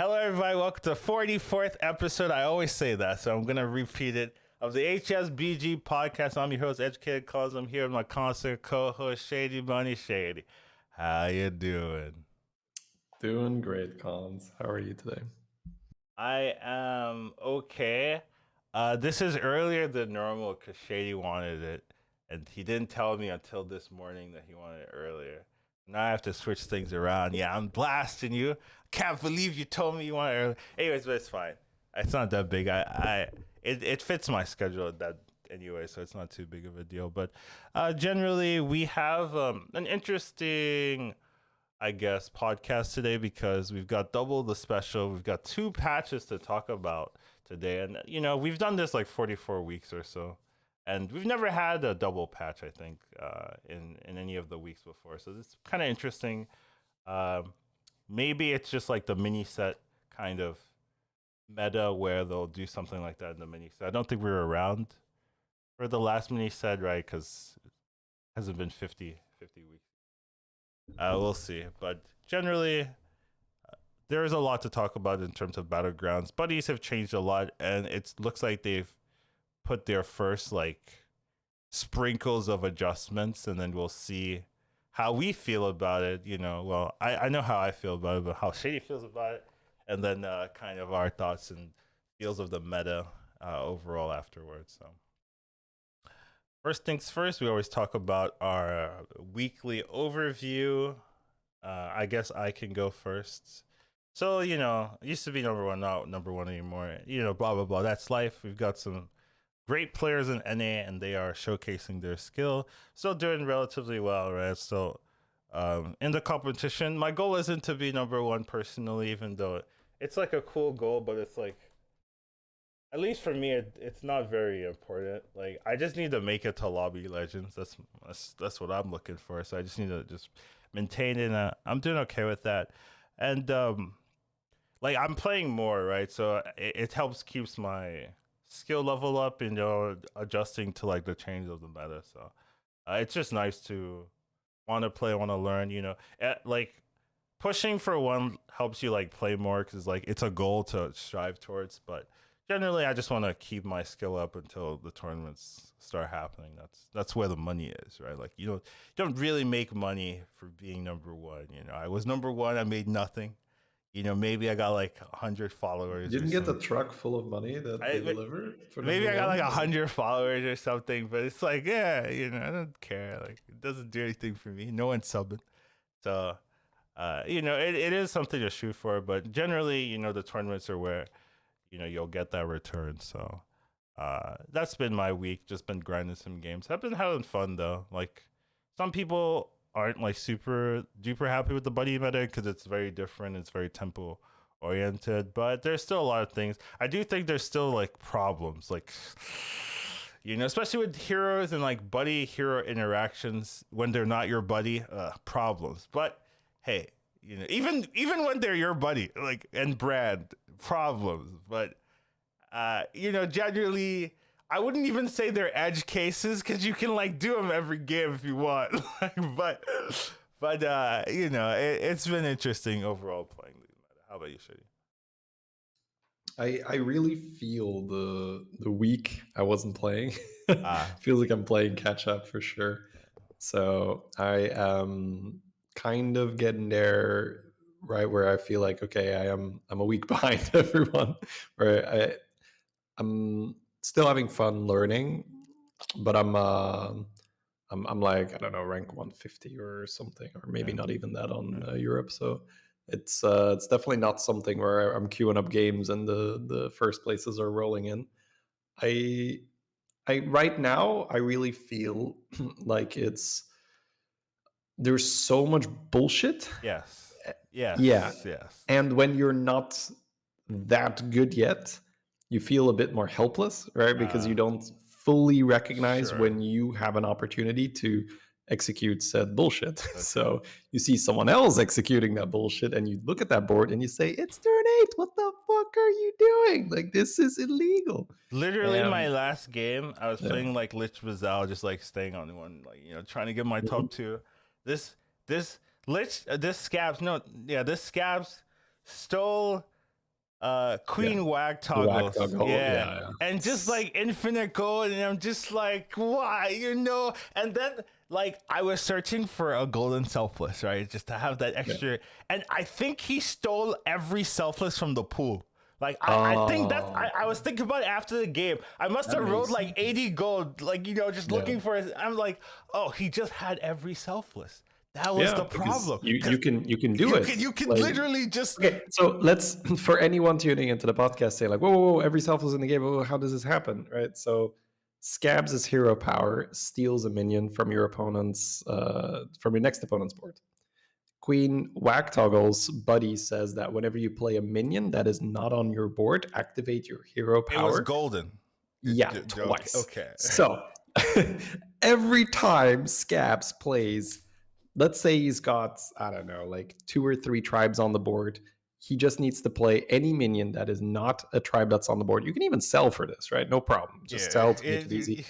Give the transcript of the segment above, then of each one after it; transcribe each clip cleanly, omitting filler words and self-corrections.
Hello, everybody. Welcome to the 44th episode. I always say that, so I'm going to repeat it. Of the HSBG podcast. I'm your host, Educatedcollins. I'm here with my constant co-host, Shady Bunny Shady. How you doing? Doing great, Collins. How are you today? I am okay. This is earlier than normal because Shady wanted it, and he didn't tell me until this morning that he wanted it earlier. Now I have to switch things around. Yeah, I'm blasting you. Can't believe you told me you wanted it earlier. Anyways, but it's fine. It's not that big. It fits my schedule that anyway, so it's not too big of a deal. But generally, we have an interesting, I guess, podcast today because we've got double the special. We've got two patches to talk about today, and we've done this like 44 weeks or so, and we've never had a double patch. I think in any of the weeks before, so it's kind of interesting. Maybe it's just like the mini set kind of meta where they'll do something like that in the mini set. I don't think we were around for the last mini set, right? Because it hasn't been 50 weeks. We'll see. But generally, there is a lot to talk about in terms of Battlegrounds. Buddies have changed a lot, and it looks like they've put their first like sprinkles of adjustments, and then we'll see how we feel about it. Well, I know how I feel about it, but how Shady feels about it, and then kind of our thoughts and feels of the meta overall afterwards. So first things first, we always talk about our weekly overview. I guess I can go first. So, it used to be number one, not number one anymore. Blah, blah, blah. That's life. We've got some great players in NA, and they are showcasing their skill. Still doing relatively well, right? Still in the competition. My goal isn't to be number one personally, even though it's like a cool goal, but it's like, at least for me, it's not very important. Like, I just need to make it to Lobby Legends. That's what I'm looking for. So I just need to just maintain it. I'm doing okay with that. And like, I'm playing more, right? So it helps keeps my skill level up, adjusting to like the change of the meta. So it's just nice to want to play, want to learn. Like pushing for one helps you like play more because like it's a goal to strive towards. But generally, I just want to keep my skill up until the tournaments start happening. That's where the money is, right? Like you don't really make money for being number one. I was number one. I made nothing. Maybe I got like 100 followers. You didn't get the truck full of money that they delivered for maybe I got one? like 100 followers or something, but it's like, yeah, I don't care. Like, it doesn't do anything for me. No one's subbing. So, it is something to shoot for, but generally, the tournaments are where, you'll get that return. So, that's been my week. Just been grinding some games. I've been having fun though. Like, some people aren't like super duper happy with the buddy meta because it's very different. It's very tempo oriented, but there's still a lot of things. I do think there's still like problems, like especially with heroes and like buddy hero interactions when they're not your buddy, problems. But hey, even when they're your buddy, like and brand problems. But generally, I wouldn't even say they're edge cases because you can like do them every game if you want. but it's been interesting overall playing the meta. How about you, Shady? I really feel the week I wasn't playing. Feels like I'm playing catch up for sure. So I am kind of getting there, right where I feel like okay, I'm a week behind everyone. Where I'm still having fun learning, but I'm like I don't know rank 150 or something, or maybe not even that on Europe. So it's definitely not something where I'm queuing up games and the first places are rolling in. I right now I really feel like there's so much bullshit. Yes. Yeah, Yes. and when you're not that good yet, you feel a bit more helpless, right? Because you don't fully recognize Sure. when you have an opportunity to execute said bullshit. So you see someone else executing that bullshit and you look at that board and you say, it's turn 8. What the fuck are you doing? Like, this is illegal. Literally, my last game, I was playing like Lich Bazal, just like staying on one, like, trying to get my top 2. This Lich, this Scabs stole Queen whack The whack toggles. toggle. Yeah. And just like infinite gold, and I'm just like, why, And then like I was searching for a golden selfless, right? Just to have that extra. And I think he stole every selfless from the pool. Like I think that's I was thinking about it after the game. I must have rolled like 80 gold, like just looking for his. I'm like, oh, he just had every selfless. That was the problem. You can do it. You can literally just. Okay, so let's, for anyone tuning into the podcast, say like, whoa, every selfless in the game. Whoa, how does this happen, right? So Scabs' hero power steals a minion from your opponent's, from your next opponent's board. Queen Whack Toggle's buddy says that whenever you play a minion that is not on your board, activate your hero power. It was golden. Yeah, twice. Okay. So every time Scabs plays, let's say he's got, I don't know, like 2 or 3 tribes on the board. He just needs to play any minion that is not a tribe that's on the board. You can even sell for this, right? No problem. Just sell to make it easy.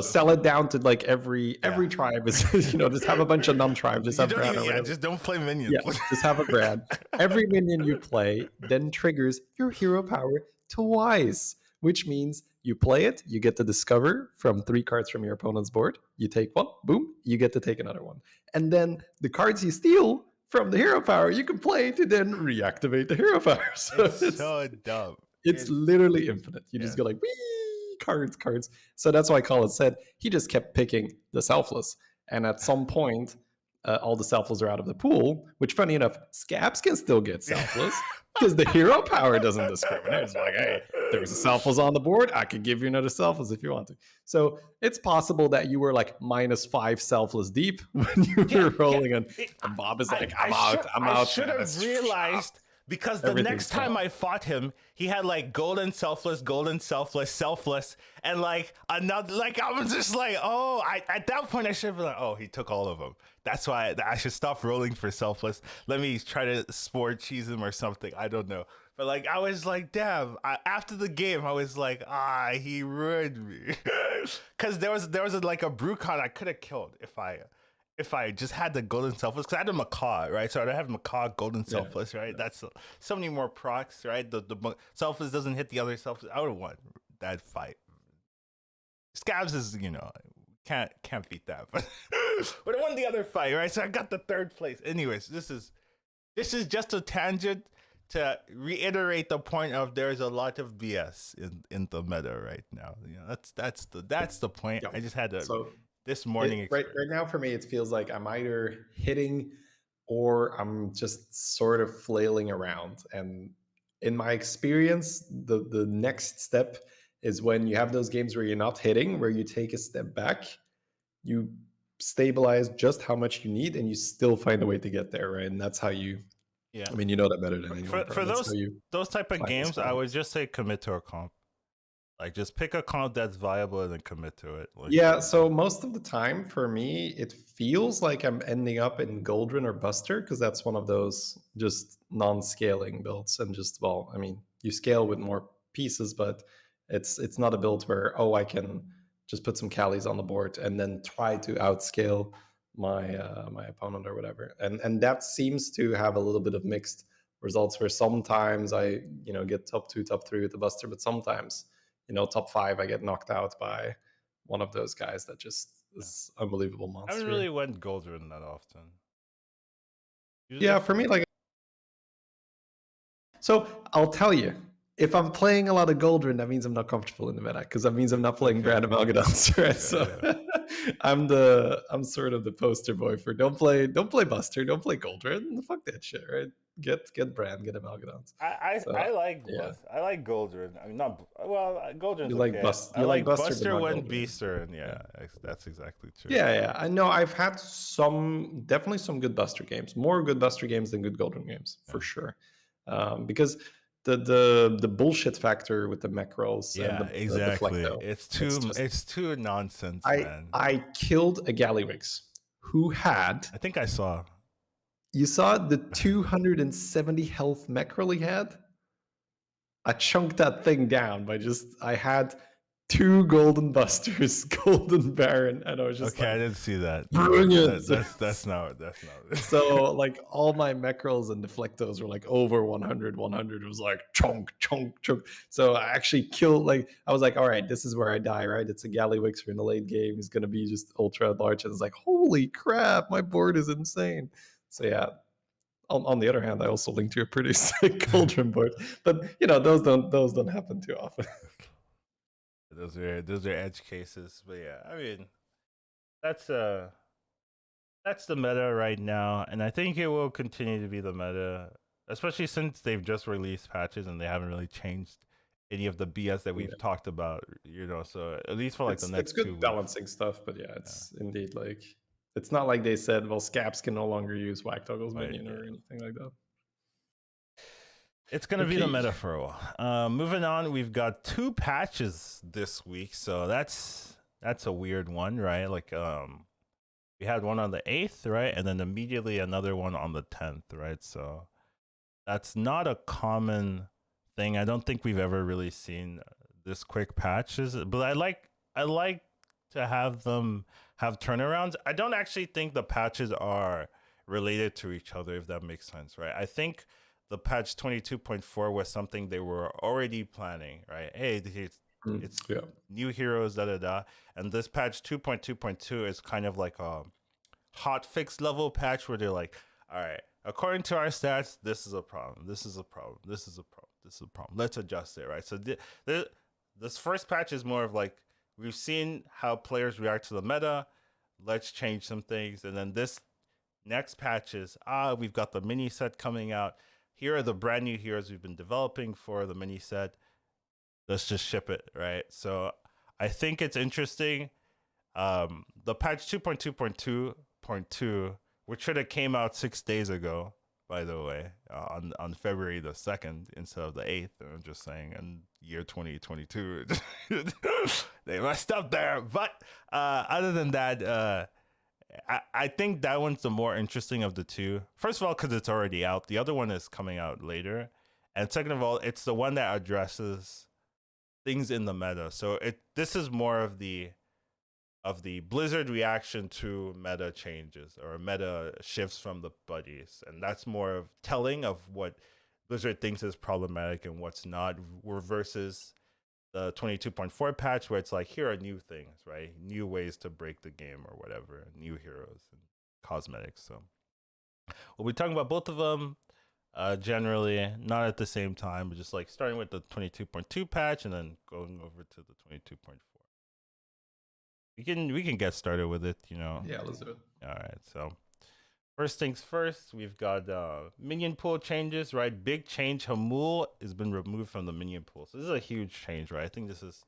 Sell it down to like every tribe is, just have a bunch of non-tribes. Just have grand. Just don't play minions. Yeah, just have a grand. Every minion you play then triggers your hero power twice, which means you play it, you get to discover from 3 cards from your opponent's board. You take one, boom, you get to take another one. And then the cards you steal from the hero power, you can play to then reactivate the hero power. So it's so dumb. It's literally infinite. You just go like, wee, cards. So that's why Colin said he just kept picking the selfless. And at some point, all the selfless are out of the pool, which funny enough, Scabs can still get selfless because the hero power doesn't discriminate. It's like, hey, there's a selfless on the board. I could give you another selfless if you want to. So it's possible that you were like -5 selfless deep when you were rolling, and Bob is like, I'm out. I should have realized. Because the next time I fought him, he had like golden selfless, and like another. Like I was just like, oh, at that point I should have been like, oh, he took all of them. That's why I should stop rolling for selfless. Let me try to sport cheese him or something. I don't know. But like I was like, damn. After the game, I was like, he ruined me. Because there was like a Brucon I could have killed if I just had the golden selfless, because I had a macaw, right? So I have macaw golden selfless, right? That's so many more procs, right? The selfless doesn't hit the other selfless. I would have won that fight. Scabs is, can't beat that, but I won the other fight, right? So I got the 3rd place. Anyways, this is just a tangent to reiterate the point of there's a lot of BS in the meta right now. That's the point. I just had to. This morning, right now for me, it feels like I'm either hitting or I'm just sort of flailing around. And in my experience, the next step is when you have those games where you're not hitting, where you take a step back, you stabilize just how much you need, and you still find a way to get there, right? And that's how you. Yeah. I mean, you know that better than anyone. For those type of games, I would just say commit to a comp. Like, just pick a comp that's viable and then commit to it. So most of the time for me, it feels like I'm ending up in Goldrun or Buster, because that's one of those just non-scaling builds. And just, you scale with more pieces, but it's not a build where, I can just put some Callies on the board and then try to outscale my my opponent or whatever. And that seems to have a little bit of mixed results, where sometimes I get top 2, top 3 with the Buster, but sometimes top 5, I get knocked out by one of those guys that just is unbelievable monster. I haven't really went Goldrun that often. For me, like, so I'll tell you, if I'm playing a lot of Goldrun, that means I'm not comfortable in the meta, because that means I'm not playing Brand Amalgadons, right? I'm sort of the poster boy for don't play Buster, don't play Goldrun, fuck that shit, right? Get Brand, get Amalgadons. I like Buster. I like Goldrun. I mean, Goldrun's you like okay. Buster. I like Buster when Beaster, and that's exactly true. Yeah. I know I've had definitely some good Buster games, more good Buster games than good Goldrun games, for sure. Because the bullshit factor with the mech rolls. Yeah, exactly. It's too nonsense, man. I killed a Gallywix who had. I think I saw. You saw the 270 health mech roll he had? I chunked that thing down by I had 2 golden busters, golden baron, and I was just Okay, I like, didn't see that. brilliant. That's not. So like all my macros and deflectos were like over 100. 100 was like chunk, chunk, chunk. So I actually killed, like, I was like, all right, this is where I die, right? It's a Gallywix in the late game. He's going to be just ultra large. And it's like, holy crap, my board is insane. So yeah. On the other hand, I also linked to a pretty sick cauldron board, but those don't happen too often. Those are edge cases, but yeah, I mean, that's that's the meta right now, and I think it will continue to be the meta, especially since they've just released patches and they haven't really changed any of the BS that we've talked about, so at least for like the next it's good 2 weeks. balancing stuff, but yeah, it's indeed like, it's not like they said, well, Scaps can no longer use Whack Toggle's minion or anything like that. It's gonna be the meta for a while. Moving on, we've got 2 patches this week, so that's a weird one, right? Like we had one on the 8th, right, and then immediately another one on the 10th, right? So that's not a common thing. I don't think we've ever really seen this quick patches, but I like to have them have turnarounds. I don't actually think the patches are related to each other, if that makes sense, right? I think the patch 22.4 was something they were already planning, right? Hey, it's new heroes, and this patch 2.2.2 is kind of like a hot fix level patch where they're like, all right, according to our stats, this is a problem, this is a problem, this is a problem, this is a problem, let's adjust it, right? So this first patch is more of like, we've seen how players react to the meta, let's change some things. And then this next patch is, we've got the mini set coming out, here are the brand new heroes we've been developing for the mini set, let's just ship it, right? So I think it's interesting. The patch 2.2.2.2, which should have came out 6 days ago, by the way, on February the 2nd instead of the 8th. I'm just saying, in year 2022, they messed up there. But other than that, I think that one's the more interesting of the 2. First of all, because it's already out. The other one is coming out later. And second of all, it's the one that addresses things in the meta. So this is more of the Blizzard reaction to meta changes or meta shifts from the buddies. And that's more of telling of what Blizzard thinks is problematic and what's not, versus the 22.4 patch where it's like, here are new things, right? New ways to break the game or whatever, new heroes and cosmetics. So we'll be talking about both of them generally, not at the same time, but just like starting with the 22.2 patch and then going over to the 22.4. We can get started with it, Yeah, let's do it. All right, so first things first, we've got minion pool changes, right? Big change. Hamul has been removed from the minion pool. So this is a huge change, right? I think this is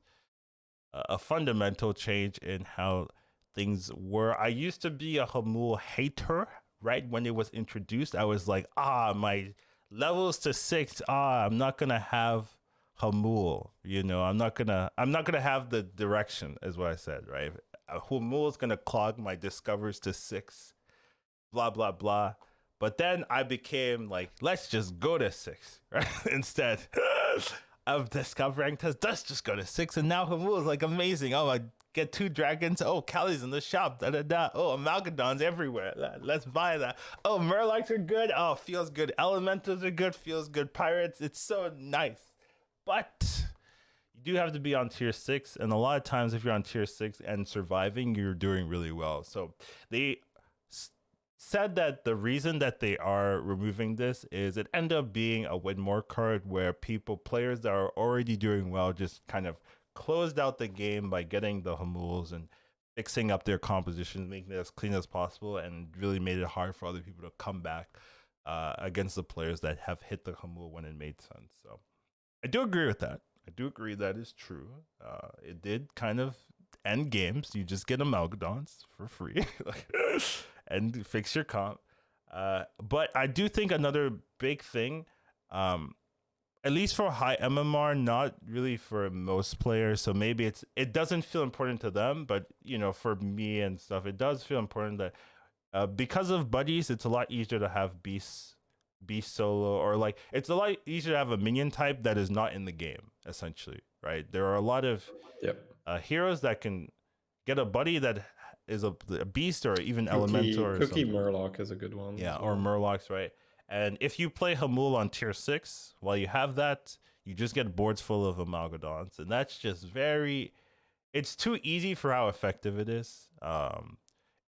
a fundamental change in how things were. I used to be a Hamul hater, right? When it was introduced, I was like, my levels to 6, I'm not gonna have Hamul, I'm not gonna have the direction, is what I said, right? Hamul is gonna clog my discovers to 6, blah blah blah. But then I became like, let's just go to 6, right? Instead of discovering, let's just go to 6. And now Hamul is like amazing. Oh, I get 2 dragons. Oh, Callie's in the shop. Oh, Amalgadon's everywhere. Let's buy that. Oh, Murlocs are good. Oh, feels good. Elementals are good. Feels good. Pirates. It's so nice. But you do have to be on tier 6. And a lot of times if you're on tier 6 and surviving, you're doing really well. So they said that the reason that they are removing this is it ended up being a win more card where players that are already doing well just kind of closed out the game by getting the Hamuls and fixing up their compositions, making it as clean as possible, and really made it hard for other people to come back against the players that have hit the Hamul when it made sense. So I do agree with that. I do agree that is true. It did kind of end games. You just get Amalgadons for free and fix your comp. But I do think another big thing, at least for high MMR, not really for most players. So maybe it doesn't feel important to them, but for me and stuff, it does feel important that because of buddies, it's a lot easier to have beasts beast solo, or like it's a lot easier to have a minion type that is not in the game, essentially, right? There are a lot of heroes that can get a buddy that is a beast or even elemental or Cookie something. Murloc is a good one. Yeah, or Murlocs, right? And if you play Hamul on tier 6, while you have that, you just get boards full of Amalgadons, and that's just it's too easy for how effective it is.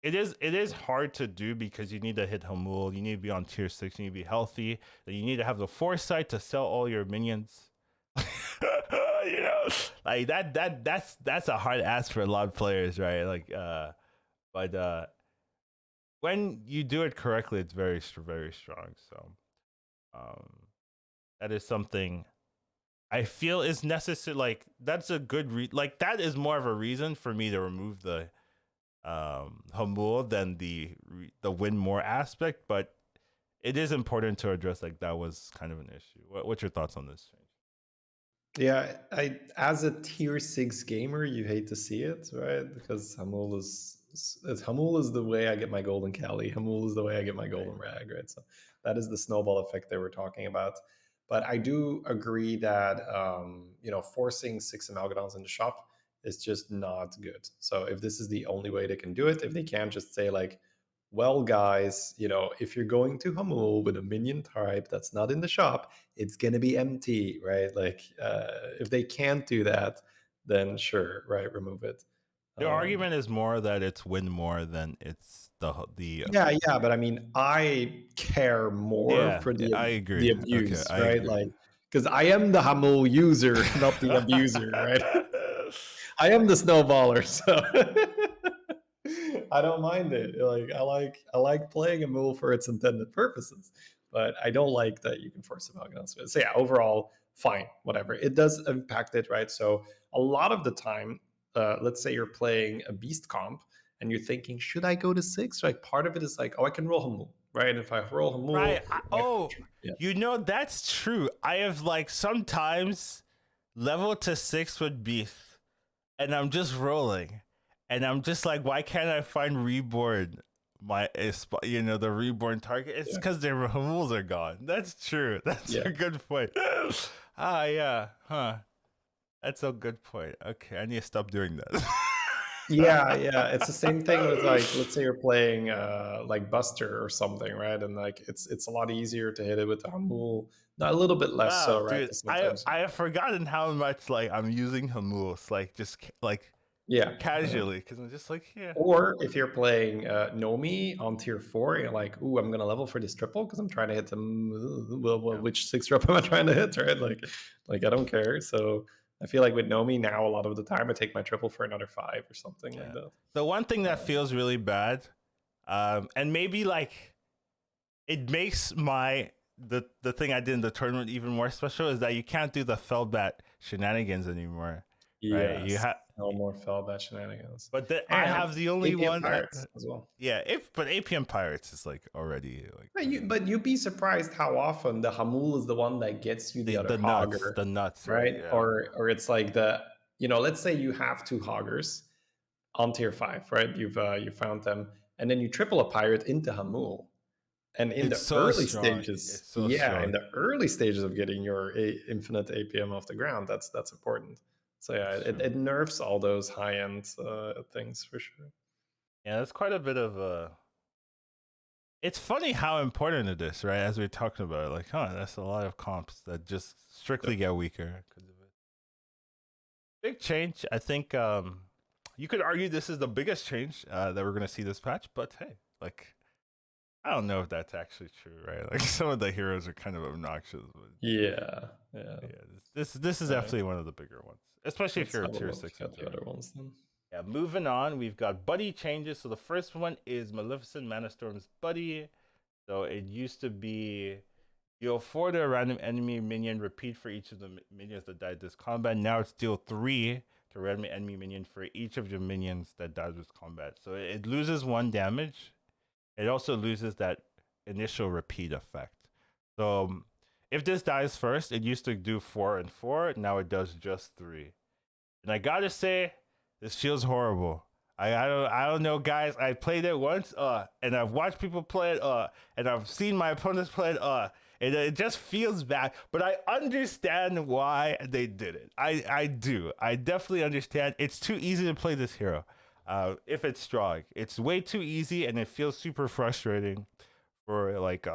It is hard to do because you need to hit Hamul, you need to be on tier 6, you need to be healthy, then you need to have the foresight to sell all your minions. You know, like that's a hard ask for a lot of players, right? Like but when you do it correctly, it's very strong. So that is something I feel is necessary. Like that's a good like that is more of a reason for me to remove the Hamul than the win more aspect, but it is important to address like that was kind of an issue. What's your thoughts on this change? Yeah, I as a tier 6 gamer, you hate to see it, right? Because Hamul is the way I get my golden Cali. Hamul is the way I get my golden rag, right? So that is the snowball effect they were talking about. But I do agree that forcing 6 Amalgadons in the shop is just not good. So if this is the only way they can do it, if they can't just say like, well, guys, if you're going to Hamul with a minion type that's not in the shop, it's going to be empty, right? Like, if they can't do that, then sure, right, remove it. The argument is more that it's win more than it's the yeah, but I mean, I care more for I agree. the abuse, Okay, right? agree. Like, because I am the Hamul user, not the abuser, right? I am the snowballer, so I don't mind it. Like I like playing a mule for its intended purposes, but I don't like that you can force a bug on it. So yeah, overall, fine, whatever. It does impact it, right? So a lot of the time, let's say you're playing a beast comp and you're thinking, should I go to 6? Like part of it is like, oh, I can roll Hamul, right? And if I roll Hamul, right? That's true. I have like sometimes level to 6 with beast, and I'm just rolling, and I'm just like, why can't I find reborn? The reborn target. It's because their Hamuls are gone. That's true. That's a good point. That's a good point. Okay, I need to stop doing that. yeah, it's the same thing with like, let's say you're playing like Buster or something, right? And like it's a lot easier to hit it with the Hamul, not a little bit less so, right? Dude, I have forgotten how much like I'm using Hamuls, like just like casually, because I'm just like Or if you're playing Nomi on tier 4, you're like, ooh, I'm gonna level for this triple because I'm trying to hit them. Which 6 drop am I trying to hit, right? Like I don't care. So I feel like with Nomi now, a lot of the time I take my triple for another 5 or something like that. The one thing that feels really bad, and maybe like it makes the thing I did in the tournament even more special, is that you can't do the Fellbat shenanigans anymore. Yeah, right? You have no more Fellbat shenanigans. But I have the only APM one Pirates as well. Yeah, but APM Pirates is like already like. But you'd be surprised how often the Hamul is the one that gets you the other Hogger, the nuts, right? Yeah. Or it's like let's say you have 2 Hoggers on tier 5, right? You found them, and then you triple a pirate into Hamul. And in the early stages, in the early stages of getting your infinite APM off the ground, that's important. So yeah, it nerfs all those high-end things for sure. Yeah, that's quite a bit of it's funny how important it is, right? As we're talking about it, like, that's a lot of comps that just strictly get weaker because of it. Big change. I think you could argue this is the biggest change that we're going to see this patch, but hey, like, I don't know if that's actually true, right? Like, some of the heroes are kind of obnoxious. But this is definitely one of the bigger ones, especially if you're a tier 6. The other ones then. Yeah, moving on, we've got buddy changes. So the first one is Maleficent Manastorm's buddy. So it used to be deal 4 to a random enemy minion, repeat for each of the minions that died this combat. Now it's deal 3 to a random enemy minion for each of your minions that died this combat. So it loses 1 damage. It also loses that initial repeat effect. So if this dies first, it used to do 4 and 4. Now it does just 3. And I gotta say, this feels horrible. I don't know, guys. I played it once, and I've watched people play it, and I've seen my opponents play it, It just feels bad, but I understand why they did it. I do. I definitely understand. It's too easy to play this hero. If it's strong, it's way too easy, and it feels super frustrating for like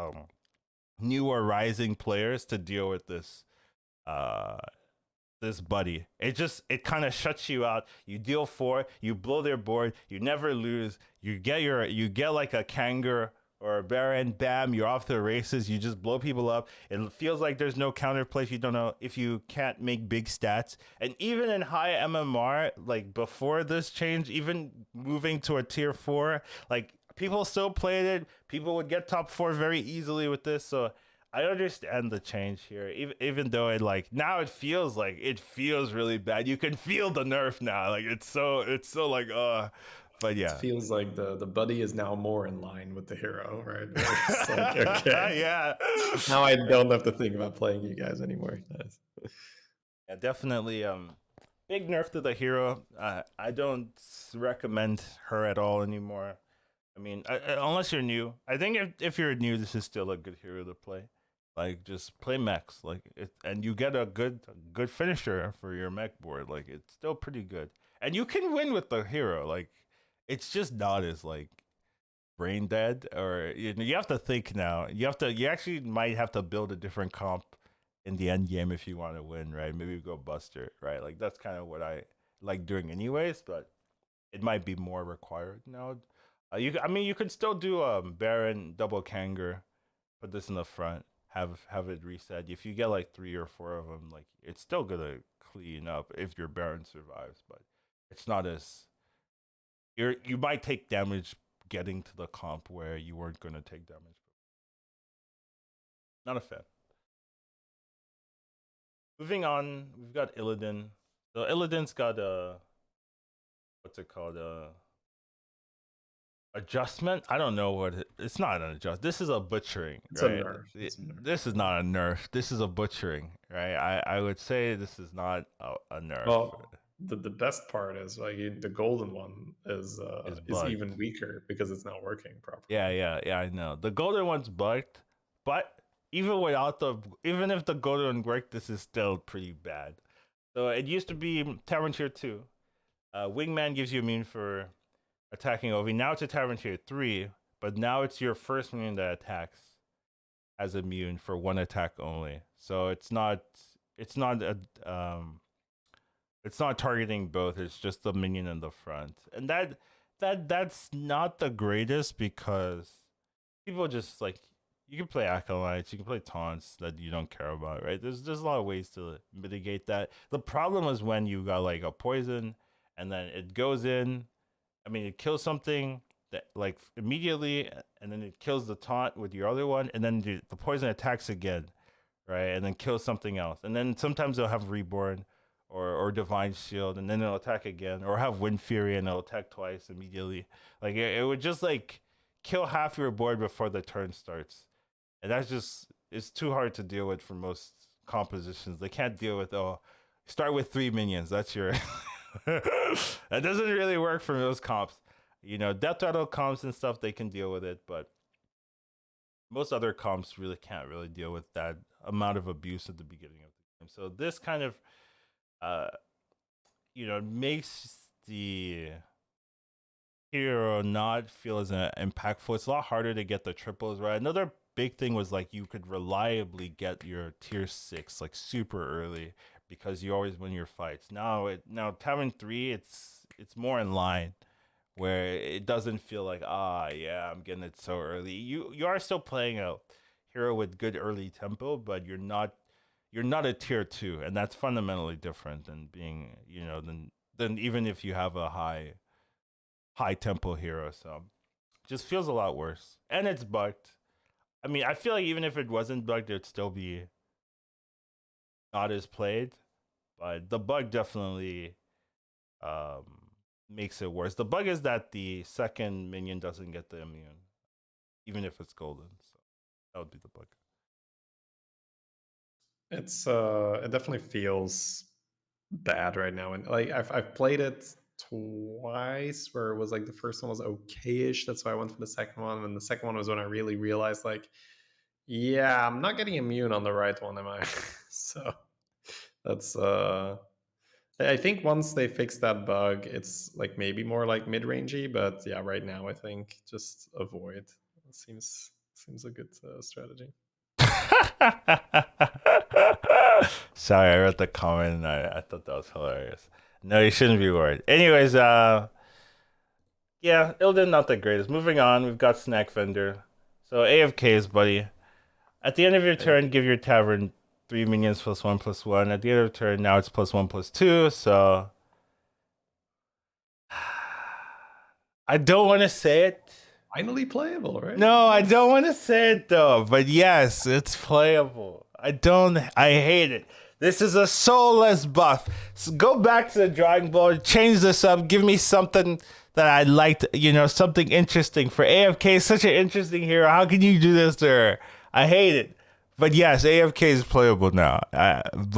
new or rising players to deal with uh this buddy. It kind of shuts you out. You deal 4, you blow their board, you never lose. You get like a Kangor or a Baron, bam, you're off to the races. You just blow people up. It feels like there's no counterplay if you don't know, if you can't make big stats. And even in high MMR, like before this change, even moving to a tier 4, like people still played it. People would get top 4 very easily with this. So I understand the change here, even though now it feels really bad. You can feel the nerf now. Like it's so like but yeah, it feels like the buddy is now more in line with the hero, right? It's like, okay, yeah. Now I don't have to think about playing you guys anymore. Nice. Yeah, definitely. Big nerf to the hero. I don't recommend her at all anymore. I mean, unless you're new. I think if you're new, this is still a good hero to play. Like just play mechs, and you get a good finisher for your mech board. Like it's still pretty good, and you can win with the hero. Like it's just not as brain dead, or you have to think now. You actually might have to build a different comp in the end game if you want to win, right? Maybe go Buster, right? Like that's kind of what I like doing anyways, but it might be more required now. You could still do Baron double Kangor, put this in the front, have it reset. If you get like 3 or 4 of them, like it's still gonna clean up if your Baron survives, but it's not as you might take damage getting to the comp where you weren't gonna take damage. Not a fan. Moving on, we've got Illidan. So Illidan's got a what's it called? Adjustment. I don't know what it's not an adjust. This is a butchering, it's right? A nerf. It's a nerf. This is not a nerf. This is a butchering, right? I would say this is not a nerf. Well, the best part is like the golden one is even weaker because it's not working properly. Yeah. I know the golden one's bugged, but even if the golden one worked, this is still pretty bad. So it used to be Tavern Tier 2. Wingman gives you immune for attacking OV. Now it's a Tavern Tier 3, but now it's your first minion that attacks as immune for 1 attack only. So it's not targeting both. It's just the minion in the front, and that's not the greatest because people just you can play acolytes, you can play taunts that you don't care about, right? There's a lot of ways to mitigate that. The problem is when you got like a poison and then it goes in. I mean, it kills something that immediately, and then it kills the taunt with your other one, and then the poison attacks again, right? And then kills something else, and then sometimes they'll have Reborn or Divine Shield, and then it'll attack again, or have Wind Fury and it'll attack twice immediately. Like it would just kill half your board before the turn starts, and it's too hard to deal with for most compositions. They can't deal with start with 3 minions. That's your that doesn't really work for most comps. Death rattle comps and stuff, they can deal with it, but most other comps really can't deal with that amount of abuse at the beginning of the game. So this kind of makes the hero not feel as impactful. It's a lot harder to get the triples right. Another big thing was you could reliably get your tier 6 super early because you always win your fights. Now Tavern 3, it's more in line where it doesn't feel I'm getting it so early. You are still playing a hero with good early tempo, but you're not a tier 2, and that's fundamentally different than being than even if you have a high tempo hero. So just feels a lot worse, and it's bugged. I mean, I feel like even if it wasn't bugged, it'd still be not as played. But the bug definitely makes it worse. The bug is that the second minion doesn't get the immune, even if it's golden. So that would be the bug. It's it definitely feels bad right now, and I've played it twice where it was the first one was okay-ish. That's why I went for the second one, and the second one was when I really realized Yeah, I'm not getting immune on the right one, am I? So that's I think once they fix that bug, it's like maybe more like mid-rangey, but yeah, right now I think just avoid. It seems a good strategy. Sorry, I read the comment and I thought that was hilarious. No, you shouldn't be worried. Anyways, yeah, Illidan not the greatest. Moving on, we've got Snack Vendor. So AFKs, buddy. At the end of your turn, give your tavern 3 minions +1/+1. At the end of the turn, now it's +1/+2. So I don't want to say it. Finally playable, right? No, I don't want to say it though. But yes, it's playable. I hate it. This is a soulless buff. So go back to the drawing board, change this up, give me something that I liked, something interesting. For AFK, such an interesting hero. How can you do this to her? I hate it. But yes, AFK is playable now. I'm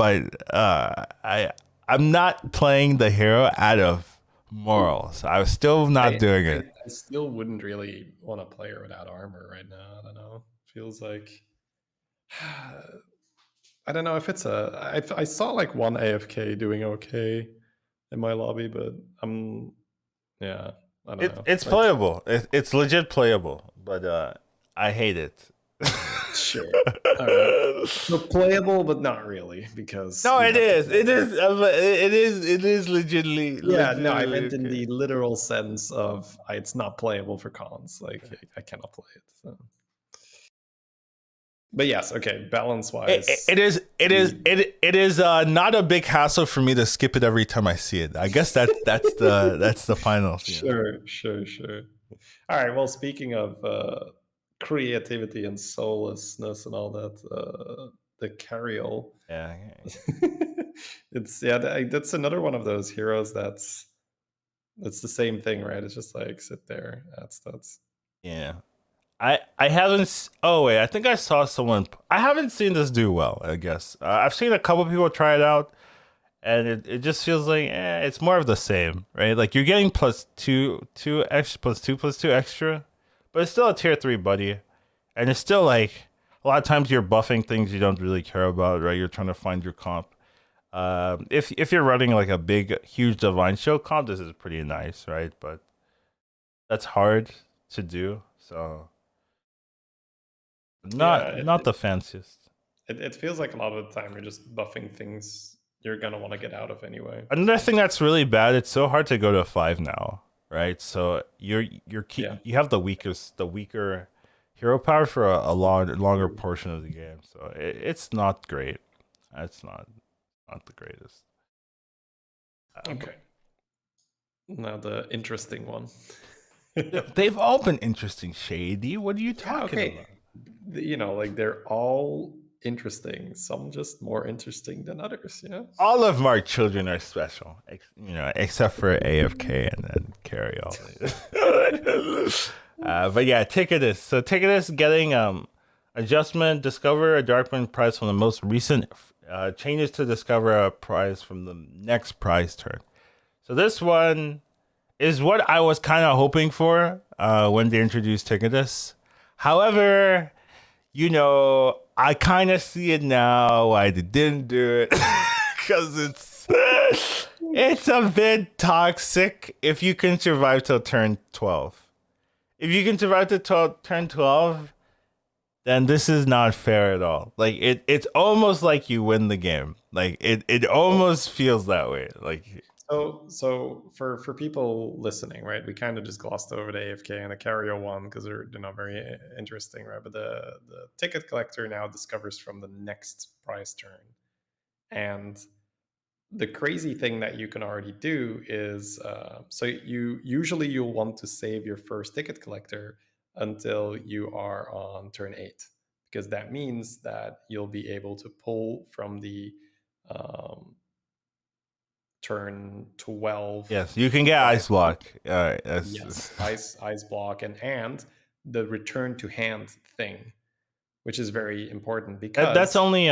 not playing the hero out of morals. I'm still not doing it. I still wouldn't really want to play her without armor right now. I don't know. Feels like I don't know if it's I saw like one AFK doing okay in my lobby, but yeah, I don't know. It's playable. It's legit playable, but I hate it. Sure. All right. So playable, but not really, because no, it is. It is legitimately. Yeah, no, I meant in the literal sense of it's not playable for Collins. Like I cannot play it. So. But yes, okay. Balance wise, it is not a big hassle for me to skip it every time I see it. I guess that's the final. Sure. All right. Well, speaking of creativity and soullessness and all that, the carriole. Yeah. That's another one of those heroes that's the same thing, right? It's just like sit there, add stats. Yeah. I haven't. Oh wait, I think I saw someone. I haven't seen this do well. I guess I've seen a couple people try it out, and it just feels like it's more of the same, right? Like you're getting +2 extra, +2 extra, but it's still a tier 3 buddy, and it's still like a lot of times you're buffing things you don't really care about, right? You're trying to find your comp. If you're running like a big, huge Divine Shield comp, this is pretty nice, right? But that's hard to do, so. Not the fanciest. It feels like a lot of the time you're just buffing things you're gonna want to get out of anyway. Another thing that's really bad, it's so hard to go to 5 now, right? So you have the weaker hero power for a longer portion of the game. So it's not great. It's not the greatest. Okay. Now the interesting one. They've all been interesting, Shady. What are you talking about? Like they're all interesting. Some just more interesting than others. Yeah. All of my children are special, except for AFK and then carry all. But yeah, Ticketus. So Ticketus getting adjustment, discover a Darkman prize from the most recent changes to discover a prize from the next prize turn. So this one is what I was kind of hoping for when they introduced Ticketus. However, I kind of see it now why they didn't do it because it's a bit toxic if you can survive till turn 12. If you can survive to turn 12, then this is not fair at all. Like it's almost like you win the game. Like it almost feels that way. Like so for people listening, right? We kind of just glossed over the AFK and the carrier one because they're not very interesting, right? But the ticket collector now discovers from the next prize turn, and the crazy thing that you can already do is so you'll want to save your first ticket collector until you are on turn 8, because that means that you'll be able to pull from the turn 12. Yes, you can get ice block. Yes, ice block and the return to hand thing, which is very important because that's only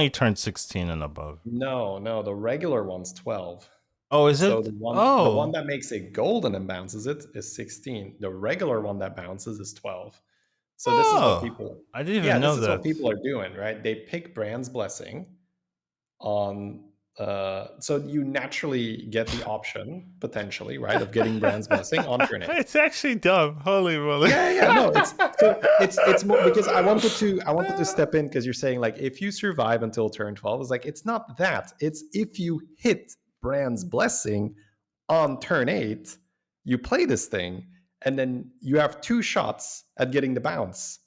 turn 16 and above. No, the regular one's 12. Oh, is it? So the one that makes it golden and bounces it is 16. The regular one that bounces is 12. So this is what people. I didn't even know this is that. what people are doing, right? They pick Brand's Blessing on. So you naturally get the option potentially, right, of getting Brand's Blessing on turn 8. It's actually dumb. Holy moly! No, it's more because I wanted to step in because you're saying like if you survive until turn 12, it's like it's not that. It's if you hit Brand's Blessing on turn 8, you play this thing, and then you have 2 shots at getting the bounce.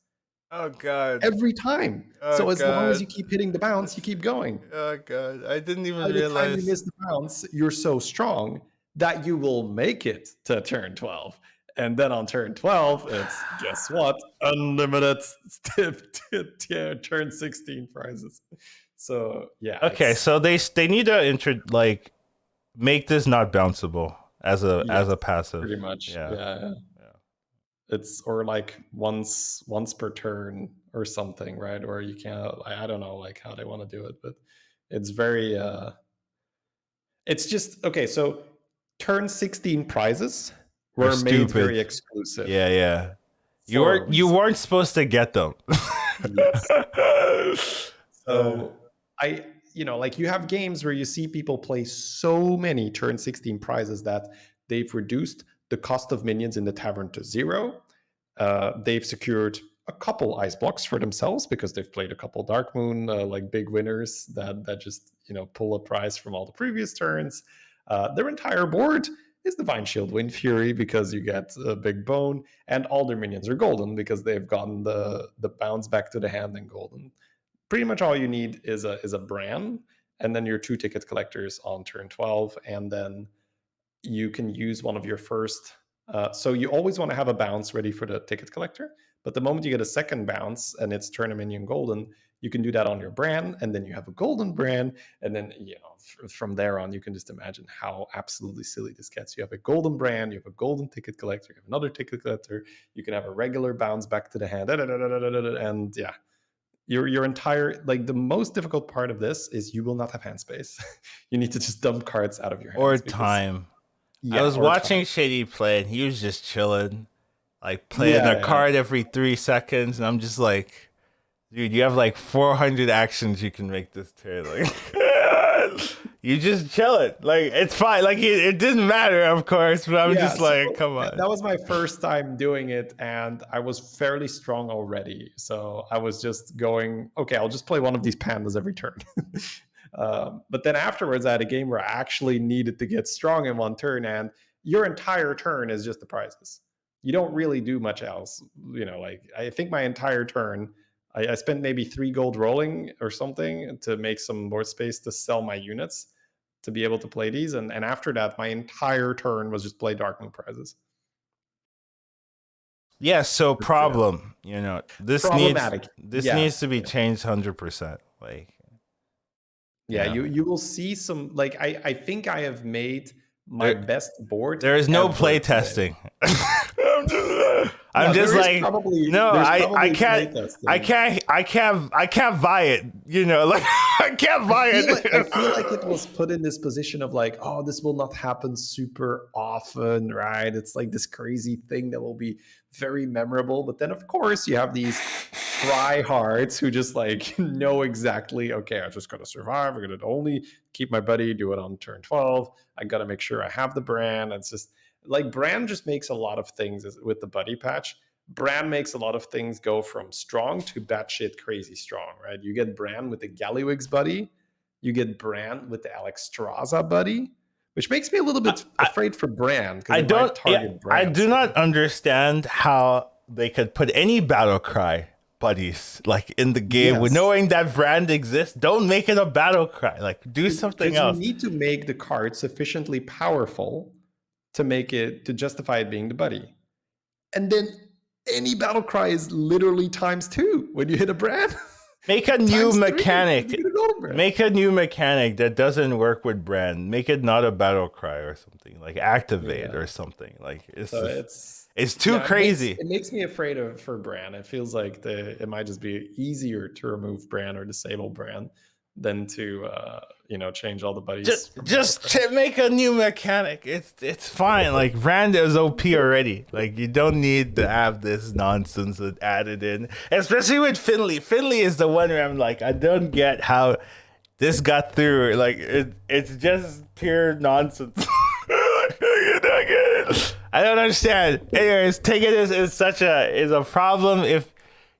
Oh god! Every time. So as long as you keep hitting the bounce, you keep going. Oh god! I didn't even By the realize. time you miss the bounce, you're so strong that you will make it to turn 12. And then on turn 12, it's guess what? Unlimited turn 16 prizes. So yeah. Okay, so they need to make this not bounceable as a passive. Pretty much. Yeah. It's or like once per turn or something, right? Or you can't. I don't know like how they want to do it, but it's very. It's just okay. So turn 16 prizes were made very exclusive. Yeah. You weren't supposed to get them. Yes. So like you have games where you see people play so many turn 16 prizes that they've reduced the cost of minions in the tavern to 0. They've secured a couple ice blocks for themselves because they've played a couple Dark Moon like big winners that just pull a prize from all the previous turns. Their entire board is Divine Shield Wind Fury because you get a big bone, and all their minions are golden because they've gotten the bounce back to the hand and golden. Pretty much all you need is a Bran, and then your 2 ticket collectors on turn 12, and then you can use one of your first. So you always want to have a bounce ready for the ticket collector, but the moment you get a second bounce and it's turn a minion golden, you can do that on your Bran, and then you have a golden Bran, and then from there on you can just imagine how absolutely silly this gets. You have a golden Bran, you have a golden ticket collector, you have another ticket collector, you can have a regular bounce back to the hand, and yeah. Your entire, like, the most difficult part of this is you will not have hand space. You need to just dump cards out of your hands. Or time. I was watching Shady play, and he was just chilling, like playing a card every 3 seconds, and I'm just like, dude, you have like 400 actions you can make this turn. Like, you just chill it. Like, it's fine. Like, it didn't matter, of course, but I'm just like, come on. That was my first time doing it, and I was fairly strong already. So I was just going, okay, I'll just play one of these pandas every turn. But then afterwards, I had a game where I actually needed to get strong in one turn, and your entire turn is just the prizes. You don't really do much else. Like, I think my entire turn, I spent maybe 3 gold rolling or something to make some board space to sell my units to be able to play these. And after that, my entire turn was just play Dark Moon prizes. Yeah, so problem, this needs to be changed 100%. Like, you will see some, like, I think I have made my best board. There is no play testing. I'm just like, I can't buy it. Like, I can't buy it. I feel like it was put in this position of like, oh, this will not happen super often, right? It's like this crazy thing that will be very memorable. But then, of course, you have these tryhards who just like know exactly, okay, I just gotta survive. I'm gonna only keep my buddy, do it on turn 12. I gotta make sure I have the Bran. It's just like Bran just makes a lot of things with the buddy patch. Bran makes a lot of things go from strong to batshit crazy strong, right? You get Bran with the Gallywix buddy. You get Bran with the Alexstrasza buddy, which makes me a little bit afraid for Bran. I do not understand how they could put any battle cry buddies like in the game with knowing that Bran exists. Don't make it a battle cry. Like, do something else. You need to make the card sufficiently powerful to justify it being the buddy. And then any battle cry is literally ×2 when you hit a Bran. Make a new mechanic. Make a new mechanic that doesn't work with Bran. Make it not a battle cry or something, like activate or something. Like, it's too crazy. It makes me afraid for Bran. It feels like it might just be easier to remove Bran or disable Bran than to change all the buddies. Just make a new mechanic. It's fine. Like Rand is OP already. Like you don't need to have this nonsense added in, especially with Finley. Finley is the one where I'm like, I don't get how this got through. Like it's just pure nonsense. I don't understand. Anyways, taking this is a problem if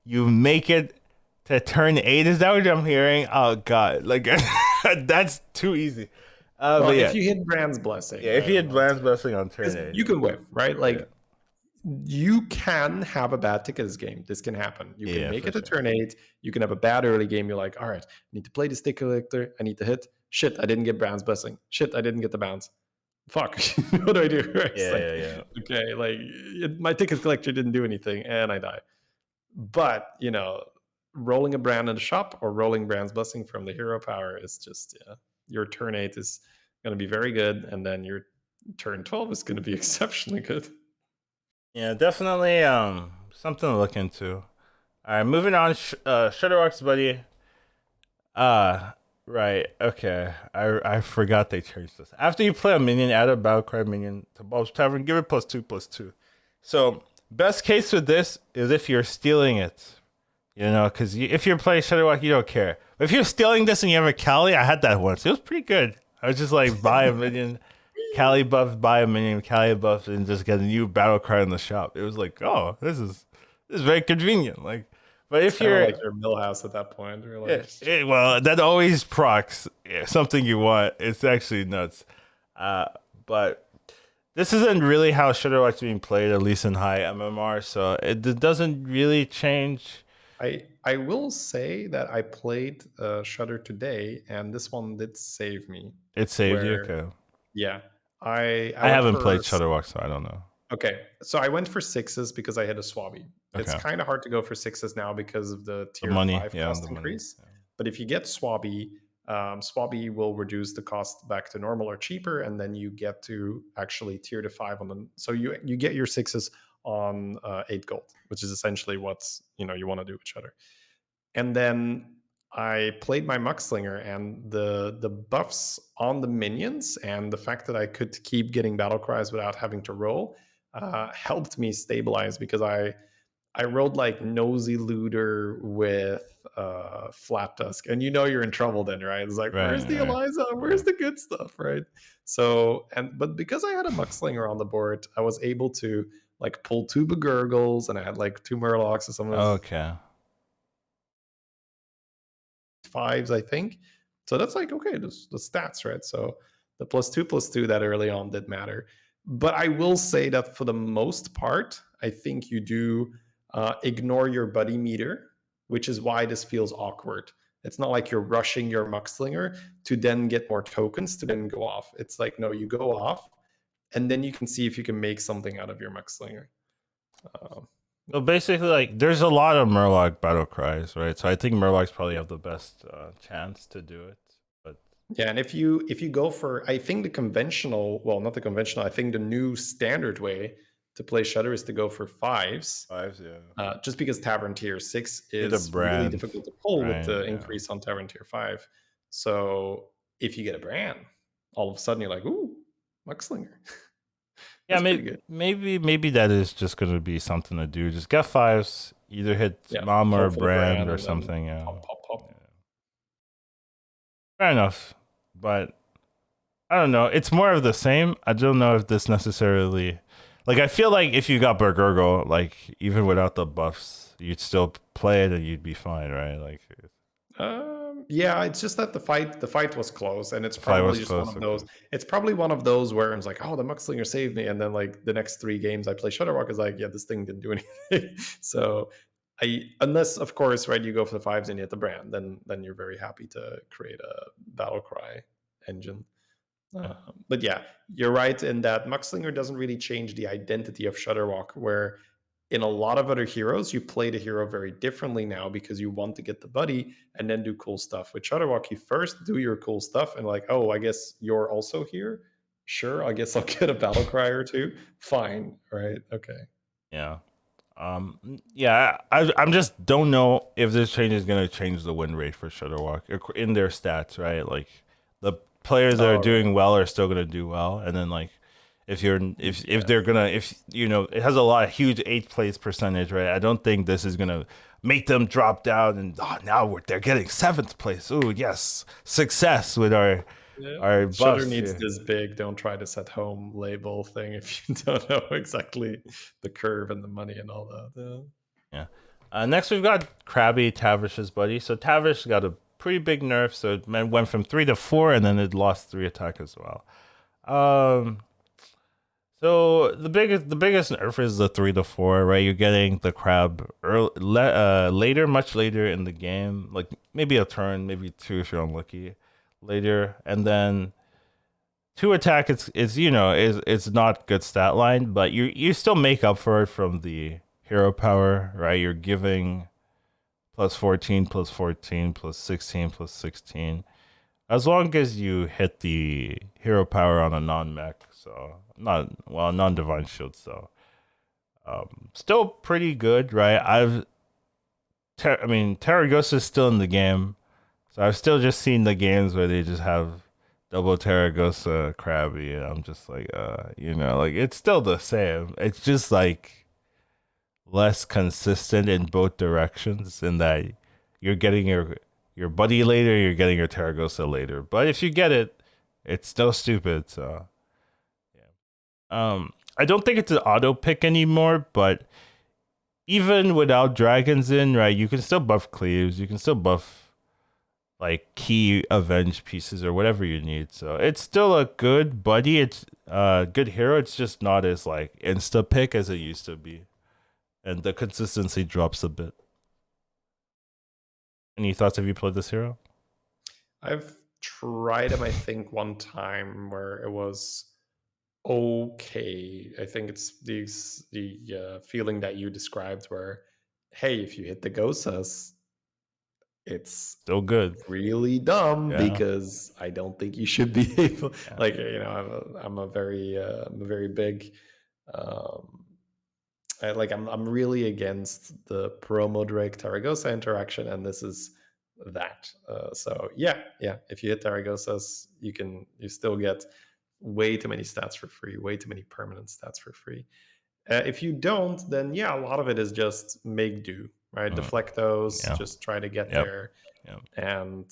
you make it to turn 8. Is that what I'm hearing? Oh god, like that's too easy. But if you hit Brand's Blessing, if you hit Brand's Blessing on turn 8, you can whiff, right? Like you can have a bad ticket this game. This can happen. You can make it to turn 8. You can have a bad early game. You're like, all right, I need to play this ticket collector. I need to hit. Shit, I didn't get Brand's Blessing. Shit, I didn't get the bounce. Fuck, what do I do? Right? Okay, like my ticket collector didn't do anything, and I die. But rolling a Brand in the shop or rolling Brand's Blessing from the hero power is just your turn 8 is going to be very good, and then your turn 12 is going to be exceptionally good. Yeah, definitely something to look into. All right, moving on. Shutterbox buddy. Right. Okay. I forgot they changed this. After you play a minion, add a Battlecry minion to Bob's Tavern. Give it +2/+2. So best case with this is if you're stealing it, because if you're playing Shutterbox, you don't care. But if you're stealing this and you have a Cali, I had that once. It was pretty good. I was just like buy a minion, Cali buff, buy a minion, Cali buff, and just get a new Battlecry in the shop. It was like, oh, this is very convenient. Like. But if you're like your millhouse at that point, you're like, well, that always procs something you want. It's actually nuts. But this isn't really how Shutterbox is being played, at least in high MMR. So it doesn't really change. I will say that I played Shutter today, and this one did save me. It saved you, okay? Yeah, I haven't played Shutterbox, so I don't know. Okay, so I went for 6s because I had a Swabby. Okay. It's kind of hard to go for 6s now because of the tier 5 cost increase. Yeah. But if you get Swabby, Swabby will reduce the cost back to normal or cheaper, and then you get to actually tier to 5 on them. So you get your 6s on 8 gold, which is essentially what you want to do with Shutter. And then I played my Muckslinger, and the buffs on the minions and the fact that I could keep getting battle cries without having to roll helped me stabilize, because I rolled like Nosy Looter with Flat Tusk, and you're in trouble then, right? It's like, where's the Eliza? Where's the good stuff, right? So but because I had a Muckslinger on the board, I was able to like pull 2 Begurgles, and I had like 2 Murlocs or something. Okay. 5s, I think. So that's like, okay, the stats, right? So the +2/+2 that early on did matter. But I will say that for the most part, I think you do ignore your buddy meter, which is why this feels awkward. It's not like you're rushing your Muckslinger to then get more tokens to then go off. It's like, no, you go off, and then you can see if you can make something out of your Muckslinger. So basically, like, there's a lot of Murloc battle cries, right? So I think Murlocs probably have the best chance to do it. But yeah, and if you go for, I think the conventional, well, not the conventional, I think the new standard way to play Shutter is to go for 5s. 5s, yeah. Just because Tavern Tier 6 is really difficult to pull with the increase on Tavern Tier 5. So if you get a brand, all of a sudden you're like, ooh, Muckslinger. Yeah, maybe that is just going to be something to do. Just get 5s, either hit Mom or brand or something. Yeah. Pop. Yeah. Fair enough, but I don't know. It's more of the same. I don't know if this necessarily, like, I feel like if you got Bergurgle, like, even without the buffs, you'd still play it and you'd be fine, right? Like, yeah, it's just that the fight was close, and it's probably just one of those. It's probably one of those where it's like, oh, the Muckslinger saved me, and then like the next 3 games I play Shutterwalk is like, yeah, this thing didn't do anything. So unless of course, right, you go for the 5s and you hit the brand, then you're very happy to create a battle cry engine. But yeah, you're right in that Muckslinger doesn't really change the identity of Shutterwalk, where in a lot of other heroes, you play the hero very differently now because you want to get the buddy and then do cool stuff. With Shutterwalk, you first do your cool stuff and like, oh, I guess you're also here. Sure, I guess I'll get a battle cry or 2. Fine, right? Okay. Yeah. Yeah, I'm just don't know if this change is gonna change the win rate for Shudderwalk in their stats, right? Like the players that are doing well are still gonna do well, and then like if they're gonna if you know it has a lot of huge 8th place percentage, right? I don't think this is gonna make them drop down and now they're getting 7th place. Ooh, yes, success with our Shutter bus. needs this big "don't try this at home" label thing if you don't know exactly the curve and the money and all that. Yeah. Next, we've got Crabby, Tavish's buddy. So Tavish got a pretty big nerf, so it went from 3 to 4, and then it lost 3 attack as well. So the biggest nerf is the 3 to 4, right? You're getting the crab later, much later in the game, like maybe a turn, maybe 2 if you're unlucky, later, and then 2 attack. It's not good stat line, but you still make up for it from the hero power, right? You're giving plus 14, plus 14, plus 16, plus 16. As long as you hit the hero power on a non-mech, so non-divine shield, so still pretty good, right? Terragosa is still in the game, so I've still just seen the games where they just have double Terragosa Crabby, and I'm just like, like it's still the same. It's just like less consistent in both directions in that you're getting your buddy later, you're getting your Terragosa later. But if you get it, it's still stupid. So yeah. I don't think it's an auto pick anymore, but even without dragons in, right, you can still buff cleaves, you can still buff like key avenge pieces or whatever you need. So it's still a good buddy, it's a good hero, it's just not as like insta pick as it used to be. And the consistency drops a bit. Any thoughts? Have you played this hero? I've tried him, I think, one time where it was okay. I think it's the feeling that you described where, hey, if you hit the Gosas, it's still good. Really dumb because I don't think you should be able. Like I'm a very big. I'm really against the promo Drake Taragosa interaction, and this is that. So yeah. If you hit Taragosas, you still get way too many stats for free, way too many permanent stats for free. If you don't, then a lot of it is just make do, right? Deflect those, just try to get there, and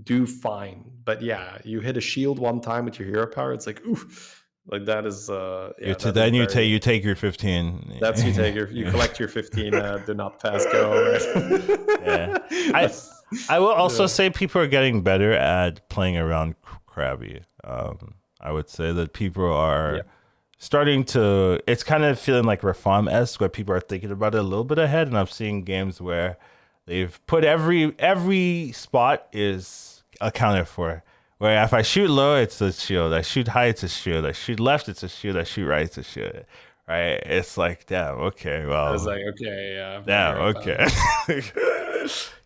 do fine. But you hit a shield one time with your hero power, it's like oof. Like that is then you take your 15. That's you collect your 15 do not pass go. Right? I will also say people are getting better at playing around Crabby. I would say that people are starting to, it's kind of feeling like Reform-esque where people are thinking about it a little bit ahead, and I'm seeing games where they've put every spot is accounted for. Where if I shoot low, it's a shield. I shoot high, it's a shield. I shoot left, it's a shield. I shoot right, it's a shield. Right? It's like, damn, okay, well. I was like, okay, yeah. Damn, okay.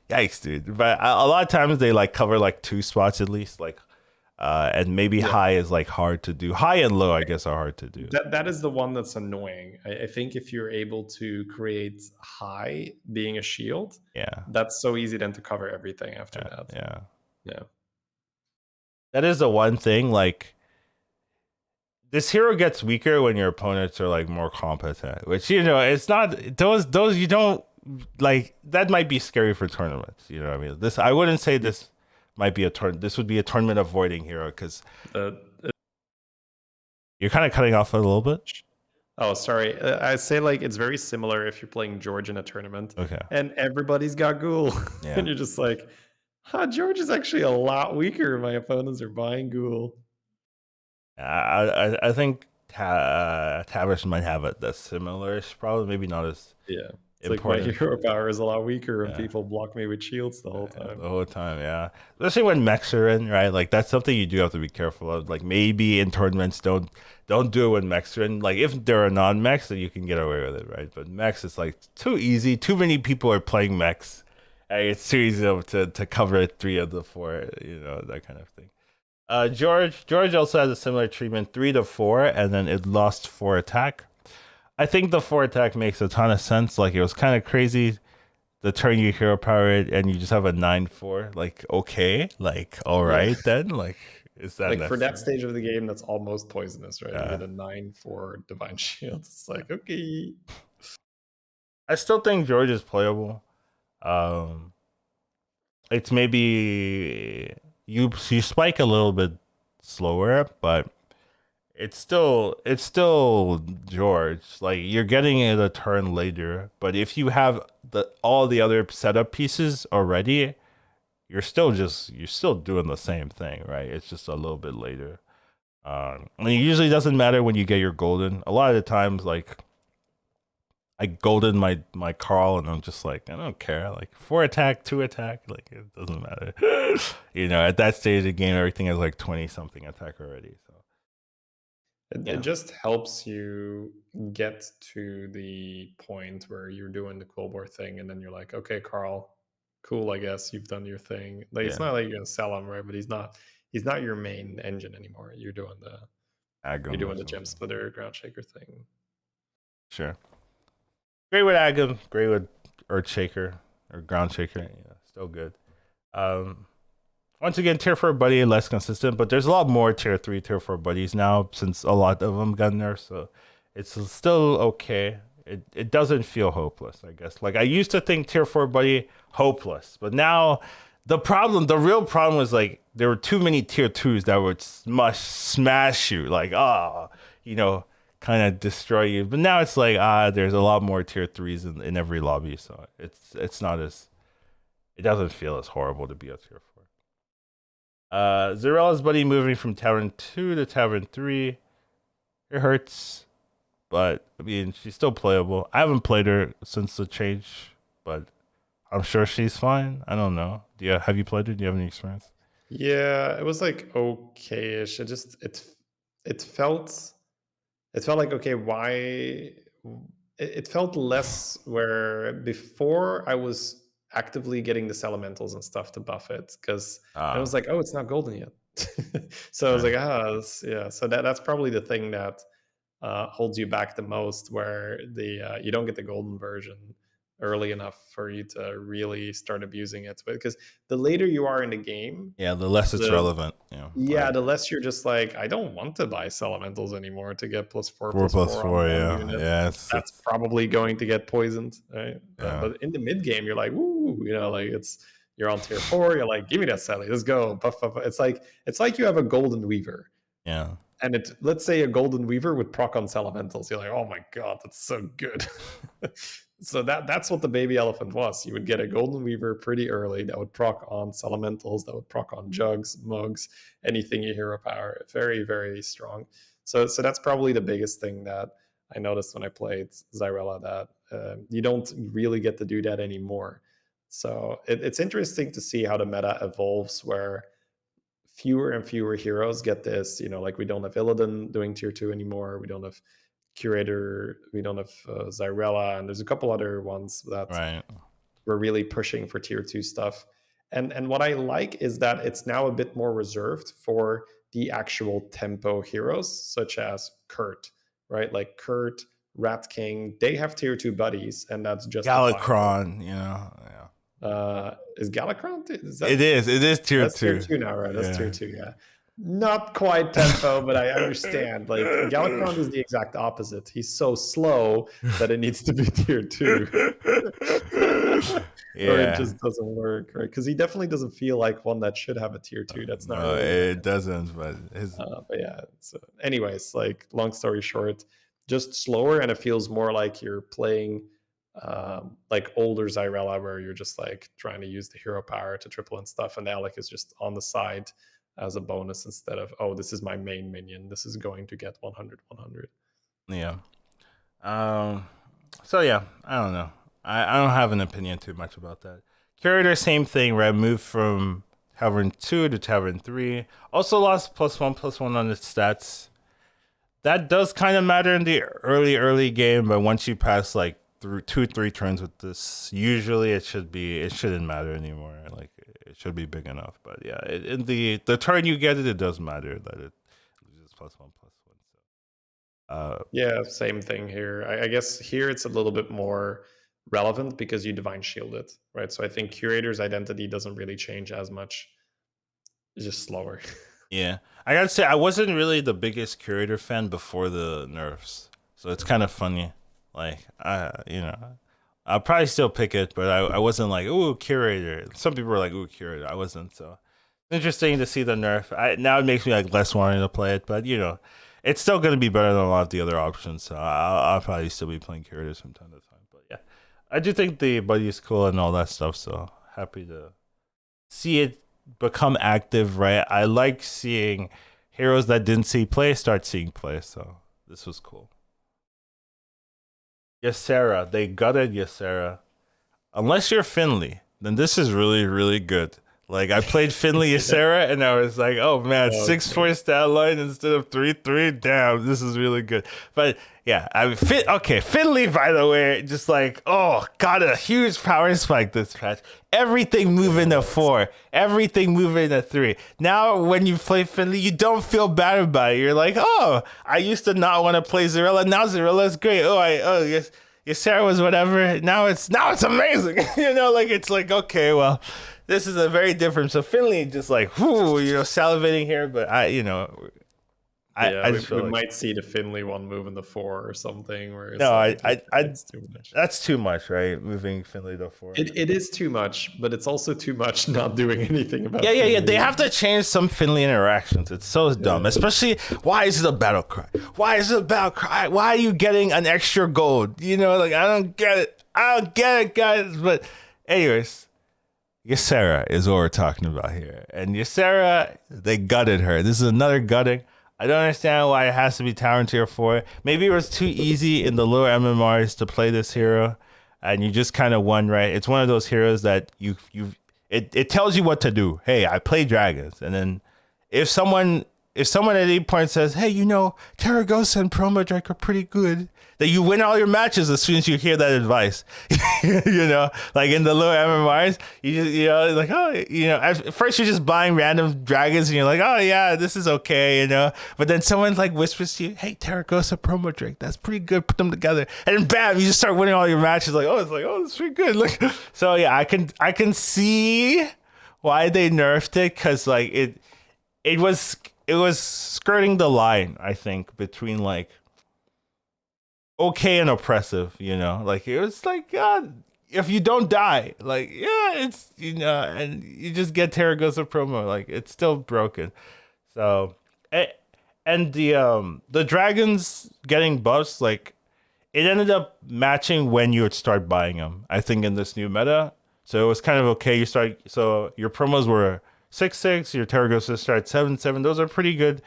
Yikes, dude. But a lot of times they like cover like 2 spots at least, like, and maybe high is like hard to do. High and low, I guess, are hard to do. That is the one that's annoying. I think if you're able to create high being a shield, that's so easy then to cover everything after that. Yeah. That is the one thing, like, this hero gets weaker when your opponents are like more competent, which it's not those you don't like. That might be scary for tournaments. You know what I mean? I wouldn't say this might be this would be a tournament avoiding hero because you're kind of cutting off a little bit. Oh, sorry. I say like it's very similar if you're playing George in a tournament, and everybody's got Ghoul, and you're just like, George is actually a lot weaker. My opponents are buying Ghoul. I think Tavish might have it that's similar. Probably maybe not as It's important. Like my hero power is a lot weaker and people block me with shields the whole time. The whole time, especially when mechs are in, right? Like that's something you do have to be careful of. Like maybe in tournaments, don't do it when mechs are in. Like if there are non-mechs, then you can get away with it, right? But mechs, it's like too easy. Too many people are playing mechs. It's too easy to cover 3 of the 4, that kind of thing. George also has a similar treatment, 3 to 4, and then it lost 4 attack. I think the 4 attack makes a ton of sense. Like, it was kind of crazy the turn you hero power it and you just have a 9/4. Like, okay, like, all Yeah. right then. Like, is that Like for that necessary? stage of the game, that's almost poisonous, right? You Yeah. get a 9/4 Divine Shield. It's like, okay. I still think George is playable. It's maybe you spike a little bit slower, but it's still George. Like, you're getting it a turn later, but if you have all the other setup pieces already, you're still doing the same thing, right? It's just a little bit later. And it usually doesn't matter when you get your golden. A lot of the times, like, I golden my Carl, and I'm just like, I don't care. Like, 4 attack, 2 attack, like, it doesn't matter. At that stage of the game, everything is like 20 something attack already. So It just helps you get to the point where you're doing the Quillbore thing, and then you're like, okay, Carl, cool, I guess you've done your thing. Like, it's not like you're gonna sell him, right? But he's not your main engine anymore. You're doing the gem splitter ground shaker thing. Sure. Great with Agam, great with Earth Shaker or Ground Shaker. Yeah, still good. Once again, tier 4 buddy less consistent, but there's a lot more tier 3, tier 4 buddies now since a lot of them got nerfed, so it's still okay. It doesn't feel hopeless, I guess. Like, I used to think tier 4 buddy hopeless, but now the real problem was, like, there were too many tier 2s that would smash you, like, kind of destroy you. But now it's like, there's a lot more tier 3s in every lobby, so it's not as, it doesn't feel as horrible to be a tier 4. Zarella's buddy moving from Tavern 2 to Tavern 3. It hurts, but I mean, she's still playable. I haven't played her since the change, but I'm sure she's fine. I don't know. Have you played her? Do you have any experience? Yeah, it was like okay-ish. It felt like, okay, why it felt less where before I was actively getting this elementals and stuff to buff it, because it was like, oh, it's not golden yet. So I was like, yeah. So that's probably the thing that holds you back the most, where you don't get the golden version early enough for you to really start abusing it. Because the later you are in the game, the less it's relevant. The less you're just like, I don't want to buy Elementals anymore to get +4/+4 4/4, on one yeah. unit. Yeah, That's probably going to get poisoned, right? Yeah. But in the mid game, you're like, woo, like you're on tier 4. You're like, give me that Sally, let's go. Buff, buff, buff. It's like you have a Golden Weaver. Yeah. And let's say a Golden Weaver would proc on Elementals. You're like, oh my god, that's so good. So that's what the baby elephant was. You would get a Golden Weaver pretty early that would proc on Elementals, that would proc on Jugs, Mugs, anything you hero power. Very, very strong. So that's probably the biggest thing that I noticed when I played Zyrella, that you don't really get to do that anymore. So it's interesting to see how the meta evolves, where fewer and fewer heroes get this. Like, we don't have Illidan doing tier 2 anymore. We don't have Curator. We don't have Zyrella, and there's a couple other ones that we're really pushing for tier 2 stuff. And what I like is that it's now a bit more reserved for the actual tempo heroes, such as Kurt, right? Like Kurt, Rat King, they have tier 2 buddies, and that's just Galakrond, is Galakrond? It is tier 2. That's tier 2 now, right? That's tier 2, yeah. Not quite tempo, but I understand. Like, Galakrond is the exact opposite. He's so slow that it needs to be tier 2. Or it just doesn't work, right? Because he definitely doesn't feel like one that should have a tier 2. That's not really it doesn't, but yeah. So anyways, like, long story short, just slower, and it feels more like you're playing like older Zyrella, where you're just like trying to use the hero power to triple and stuff, and Alec is just on the side as a bonus, instead of, oh, this is my main minion, this is going to get 100. Yeah. So yeah, I don't know. I don't have an opinion too much about that. Curator, same thing, right? Moved from Tavern 2 to Tavern 3. Also lost +1/+1 on the stats. That does kind of matter in the early game, but once you pass like through 2-3 turns with this, usually it shouldn't matter anymore. Like, it should be big enough. But yeah, in the turn you get it does matter that it loses +1/+1. Yeah, same thing here. I guess here it's a little bit more relevant because you divine shield it, right? So I think curator's identity doesn't really change as much. It's just slower. Yeah, I gotta say I wasn't really the biggest curator fan before the nerfs, so it's kind of funny. Like I'll probably still pick it, but I wasn't like ooh curator. Some people were like ooh curator. I wasn't. So interesting to see the nerf. Now it makes me like less wanting to play it, but it's still gonna be better than a lot of the other options. So I'll probably still be playing curators from time to time. But yeah, I do think the buddy is cool and all that stuff. So happy to see it become active, right? I like seeing heroes that didn't see play start seeing play, so this was cool. Ysera, they gutted Ysera. Unless you're Finley, then this is really, really good. Like I played Finley Ysera and I was like, oh man, 6-4 stat line instead of 3-3. Damn, this is really good. But yeah, Finley, by the way, just like, oh, got a huge power spike this patch. Everything moving to 4, everything moving to 3. Now when you play Finley, you don't feel bad about it. You're like, oh, I used to not want to play Zarella. Now Zarella's great. Yes. Ysera was whatever. Now it's amazing. Like it's like, okay, well, this is a very different. So Finley just like, salivating here, but I just we feel might see the Finley one move in the 4 or something. Where no, it's too much. That's too much, right? Moving Finley to 4. It is too much, but it's also too much not doing anything about. Yeah. They have to change some Finley interactions. It's so dumb. Especially, why is it a battle cry? Why is it a battle cry? Why are you getting an extra gold? Like I don't get it, guys. But anyways. Ysera is what we're talking about here. And Ysera, they gutted her. This is another gutting. I don't understand why it has to be Tower Tier 4. Maybe it was too easy in the lower MMRs to play this hero, and you just kind of won, right? It's one of those heroes that it tells you what to do. Hey, I play dragons. And then if someone at any point says, hey, Terragosa and Promo Drake are pretty good, that you win all your matches as soon as you hear that advice. Like in the lower MMRs, like, at first you're just buying random dragons and you're like, oh yeah, this is okay, but then someone like whispers to you, hey, Terragosa Promo Drake, that's pretty good, put them together, and then bam, you just start winning all your matches. Like, it's pretty good. Like, so yeah, I can see why they nerfed it, because like it was skirting the line, I think, between like okay and oppressive, like it was like, God, if you don't die, like, yeah, it's, and you just get Terragosa promo, like it's still broken. So, and the dragons getting buffs, like it ended up matching when you would start buying them, I think, in this new meta. So it was kind of okay. So your promos were 6-6, your Terragosa start 7-7. Those are pretty good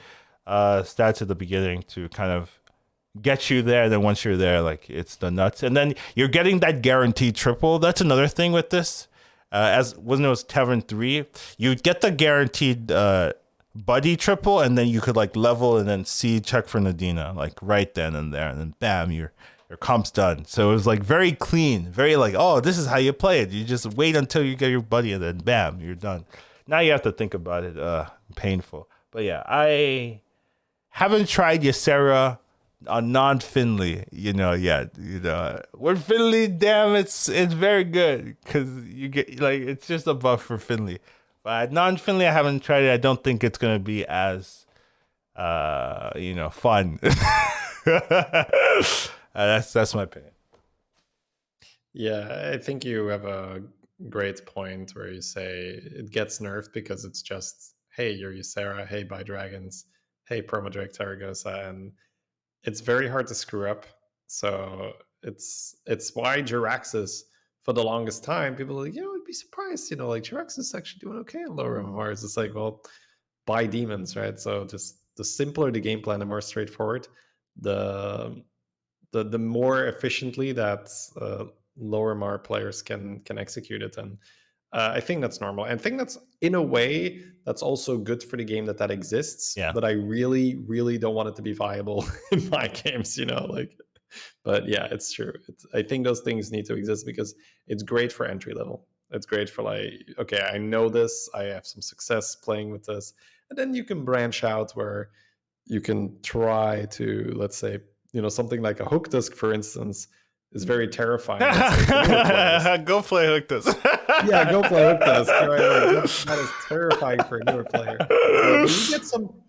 stats at the beginning to kind of get you there. Then once you're there, like it's the nuts. And then you're getting that guaranteed triple. That's another thing with this. As when it was Tavern 3, you get the guaranteed buddy triple, and then you could like level and then check for Nadina, like right then and there, and then bam, your comp's done. So it was like very clean, very like, oh, this is how you play it. You just wait until you get your buddy, and then bam, you're done. Now you have to think about it. Painful. But yeah, I haven't tried Ysera on non-Finley, yet. With Finley, damn, it's very good, because you get like, it's just a buff for Finley. But non-Finley, I haven't tried it. I don't think it's gonna be as fun. That's my opinion. Yeah, I think you have a great point where you say it gets nerfed because it's just, hey, you're Ysera, hey, buy dragons, hey, promo Drake Terragosa, and it's very hard to screw up. So it's why Jiraxis, for the longest time, people are like, I'd be surprised, like Jiraxis is actually doing okay in lower MMRs. It's like, well, buy demons, right? So just the simpler the game plan, the more straightforward, the more efficiently that lower MR players can execute it. And I think that's normal. And I think that's, in a way, that's also good for the game that exists. Yeah. But I really, really don't want it to be viable in my games, But yeah, it's true. I think those things need to exist because it's great for entry level. It's great for like, okay, I know this, I have some success playing with this. And then you can branch out where you can try to, let's say, something like a hook disc, for instance, is very terrifying. Go play hook disc. Yeah, go play hook disc. Right? Like that is terrifying for a newer player. But you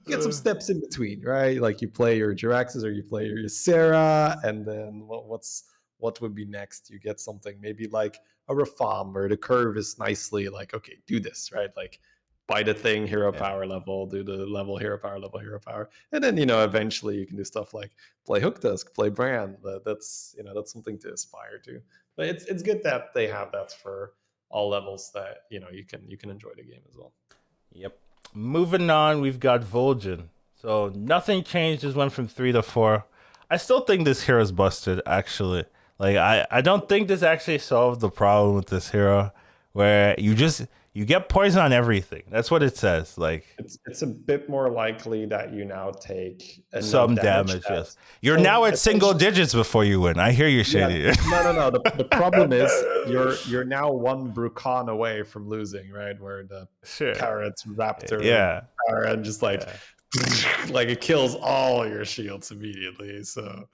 get some steps in between, right? Like you play your Jiraxes or you play your Sarah, and then what would be next? You get something maybe like a Rafam, where the curve is nicely like, okay, do this, right? Like buy the thing, hero power level, do the level, hero power, and then eventually you can do stuff like play hook disc, play brand. That's something to aspire to. But it's good that they have that for all levels, that you can enjoy the game as well. Yep. Moving on, we've got Vol'jin. So nothing changed, just went from 3 to 4. I still think this hero's busted, actually. Like I don't think this actually solved the problem with this hero, where you get poison on everything. That's what it says. Like it's a bit more likely that you now take some damage. Yes, you're now at single digits before you win. I hear you, Shady. Yeah, no. The problem is you're now one Brukan away from losing, right? Where the Carrot Raptor, and just like like it kills all your shields immediately. So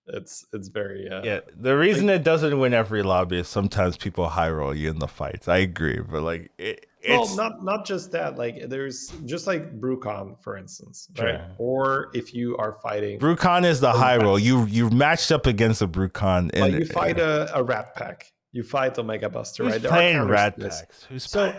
it's very the reason it doesn't win every lobby is sometimes people high roll you in the fights. I agree, but like it's not just that. Like there's just like Brukan, for instance, right? Or if you are fighting, Brukan is the high roll. You've matched up against a Brukan, and you fight a Rat Pack, you fight Omega Buster, right? They're playing Rat Packs. So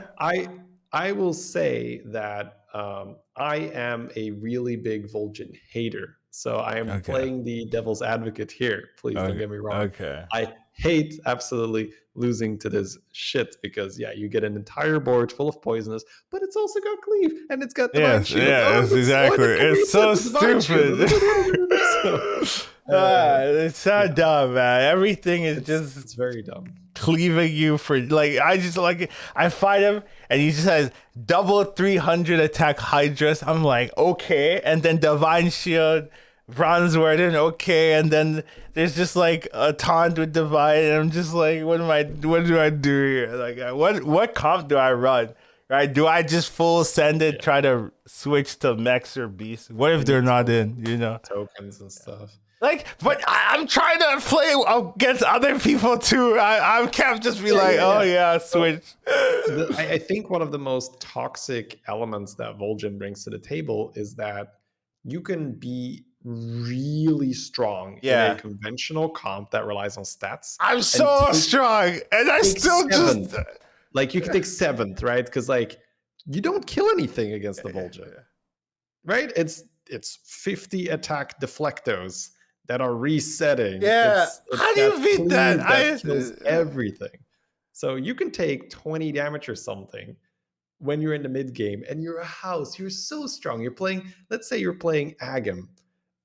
I will say that I am a really big Vol'jin hater. So I am playing the devil's advocate here. Please don't get me wrong. Okay. I hate absolutely losing to this shit, because you get an entire board full of poisonous, but it's also got cleave and it's got divine shield. Yes, exactly. It's so stupid. It's so dumb, man. Everything is it's very dumb. Cleaving you for I fight him and he just has double 300 attack Hydras. I'm like, okay, and then divine shield, Bronze Warden, okay, and then there's just like a taunt with divine, and I'm just like, what do I do here? Like, what comp do I run? Right? Do I just full send it, try to switch to mechs or beasts? What if they're not in? Tokens and stuff. Like, but I'm trying to play against other people too. I can't just be switch. I think one of the most toxic elements that Vol'jin brings to the table is that you can be really strong in a conventional comp that relies on stats. I'm so strong, and I still just like you can take 7th, right? Because like you don't kill anything against the Vol'jin, right? It's 50 attack deflectos that are resetting. It's how do you beat that? That kills everything. So you can take 20 damage or something when you're in the mid game, and you're a house. You're so strong. You're playing. Let's say you're playing Agam,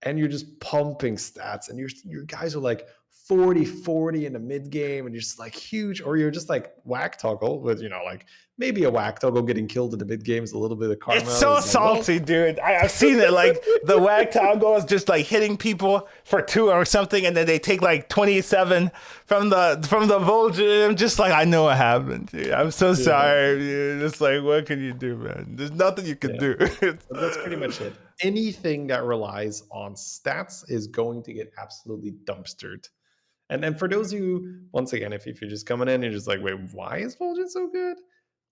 and you're just pumping stats, and your guys are like 40-40 in the mid game, and you're just like huge. Or you're just like Whack Toggle with like maybe a Whack Toggle getting killed in the mid game is a little bit of karma. It's so salty, dude. I've seen it. Like the Whack Toggle is just like hitting people for 2 or something, and then they take like 27 from the Vol'jin. I'm just like, I know what happened, dude. I'm so sorry, dude. It's like, what can you do, man? There's nothing you can do. That's pretty much it. Anything that relies on stats is going to get absolutely dumpstered. And for those of you, once again, if you're just coming in, you're just like, wait, why is Vol'jin so good?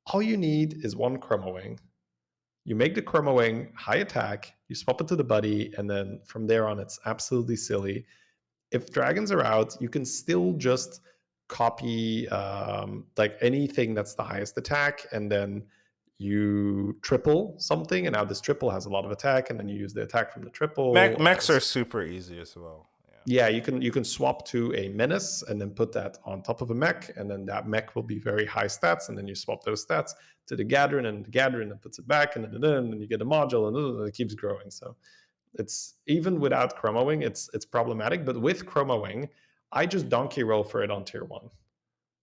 All you need is one Chroma Wing. You make the Chroma Wing high attack, you swap it to the buddy, and then from there on, it's absolutely silly. If dragons are out, you can still just copy like anything that's the highest attack, and then you triple something, and now this triple has a lot of attack, and then you use the attack from the triple. Mechs are super easy as well. Yeah, you can swap to a menace and then put that on top of a mech, and then that mech will be very high stats, and then you swap those stats to the Gathering, and the Gathering then puts it back, and then you get a module, and it keeps growing. So it's even without Chroma Wing, it's problematic. But with Chroma Wing, I just donkey roll for it on tier 1.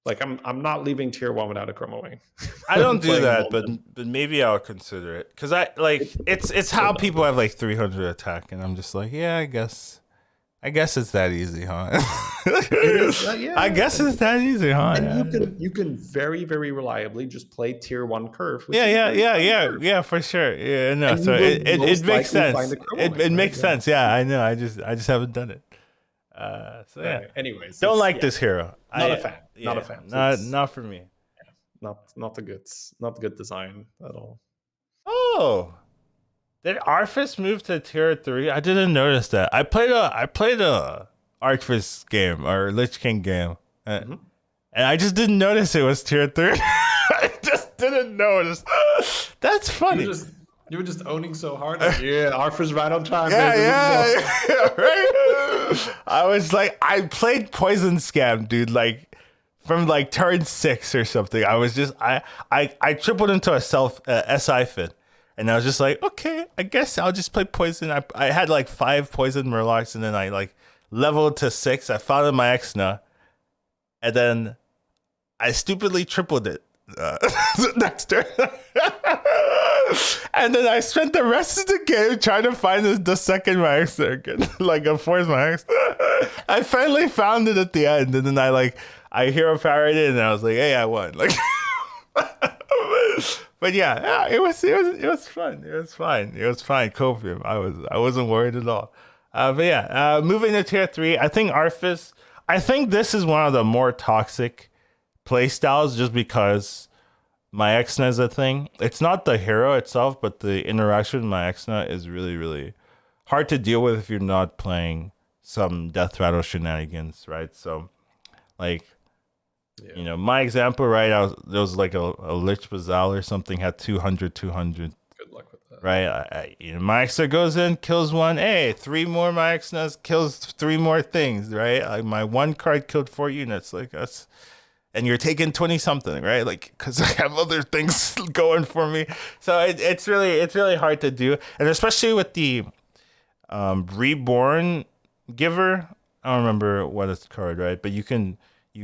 Like I'm not leaving tier 1 without a Chroma Wing. I don't do that, but maybe I'll consider it, because I like it's how people have like 300 attack, and I'm just like, yeah, I guess I guess it's that easy, huh? It is, yeah. I guess it's that easy, huh? And you can very, very reliably just play tier 1 curve. Which Yeah, for sure. Yeah, no. And So it makes sense. It makes sense. Yeah, I know. I just haven't done it. So yeah. Right. Anyways, don't like this hero. Not a fan. Not a fan. Not for me. Not a good design at all. Oh. Did Arthas move to tier 3? I didn't notice that. I played a Arthas game or Lich King game, and I just didn't notice it was tier 3. I just didn't notice. That's funny. You were just owning so hard. Like, yeah, Arthas right on time. Yeah, right. I was like, I played Poison Scam, dude. Like from like turn 6 or something. I was just I tripled into a SI fit. And I was just like, okay, I guess I'll just play poison. I had like 5 poison murlocs, and then I like leveled to 6. I found my Exna, and then I stupidly tripled it next turn. And then I spent the rest of the game trying to find the second my Exna again, like a fourth my Exna. I finally found it at the end, and then I hero parried it, and I was like, hey, I won. Like. But yeah, it was fun. It was fine. It was fine. Copium. I wasn't worried at all. But yeah, moving to tier 3, I think Arthas. I think this is one of the more toxic play styles, just because my Exna is a thing. It's not the hero itself, but the interaction with my Exna is really, really hard to deal with if you're not playing some death rattle shenanigans, right? So, like. Yeah. You know, my example, right? There was like a Lich Bazal or something, had 200. Good luck with that. Right? My Exna goes in, kills one. Hey, 3 more my Exnas, kills 3 more things, right? My 1 card killed 4 units, like us. And you're taking 20 something, right? Like, because I have other things going for me. So it's really hard to do. And especially with the Reborn Giver. I don't remember what it's called, right? But you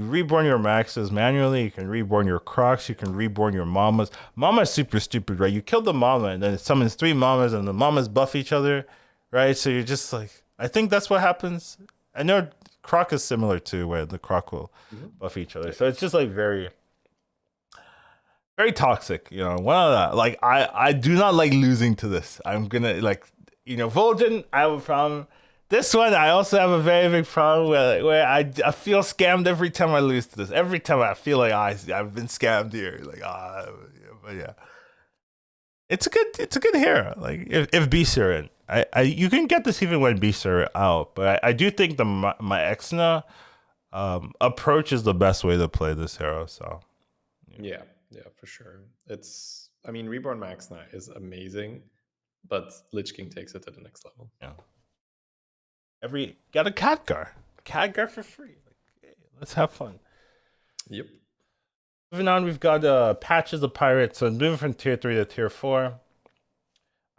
reborn your maxes manually. You can reborn your crocs. You can reborn your mamas. Mama's super stupid, right? You kill the mama, and then it summons 3 mamas, and the mamas buff each other, right? So you're just like, I think that's what happens. I know croc is similar to where the croc will buff each other. So it's just like very, very toxic. You know, one of that. Like I do not like losing to this. I'm gonna Vol'jin. I have a problem. This one, I also have a very big problem where I feel scammed every time I lose to this. Every time I feel like I've been scammed here. Like but yeah, it's a good hero. Like if beasts are in, you can get this even when beasts are out. But I do think my Exna approach is the best way to play this hero. So yeah, for sure. Reborn Maxna is amazing, but Lich King takes it to the next level. Yeah. Got a Khadgar for free. Like, hey, let's have fun. Yep. Moving on, we've got Patches of Pirates. So moving from tier 3 to tier 4.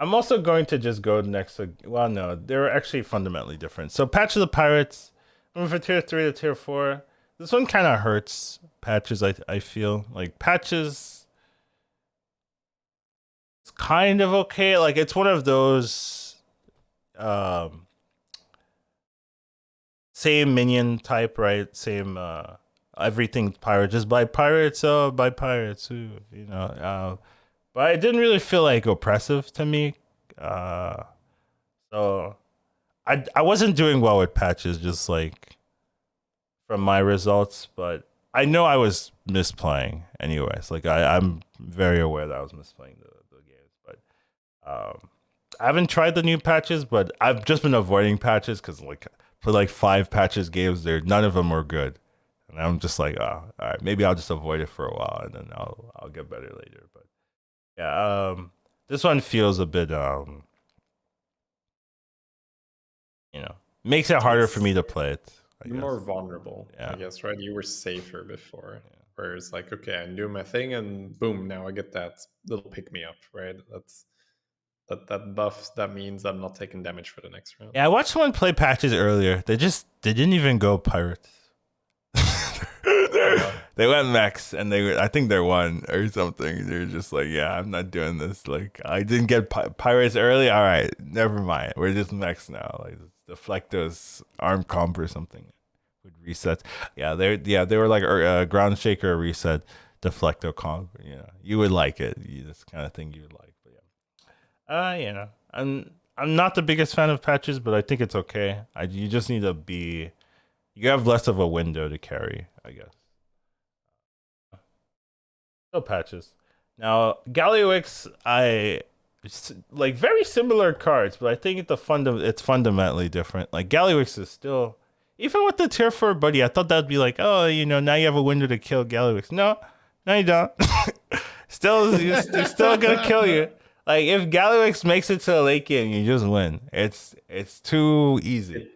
I'm also going to just go next to, well, no, they're actually fundamentally different. So Patches of Pirates, moving from tier 3 to tier 4. This one kind of hurts Patches, I feel. Like Patches, it's kind of okay. Like it's one of those same minion type, right? Same everything pirate. Just buy pirates, buy pirates, you know. But it didn't really feel like oppressive to me. So I wasn't doing well with Patches, just like from my results, but I know I was misplaying anyways. Like I'm very aware that I was misplaying the games, but I haven't tried the new patches, but I've just been avoiding patches because for 5 patches games there, none of them were good. And I'm just like, oh, all right, maybe I'll just avoid it for a while and then I'll get better later. But yeah, this one feels a bit makes it harder for me to play it. You're more vulnerable, I guess, right? You were safer before. Yeah. Where it's like, okay, I'm doing my thing and boom, now I get that little pick me up, right? That buff, that means I'm not taking damage for the next round. Yeah, I watched someone play patches earlier. They didn't even go pirates. They went mechs and I think they won or something. They're just like, yeah, I'm not doing this. Like I didn't get pirates early. All right, never mind. We're just mechs now. Like Deflecto's arm comp or something would reset. Yeah, they were like a ground shaker reset Deflecto comp. You would like it. This kind of thing you would like. But yeah, I'm not the biggest fan of patches, but I think it's okay. You just need to be. You have less of a window to carry, I guess. No patches. Now, Gallywix, like very similar cards, but I think it's fundamentally different. Like Gallywix is still, even with the tier 4 buddy, I thought that'd be like, oh, now you have a window to kill Gallywix. No, you don't. You're still gonna kill you. Like if Gallywix makes it to the late game, you just win. It's too easy.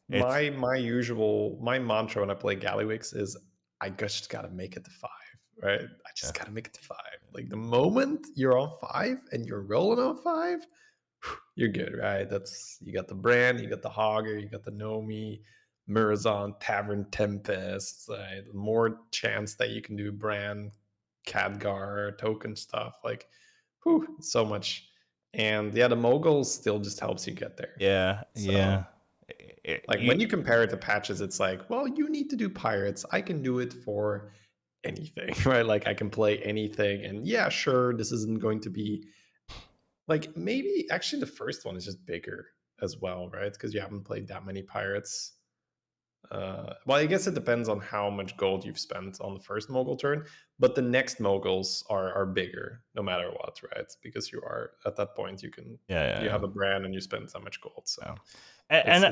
My mantra when I play Gallywix is I just gotta make it to 5, right? I just gotta make it to 5. Like the moment you're on 5 and you're rolling on 5, you're good, right? You got the Brand, you got the Hogger, you got the Nomi, Murazon, Tavern Tempest, right? More chance that you can do Brand, Khadgar, token stuff, like so much. And yeah, the Mogul still just helps you get there. Yeah. When you compare it to patches, it's like, well, you need to do pirates. I can do it for anything, right? Like I can play anything. And yeah, sure, this isn't going to be like, maybe actually the first one is just bigger as well, right? Because you haven't played that many pirates. Well, I guess it depends on how much gold you've spent on the first Mogul turn, but the next Moguls are bigger no matter what, right? Because you are at that point, you can you have a brand and you spend so much gold. So and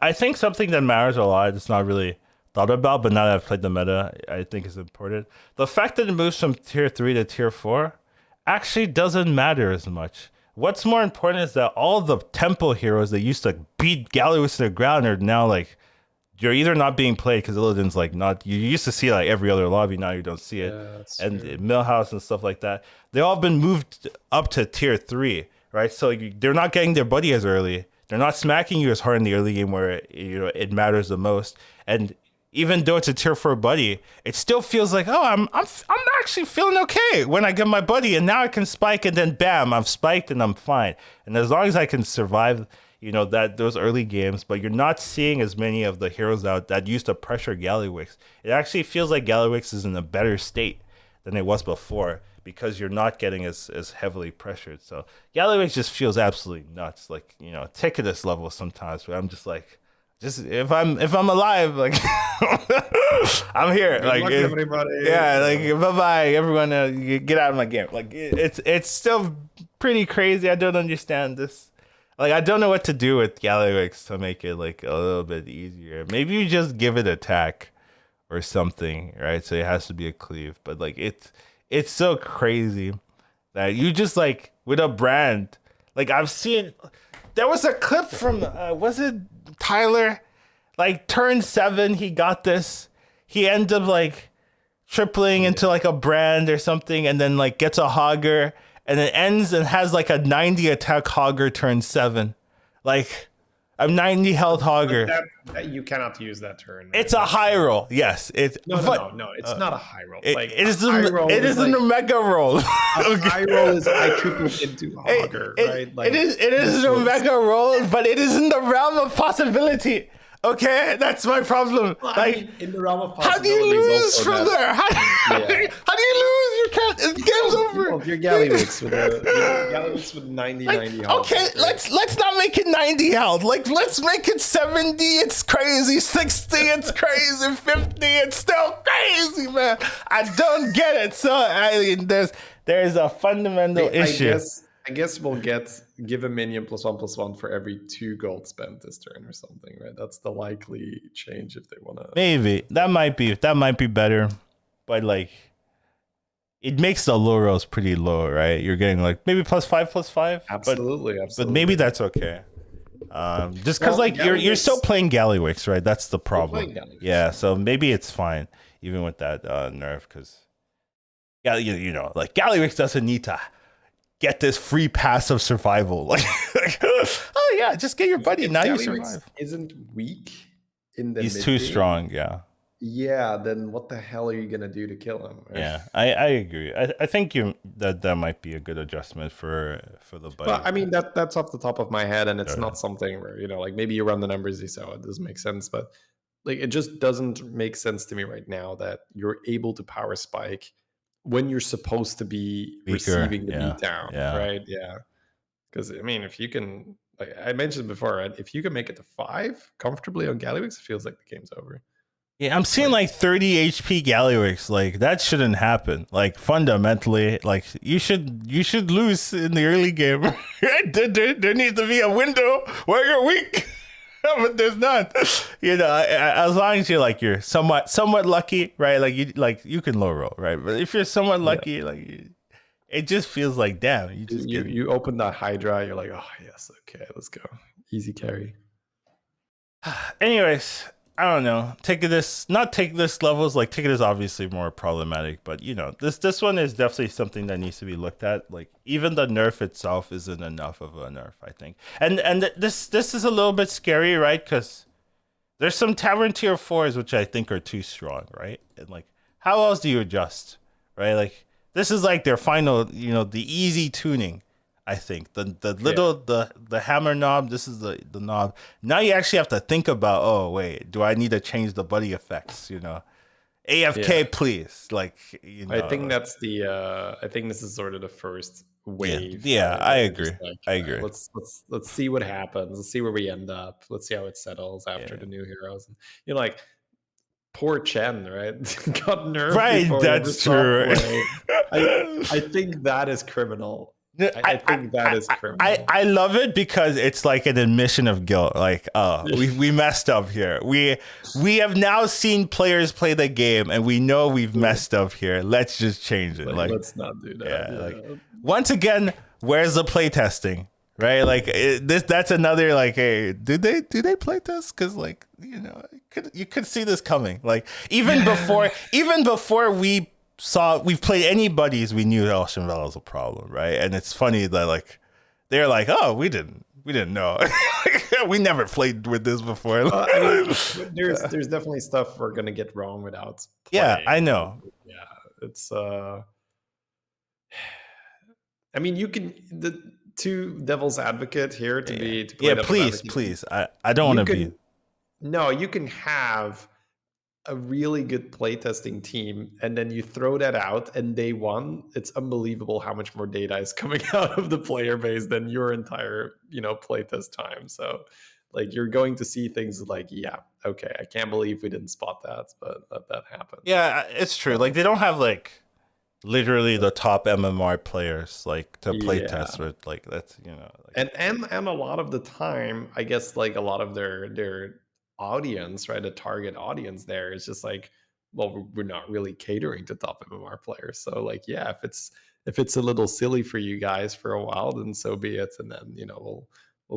I think something that matters a lot, it's not really thought about, but now that I've played the meta, I think is important. The fact that it moves from tier 3 to tier 4 actually doesn't matter as much. What's more important is that all the temple heroes that used to beat Gallywix to the ground are now like, you're either not being played because Illidan's like not. You used to see like every other lobby, now you don't see it. And Millhouse and stuff like that, they all been moved up to tier 3, right? So they're not getting their buddy as early. They're not smacking you as hard in the early game where it matters the most. And even though it's a tier 4 buddy, it still feels like, oh, I'm actually feeling okay when I get my buddy, and now I can spike, and then bam, I've spiked and I'm fine. And as long as I can survive, those early games, but you're not seeing as many of the heroes that used to pressure Gallywix. It actually feels like Gallywix is in a better state than it was before because you're not getting as heavily pressured. So Gallywix just feels absolutely nuts, like Ticketus level sometimes. Where I'm just like, if I'm alive, like I'm here. Good like everybody. Yeah, like bye everyone. Get out of my game. Like it's still pretty crazy. I don't understand this. Like, I don't know what to do with Gallywix to make it, like, a little bit easier. Maybe you just give it attack or something, right? So it has to be a cleave. But, like, it's so crazy that you just, like, with a brand. Like, I've seen... There was a clip from... was it Tyler? Like, turn 7, he got this. He ended up, like, tripling into, like, a brand or something. And then, like, gets a Hogger. And it ends and has like a 90 attack Hogger turn 7. Like a 90 health Hogger. That you cannot use that turn. Right? It's a high roll. Yes. No, it's not a high roll. It is an Omega roll. A high roll is I tripled into Hogger, right? Like, it is an Omega roll, but it is in the realm of possibility. Okay, that's my problem. Well, like, in the realm of possibility, how do you lose from there? How do you lose? You can't. Game's over. Well, you're Gallywix with 90 health. Okay, right? let's not make it 90 health. Like, let's make it 70. It's crazy. 60. It's crazy. 50. It's still crazy, man. I don't get it. So there's a fundamental issue. I guess we'll give a minion +1/+1 for every 2 gold spent this turn or something, right? That's the likely change if they want to. Maybe that might be better, but like it makes the low rolls pretty low, right? You're getting like maybe +5/+5. Absolutely. But maybe that's okay. Just because like you're still playing Gallywix, right? That's the problem. Yeah, so maybe it's fine even with that nerf because like Gallywix doesn't need to get this free pass of survival. Like, oh yeah, just get your buddy. Now you survive. Isn't weak in the. He's too strong. Yeah. yeah, then what the hell are you gonna do to kill him? Right? Yeah, I agree. I think that might be a good adjustment for the But buddy. I mean that's off the top of my head, and it's Sure. not something where like maybe you run the numbers, you say, oh, it doesn't make sense, but like it just doesn't make sense to me right now that you're able to power spike when you're supposed to be Weaker. receiving the Yeah. beatdown, Yeah. right? Yeah, because I mean, if you can, like I mentioned before, right? If you can make it to 5 comfortably on Gallywix, it feels like the game's over. Yeah, I'm seeing like 30 HP Gallywix. Like that shouldn't happen. Like fundamentally, like you should lose in the early game. there needs to be a window where you're weak, but there's not. You know, as long as you're somewhat lucky, right? Like you can low roll, right? But if you're somewhat lucky, like it just feels like damn, you just get. You open that Hydra, you're like, oh yes, okay, let's go, easy carry. Anyways, I don't know. Not take this levels. Like Ticket is obviously more problematic, but you know, this one is definitely something that needs to be looked at. Like even the nerf itself isn't enough of a nerf, I think. And this is a little bit scary, right? Because there's some Tavern tier 4s which I think are too strong, right? And like, how else do you adjust, right? Like this is like their final, you know, the easy tuning. I think the little the hammer knob. This is the knob. Now you actually have to think about. Oh wait, do I need to change the buddy effects? You know, AFK please. Like you know. I think that's the. I think this is sort of the first wave. Yeah, right? I agree. Like, I agree. Let's see what happens. Let's see where we end up. Let's see how it settles after the new heroes. And, you know, like poor Chen, right? Got nerfed. Right, before that's true. I think that is criminal. I think that is criminal. I love it because it's like an admission of guilt. Like, oh, we messed up here. We have now seen players play the game, and we know we've messed up here. Let's just change it. Like let's not do that. Yeah, like once again, where's the play testing? Right? Like that's another like, hey, do they play test? Because like you could see this coming. Like even before we've played any buddies, we knew Ocean Valley was a problem, right? And it's funny that like they're like, oh, we didn't know. We never played with this before. I mean, there's definitely stuff we're gonna get wrong without playing. Yeah, I know. Yeah, it's I mean, you can to devil's advocate here to be to play please. I don't want to be. No, you can have a really good playtesting team, and then you throw that out, and day one, it's unbelievable how much more data is coming out of the player base than your entire playtest time. So, like, you're going to see things like, yeah, okay, I can't believe we didn't spot that, but that happened. Yeah, it's true. Like, they don't have like literally the top MMR players like to play test with. Like that's like... and a lot of the time, I guess like a lot of their audience, right, the target audience there is just like, well, we're not really catering to top MMR players. So like, yeah, if it's a little silly for you guys for a while, then so be it. And then we'll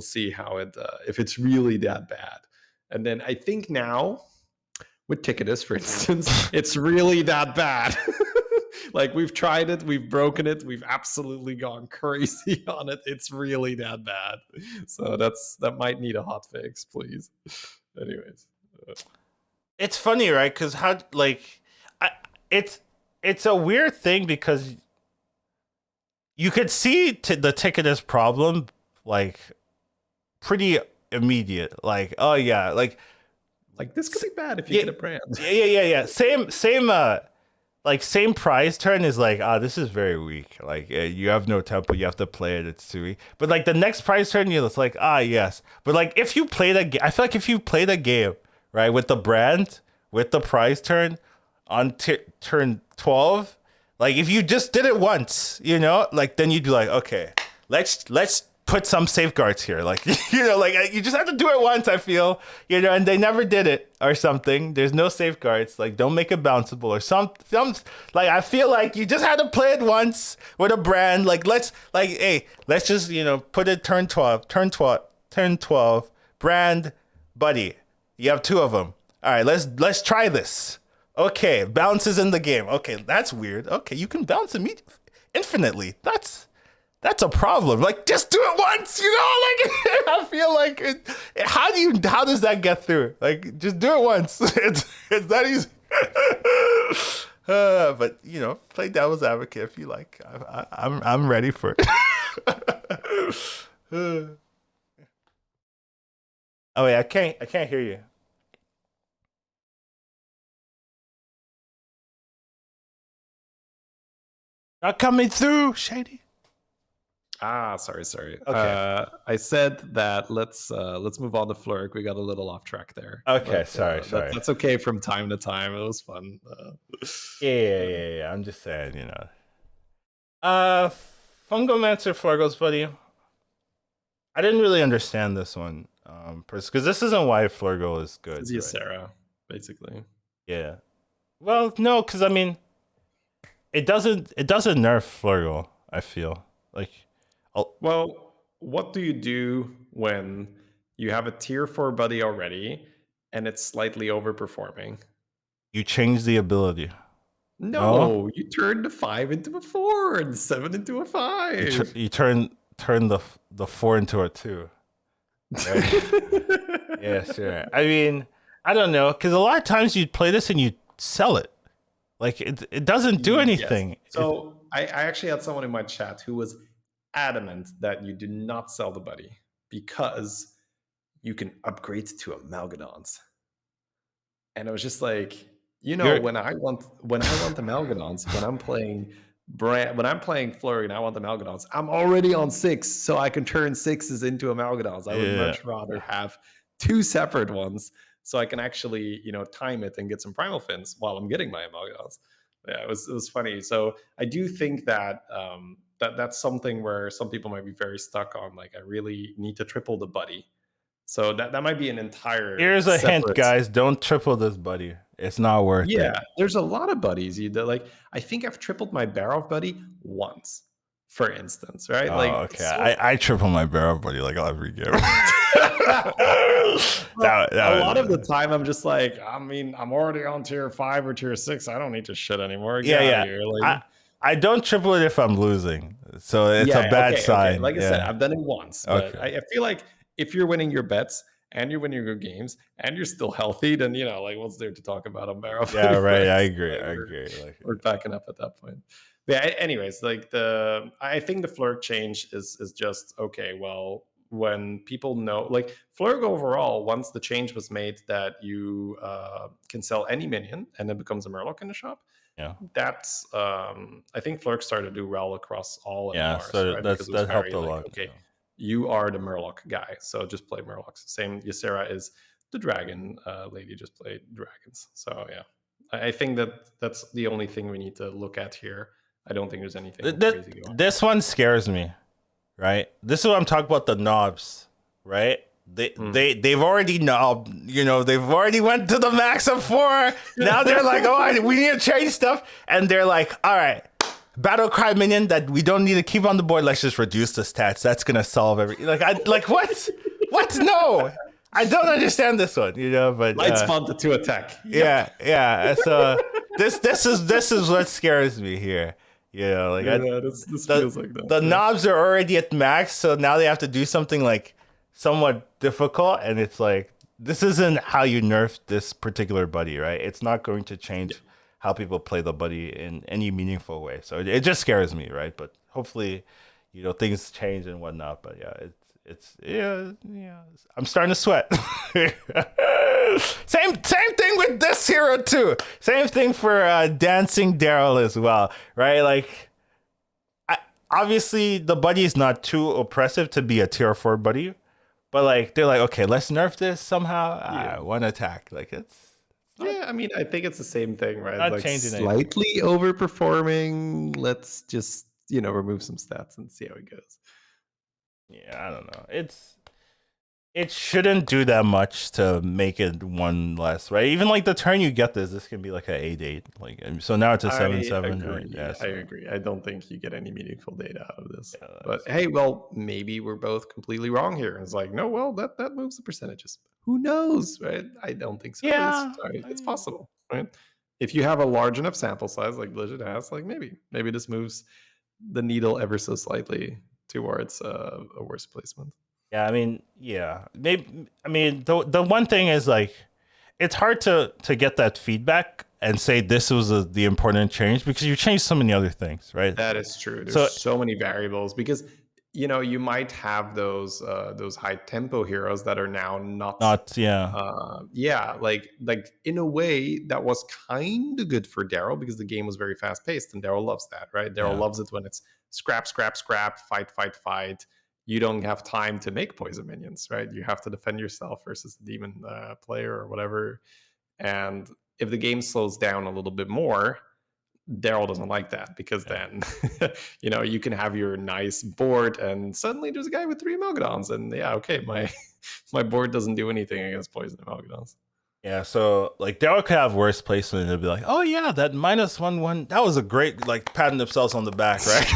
see how it if it's really that bad. And then I think now with Ticketus, for instance, it's really that bad. Like we've tried it, we've broken it, we've absolutely gone crazy on it. It's really that bad. So that might need a hot fix, please. Anyways, it's funny, right? Because how like it's a weird thing because you could see the Ticketus problem like pretty immediate. Like, oh yeah, like this could be bad if you get a brand. Yeah. Same prize turn is like, this is very weak. Like you have no tempo, you have to play it. It's too weak. But like the next prize turn, it's like, yes. But like if you play that game, I feel like if you play the game right with the brand with the prize turn on turn 12, like if you just did it once, like then you'd be like, okay, let's put some safeguards here. Like, like you just have to do it once, I feel, and they never did it or something. There's no safeguards. Like, don't make it bounceable or some, like, I feel like you just had to play it once with a brand. Like, let's just, put it turn 12, brand, buddy. You have 2 of them. All right, let's try this. Okay, bounces in the game. Okay, that's weird. Okay, you can bounce infinitely. That's that's a problem. Like, just do it once, you know? Like, I feel like, how does that get through? Like, just do it once. It's that easy. But, you know, play devil's advocate if you like. I'm ready for it. Oh, wait, I can't hear you. Not coming through, Shady. Sorry. Okay. I said that let's move on to Flurk. We got a little off track there. Okay, but, sorry. That's okay from time to time. It was fun. Yeah. I'm just saying, you know. Fungomancer Flurgle's buddy. I didn't really understand this one, because this isn't why Flurgle is good. It's Ysera, basically. Yeah. Well, no, because I mean, it doesn't nerf Flurgle. I feel like. Well, what do you do when you have a tier 4 buddy already and it's slightly overperforming? You change the ability. No, you turn the 5 into a 4 and 7 into a 5. You turn the 4 into a 2. Right? Yeah, sure. I mean, I don't know, because a lot of times you play this and you sell it. Like, it doesn't do anything. Yes. So I actually had someone in my chat who was adamant that you do not sell the buddy because you can upgrade to Amalgadons. And I was just like, you know, when I want the Amalgadons, when I'm playing Flurry and I want the Amalgadons, I'm already on 6, so I can turn 6s into Amalgadons. I would much rather have 2 separate ones so I can actually, you know, time it and get some Primal Fins while I'm getting my Amalgadons. Yeah, it was funny. So I do think that that's something where some people might be very stuck on. Like, I really need to triple the buddy. So that might be an entire. Here's a hint, guys: don't triple this buddy. It's not worth it. Yeah, there's a lot of buddies. Like, I think I've tripled my Barrow buddy once, for instance, right? Oh, like, okay. So I triple my Barrow buddy like every game. A lot of the time, I'm just like, I mean, I'm already on tier 5 or tier 6. I don't need to shit anymore. Yeah. Like, I don't triple it if I'm losing, so it's a bad sign. Okay. Like I said, I've done it once, but I feel like if you're winning your bets and you're winning your games and you're still healthy, then, you know, like, what's there to talk about on Barrow? Yeah, right. I agree. Like, we're backing up at that point. But yeah, anyways, like, I think the Flurk change is just okay. Well, when people know, like, Flurk overall, once the change was made that you can sell any minion and it becomes a Murloc in the shop. Yeah, that's I think Flurk started to do well across all of MMRs, so right? that helped a lot. Okay, you are the Murloc guy, so just play Murlocs. Same, Ysera is the dragon lady, just play dragons. So yeah, I think that's the only thing we need to look at here. I don't think there's anything crazy going on. This one scares me, right? This is what I'm talking about, the knobs, right? They've already knobbed, you know, they've already went to the max of 4. Now they're like, oh, we need to change stuff. And they're like, all right, battle cry minion that we don't need to keep on the board. Let's just reduce the stats. That's going to solve everything. Like, what? What? No, I don't understand this one, you know, but Light's fun to attack. Yeah. So this is what scares me here. You know, like, this feels like that. The knobs are already at max. So now they have to do something like somewhat difficult, and it's like, this isn't how you nerf this particular buddy, right? It's not going to change how people play the buddy in any meaningful way. So it just scares me, right? But hopefully, you know, things change and whatnot. But yeah, it's I'm starting to sweat. Same thing with this hero too. Same thing for Dancing Daryl as well, right? Like, obviously the buddy is not too oppressive to be a tier 4 buddy. But like, they're like, okay, let's nerf this somehow. One attack, like, it's I mean, I think it's the same thing, right? Not like, changing slightly overperforming. Let's just, you know, remove some stats and see how it goes. Yeah, I don't know. It shouldn't do that much to make it one less, right? Even like the turn you get this can be like an 8/8. Like, so now it's a 7/7. Right? Yeah, I agree. I don't think you get any meaningful data out of this. Yeah, but hey, well, maybe we're both completely wrong here. It's like, no, well, that moves the percentages. Who knows, right? I don't think so. Yeah, it's possible, right? If you have a large enough sample size, like Blizzard has, like maybe this moves the needle ever so slightly. towards a worse placement. Yeah, I mean, maybe. I mean, the one thing is like, it's hard to get that feedback and say this was the important change because you changed so many other things, right? That is true. There's so many variables because you might have those high tempo heroes that are now not like in a way that was kind of good for Daryl because the game was very fast paced and Daryl loves that, right? Daryl loves it when it's scrap, fight. You don't have time to make poison minions, right? You have to defend yourself versus the demon player or whatever. And if the game slows down a little bit more, Daryl doesn't like that because then you can have your nice board and suddenly there's a guy with 3 Amalgadons and my board doesn't do anything against poison Amalgadons. Yeah, so like Daryl could have worse placement and it'd be like, oh yeah, that -1/1, that was a great, like patting themselves on the back, right?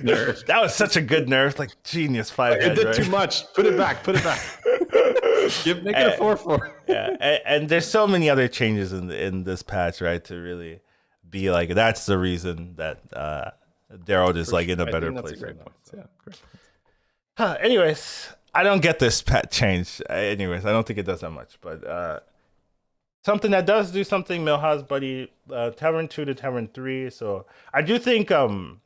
Nerf. That was such a good nerf, like genius 5 It did too much. Put it back. Make it a 4/4. Yeah, and there's so many other changes in this patch, right? To really be like, that's the reason that Daryl is like in a better place. That's a great point. Yeah, great point. Anyways, I don't get this patch change. Anyways, I don't think it does that much, but something that does do something, Milhouse Buddy, Tavern 2 to Tavern 3. So I do think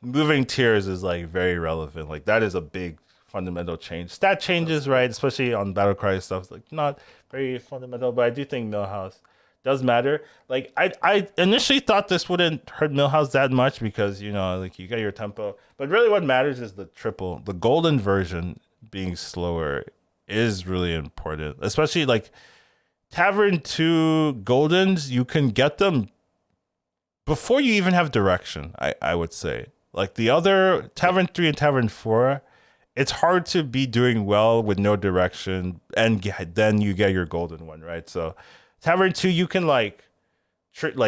moving tiers is like very relevant. Like that is a big fundamental change. Stat changes, right? Especially on Battlecry stuff, like not very fundamental, but I do think Milhouse does matter. Like I initially thought this wouldn't hurt Milhouse that much because like you get your tempo, but really what matters is the triple. The golden version being slower is really important, especially like Tavern 2 Goldens, you can get them before you even have direction, I would say. Like the other Tavern 3 and Tavern 4, it's hard to be doing well with no direction and then you get your golden one, right? So Tavern 2, you can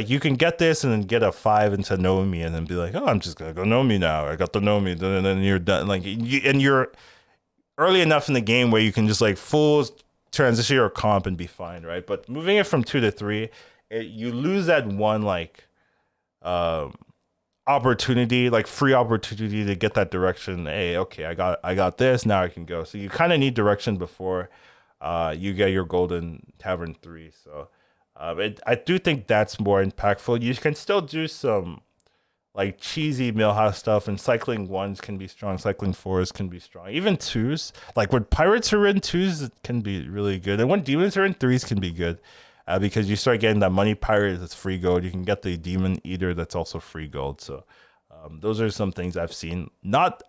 you can get this and then get a 5 into Nomi and then be like, oh, I'm just going to go Nomi now. I got the Nomi. And then you're done. And you're early enough in the game where you can just like full transition your comp and be fine, right? But moving it from 2 to 3, you lose that one opportunity, like free opportunity to get that direction. Hey, okay, I got this, now I can go. So you kind of need direction before you get your golden Tavern 3. So I do think that's more impactful. You can still do some like cheesy Milhouse stuff, and cycling 1s can be strong, cycling 4s can be strong, even 2s. Like when pirates are in 2s, it can be really good, and when demons are in 3s can be good, because you start getting that money pirate that's free gold. You can get the demon eater that's also free gold. So those are some things I've seen.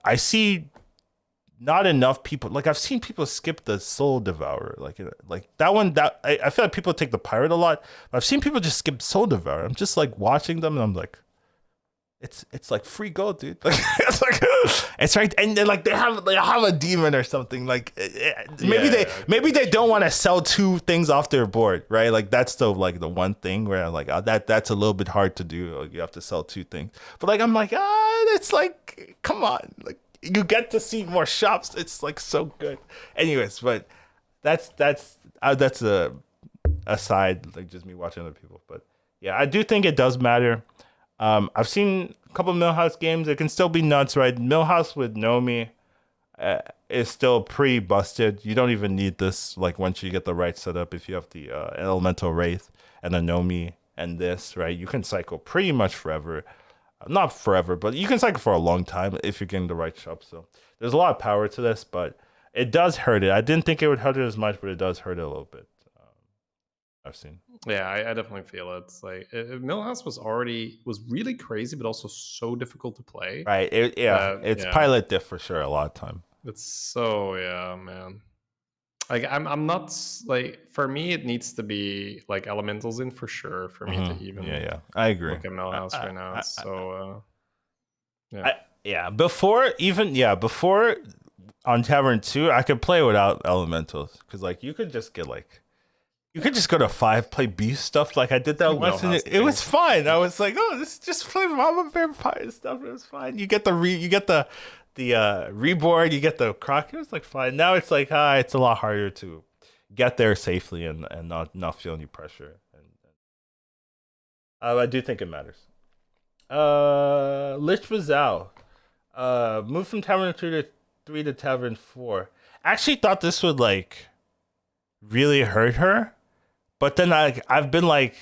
I see not enough people, like I've seen people skip the soul devourer, like that one. That I feel like people take the pirate a lot, but I've seen people just skip soul devourer. I'm just like watching them and I'm like, it's like free gold, dude. Like, it's right, and then like they have a demon or something. Like maybe they don't want to sell 2 things off their board, right? Like that's the one thing where I'm like, that's a little bit hard to do. Like, you have to sell 2 things, but like I'm like, it's like, come on, like you get to see more shops. It's like so good. Anyways, but that's a aside, like just me watching other people. But yeah, I do think it does matter. I've seen a couple of Milhouse games. It can still be nuts, right? Milhouse with Nomi is still pretty busted. You don't even need this, like, once you get the right setup. If you have the Elemental Wraith and a Nomi and this, right? You can cycle pretty much forever. Not forever, but you can cycle for a long time if you're getting the right shop. So there's a lot of power to this, but it does hurt it. I didn't think it would hurt it as much, but it does hurt it a little bit. I've seen. Yeah, I definitely feel it. It's like Milhouse was really crazy, but also so difficult to play. Right. It's pilot diff for sure a lot of time. It's so man. Like I'm not like, for me it needs to be like elementals in for sure for me to even I agree. Look at Milhouse right now. So before on Tavern 2 I could play without elementals because like you could just go to 5, play beast stuff like I did that once, and it was fine. I was like, oh, this is just play Mama Vampire stuff. It was fine. You get the reboard, you get the croc. It was like fine. Now it's like it's a lot harder to get there safely and not feel any pressure. And I do think it matters. Lich Vazal, moved from Tavern 2 to 3 to Tavern 4. I actually thought this would like really hurt her, but then I've been like,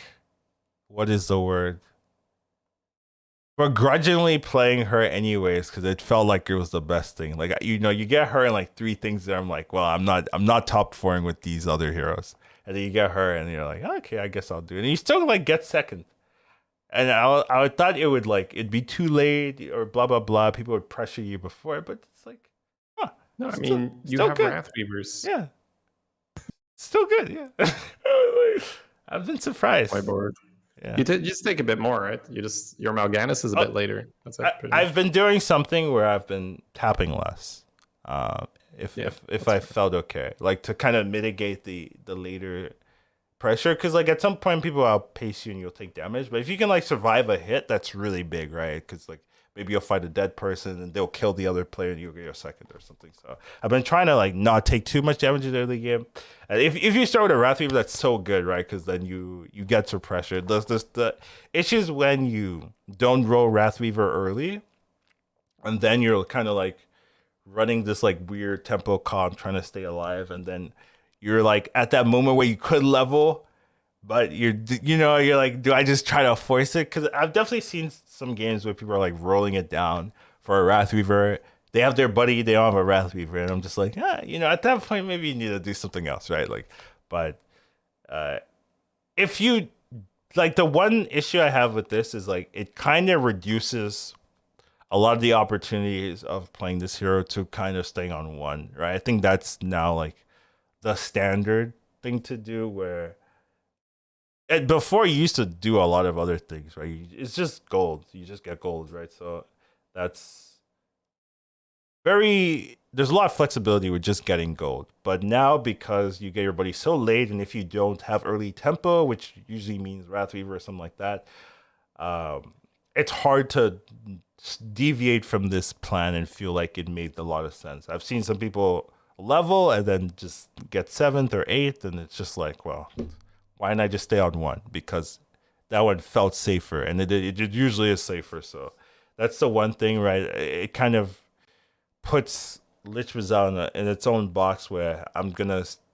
what is the word? Begrudgingly playing her anyways because it felt like it was the best thing. Like you get her in like 3 things that I'm like, well, I'm not top 4ing with these other heroes, and then you get her and you're like, okay, I guess I'll do it. And you still like get second. And I thought it would like it'd be too late or blah blah blah. People would pressure you before, but it's like, no, I mean you have Wrathweavers. Yeah, still good. Yeah, I've been surprised. Whiteboard. Yeah. You just take a bit more, right? Your Mal'Ganis is a bit later. That's I've been doing something where I've been tapping less. If I felt okay, like to kind of mitigate the later pressure, because like at some point people outpace you and you'll take damage, but if you can like survive a hit, that's really big, right? Because like maybe you'll fight a dead person and they'll kill the other player and you'll get your second or something. So I've been trying to like not take too much damage in the early game. And if you start with a Wrathweaver, that's so good, right? Because then you get to pressure. The issues when you don't roll Wrathweaver early, and then you're kind of like running this like weird tempo comp trying to stay alive, and then you're like at that moment where you could level, but you're like, do I just try to force it? Because I've definitely seen some games where people are like rolling it down for a Wrathweaver. They have their buddy, they don't have a Wrathweaver, and I'm just like, at that point maybe you need to do something else, right? Like, but if you like, the one issue I have with this is like it kind of reduces a lot of the opportunities of playing this hero to kind of staying on 1, right? I think that's now like the standard thing to do, where before you used to do a lot of other things, right? It's just gold. You just get gold, right? So that's there's a lot of flexibility with just getting gold. But now, because you get your buddy so late, and if you don't have early tempo, which usually means Wrathweaver or something like that, it's hard to deviate from this plan and feel like it made a lot of sense. I've seen some people level and then just get 7th or 8th, and it's just like, well, why didn't I just stay on 1? Because that one felt safer, and it usually is safer. So that's the one thing, right? It kind of puts Lich Rizal in its own box, where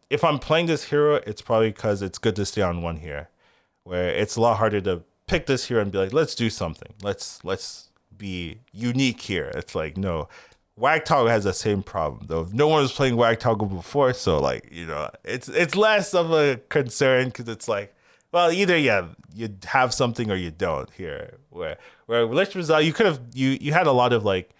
if I'm playing this hero, it's probably because it's good to stay on 1 here, where it's a lot harder to pick this hero and be like, let's do something, let's be unique here. It's like, no, Wagtoggle has the same problem though. No one was playing Wagtoggle before, so like, it's less of a concern, because it's like, well, either you have something or you don't here. Where Lich Rizal, you had a lot of like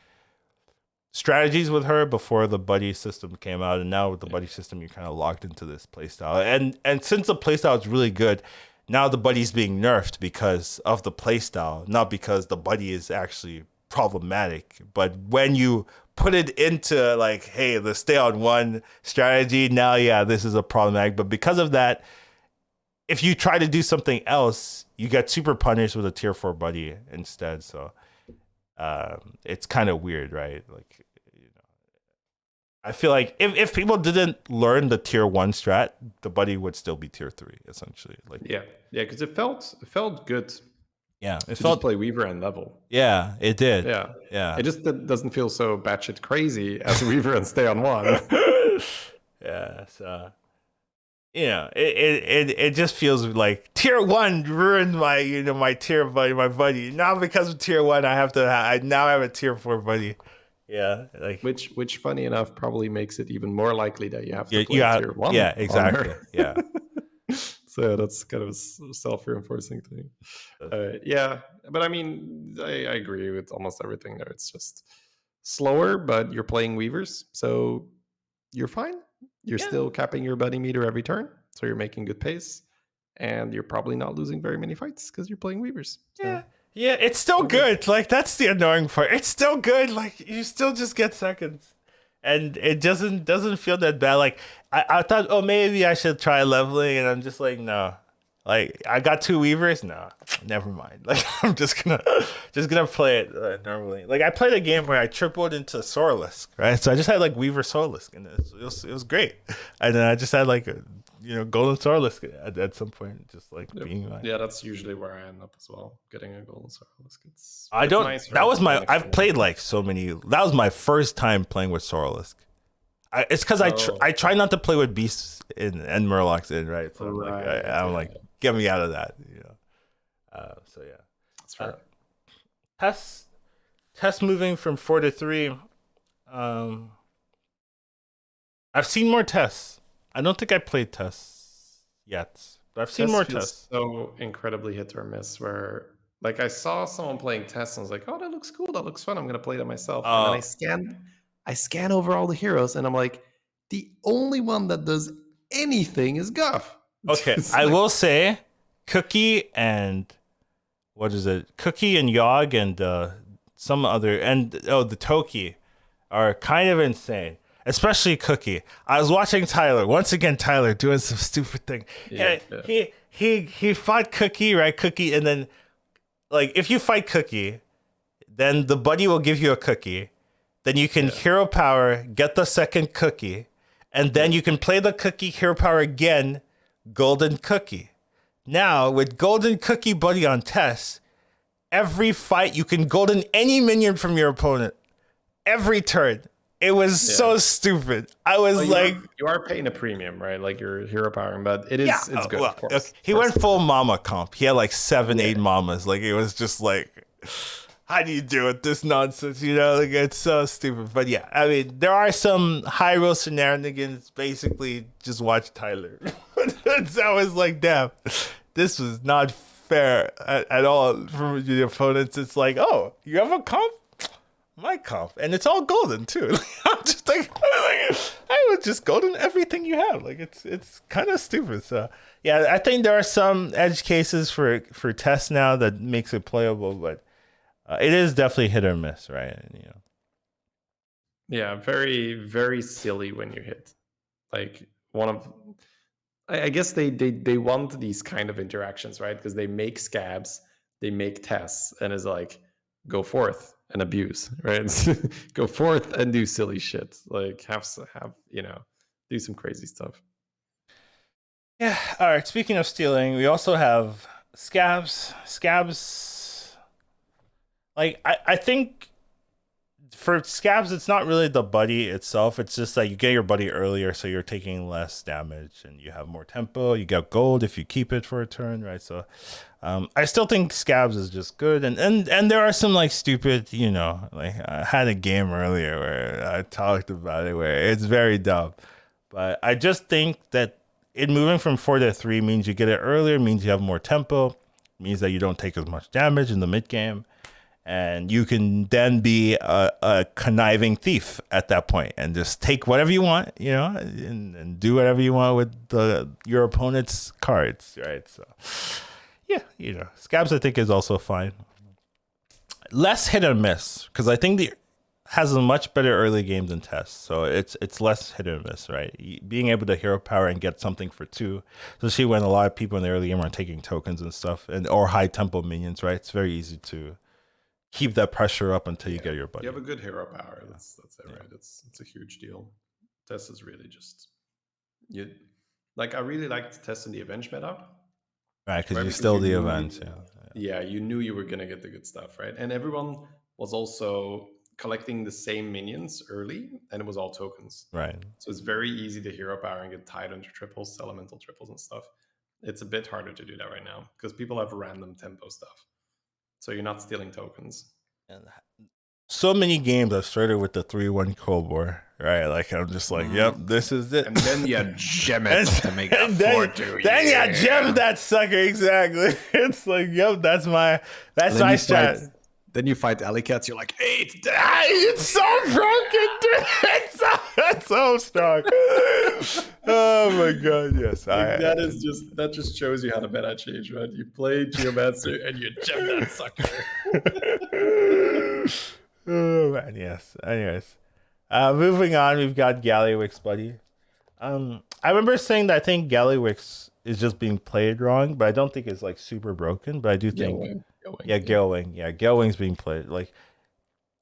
strategies with her before the buddy system came out, and now with the buddy system you're kind of locked into this playstyle. And since the playstyle is really good, now the buddy's being nerfed because of the playstyle, not because the buddy is actually problematic. But when you put it into like, hey, the stay on 1 strategy, now this is a problematic. But because of that, if you try to do something else, you get super punished with a tier 4 buddy instead. So it's kind of weird, right? Like, I feel like if people didn't learn the tier 1 strat, the buddy would still be tier 3 essentially. Like, because it felt good. Yeah, it felt just play Weaver and level. Yeah, it did. Yeah. It just doesn't feel so batshit crazy as Weaver and stay on 1. Yeah, so it just feels like tier 1 ruined my my tier buddy, my buddy. Now because of tier 1, I now have a tier 4 buddy. Yeah, like which funny enough probably makes it even more likely that you have to play tier 1. Yeah, exactly. Yeah. So that's kind of a self-reinforcing thing. But I mean, I agree with almost everything there. It's just slower, but you're playing Weavers, so you're fine. You're still capping your buddy meter every turn, so you're making good pace, and you're probably not losing very many fights because you're playing Weavers. So. Yeah, it's still good. Like, that's the annoying part. It's still good. Like, you still just get seconds. And it doesn't feel that bad. Like, I thought, oh, maybe I should try leveling, and I'm just like, no. Like, I got 2 Weavers? No, never mind. Like, I'm just gonna play it normally. Like, I played a game where I tripled into Sorlisk, right? So I just had, like, Weaver Sorlisk, and it was great. And then I just had, like, golden Sorlisk at some point, just like being like. Yeah, that's usually where I end up as well, getting a golden Sorlisk. It's nice, that was my. I've played like so many. That was my first time playing with Sorlisk. It's because I try not to play with beasts and Murlocs in, right? So I'm like, get me out of that, So yeah, that's fair. Tess moving from 4 to 3. I've seen more tests. I don't think I played tests yet, but I've seen more tests. So incredibly hit or miss. Where like I saw someone playing tests and I was like, oh, that looks cool. That looks fun. I'm gonna play that myself. And then I scan over all the heroes, and I'm like, the only one that does anything is Guff. Okay, I will say, Cookie and what is it? Cookie and Yogg and some other the Toki are kind of insane. Especially Cookie. I was watching Tyler once again. Tyler doing some stupid thing. Yeah. He fought Cookie, right? Cookie, and then like if you fight Cookie, then the buddy will give you a cookie. Then you can hero power, get the second cookie, and then you can play the cookie, hero power again, golden cookie. Now with golden cookie buddy on Tess, every fight you can golden any minion from your opponent. Every turn. It was so stupid. I was you are paying a premium, right? Like you're hero powering, but it's good. Of course. Okay. He went full mama comp. He had like 8 mamas. Like it was just like, how do you do it? This nonsense, Like it's so stupid. But yeah, I mean, there are some high roll shenanigans. Basically, just watch Tyler. I was like, damn, this was not fair at all from the opponents. It's like, oh, you have a comp. My comp, and it's all golden too. I'm just like I would just golden everything you have. Like it's kind of stupid. So yeah, I think there are some edge cases for tests now that makes it playable, but it is definitely hit or miss, right? Yeah, very very silly when you hit. Like I guess they want these kind of interactions, right? Because they make scabs, they make tests, and it's like go forth and abuse, right? Go forth and do silly shit, like have do some crazy stuff. Yeah. All right, speaking of stealing, we also have scabs. Like I think for scabs, it's not really the buddy itself. It's just that you get your buddy earlier, so you're taking less damage and you have more tempo. You get gold if you keep it for a turn, right? So I still think scabs is just good. And there are some like stupid, like I had a game earlier where I talked about it where it's very dumb. But I just think that it moving from 4 to 3 means you get it earlier, means you have more tempo, means that you don't take as much damage in the mid game. And you can then be a conniving thief at that point and just take whatever you want, and do whatever you want with your opponent's cards, right? So, yeah, scabs I think is also fine. Less hit or miss because I think has a much better early game than tests, so it's less hit or miss, right? Being able to hero power and get something for 2, especially when a lot of people in the early game are taking tokens and stuff, or high tempo minions, right? It's very easy to keep that pressure up until you get your buddy. You have a good hero power. That's it, right? It's a huge deal. Test is really just I really liked Test in the Avenge meta. Right, because you still the events. Yeah, you knew you were gonna get the good stuff, right? And everyone was also collecting the same minions early, and it was all tokens. Right. So it's very easy to hero power and get tied into triples, elemental triples and stuff. It's a bit harder to do that right now because people have random tempo stuff. So you're not stealing tokens. And so many games I've started with the 3-1 Cobor, right? Like I'm just like, yep, this is it. And then you gem it to make a 4-2. Then you gem that sucker, exactly. It's like, yep, that's my strat. Then you fight alley cats. You're like, 8. It's so broken, dude. It's so strong. Oh my god, yes. That just shows you how the meta change, right? You play Geomancer and you gem that sucker. Oh man, yes. Anyways, moving on, we've got Gallywix, buddy. I remember saying that I think Gallywix is just being played wrong, but I don't think it's like super broken. But I do think. Gallywing. Yeah, Gallywing's being played. Like,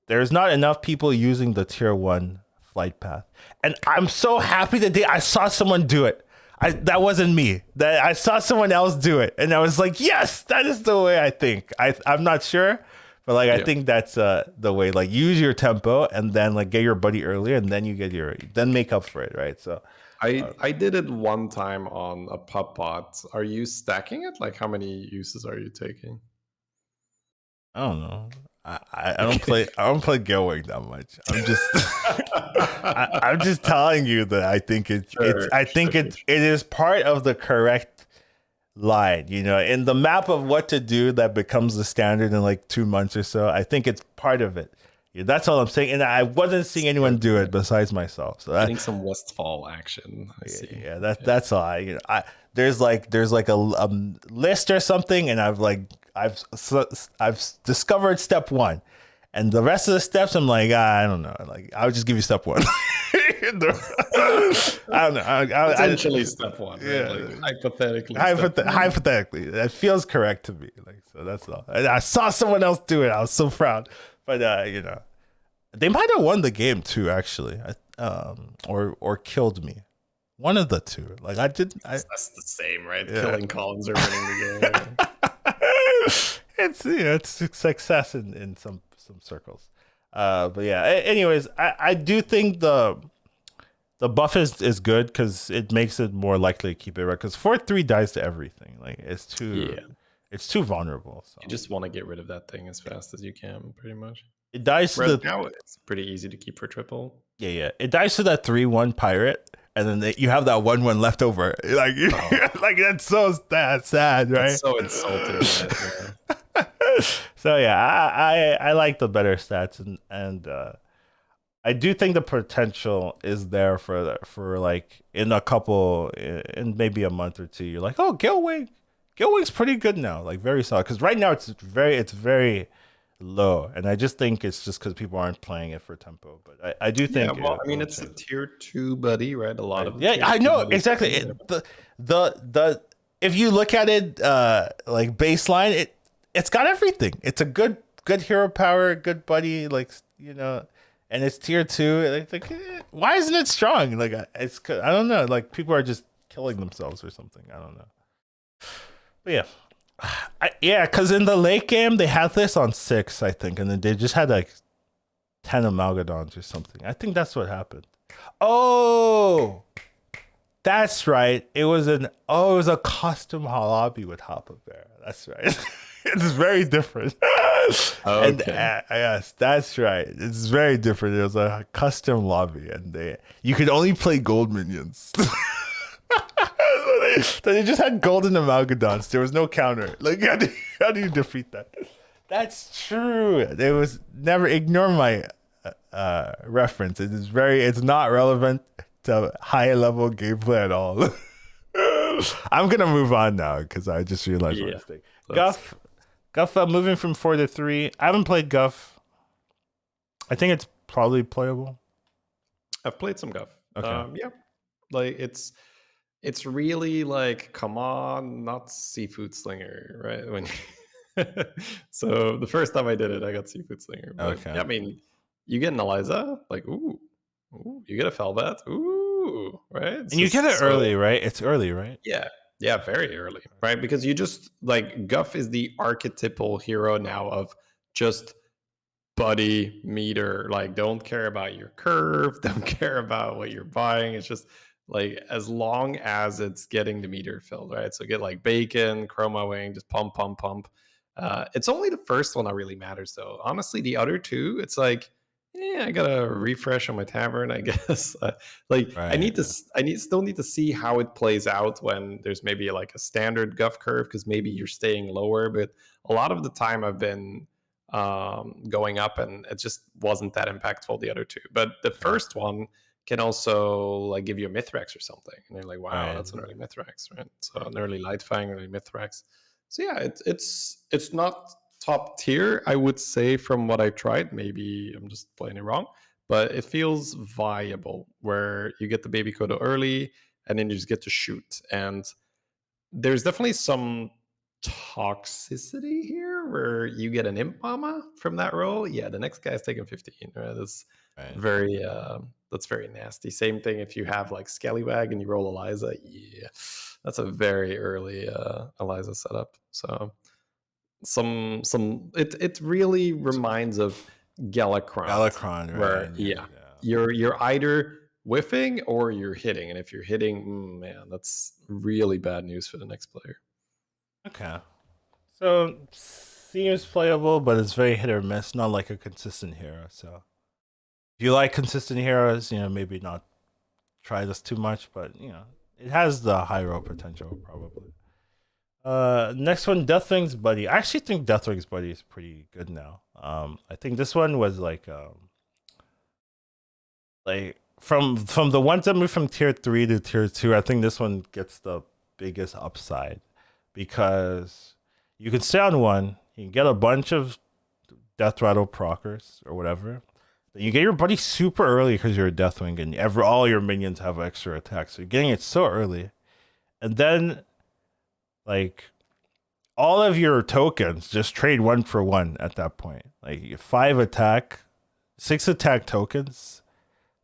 there's not enough people using the tier 1 flight path. And I'm so happy that I saw someone do it. that wasn't me. That I saw someone else do it, and I was like, yes, that is the way I think. I'm not sure, but like I think that's the way. Like use your tempo, and then like get your buddy earlier, and then you get then make up for it, right? So I did it one time on a pup bot. Are you stacking it? Like how many uses are you taking? I don't know. I don't play Gallywix that much. I'm just I'm just telling you that I think it is part of the correct line, you know, in the map of what to do that becomes the standard in like 2 months or so. I think it's part of it. Yeah, that's all I'm saying, and I wasn't seeing anyone do it besides myself. So getting some Westfall action. I see. Yeah, that's all. There's like a list or something, and I've discovered step 1, and the rest of the steps I'm like I don't know. Like I'll just give you step 1. I don't know. Essentially step 1. Right? Yeah, like, hypothetically, that feels correct to me. Like so, that's all. And I saw someone else do it. I was so proud. But you know, they might have won the game too, actually, or killed me. One of the two. Like I did. That's the same, right? Yeah. Killing Collins or winning the game. It's success in some circles. But yeah. Anyways, I do think the buff is good because it makes it more likely to keep it right. Because 4/3 dies to everything. Like it's too vulnerable. So. You just want to get rid of that thing as fast as you can, pretty much. It dies to now it's pretty easy to keep for triple. Yeah. It dies to that 3/1 pirate. And then you have that 1/1 left over. Like, like that's so sad, right? It's so insulting. So yeah, I like the better stats, and I do think the potential is there for like in maybe a month or two. You're like, oh, Gallywix's pretty good now, like very solid. Because right now it's very low, and I just think it's just because people aren't playing it for tempo. But I do think. Yeah, well, I mean, it's a tier 2 buddy, right? A lot of I know exactly. The if you look at it like baseline, it's got everything. It's a good hero power, good buddy, like you know, and it's tier 2. Like why isn't it strong? Like I don't know. Like people are just killing themselves or something. I don't know. But yeah. Because in the late game they had this on 6, I think, and then they just had like 10 Amalgadons or something. I think that's what happened. Oh, that's right. It was a custom lobby with Hopper Bear. That's right. It's very different. Okay. And yes, that's right. It's very different. It was a custom lobby, and you could only play gold minions. They just had golden Amalgadons. There was no counter. Like, how do you defeat that? That's true. There was never ignore my reference. It's not relevant to high level gameplay at all. I'm gonna move on now because I just realized my mistake. Guff, moving from 4 to 3. I haven't played Guff. I think it's probably playable. I've played some Guff. Okay. Yeah, like it's really like, come on, not Seafood Slinger, right? When so the first time I did it, I got Seafood Slinger. But, okay. Yeah, I mean, you get an Eliza, like ooh, you get a Felbat, ooh, right? And you get it early, right? It's early, right? Yeah, very early, right? Because you just like Guff is the archetypal hero now of just buddy meter. Like, don't care about your curve, don't care about what you're buying. It's just like as long as it's getting the meter filled, right? So get like bacon, chroma wing, just pump. It's only the first one that really matters, though. Honestly, the other two, it's like, I gotta refresh on my tavern, I guess. I still need to see how it plays out when there's maybe like a standard Guff curve, because maybe you're staying lower. But a lot of the time, I've been going up, and it just wasn't that impactful. The other two, but the first one can also like give you a Mithrax or something, and you're like, wow, that's an early Mithrax, right? So an early Lightfang, early Mithrax. So yeah, it's not top tier, I would say, from what I tried. Maybe I'm just playing it wrong, but it feels viable where you get the baby Kodo early and then you just get to shoot. And there's definitely some toxicity here where you get an imp mama from that roll, yeah, the next guy's taking 15. Right? That's Right. very nasty. Same thing if you have like Scallywag and you roll Eliza, yeah, that's a very early Eliza setup. So it really reminds of Gallywix, where right? you're either whiffing or you're hitting, and if you're hitting, man, that's really bad news for the next player. Okay, so seems playable, but it's very hit or miss, not like a consistent hero. So if you like consistent heroes, maybe not try this too much, but it has the high roll potential probably. Next one, Deathwing's Buddy. I actually think Deathwing's Buddy is pretty good now. I think this one was like from the ones that moved from tier 3 to tier 2, I think this one gets the biggest upside because you can stay on one, you can get a bunch of Death Rattle proccers or whatever. Then you get your buddy super early because you're a Deathwing and all your minions have extra attacks. So you're getting it so early. And then like all of your tokens just trade 1 for 1 at that point. Like 5 attack, 6 attack tokens.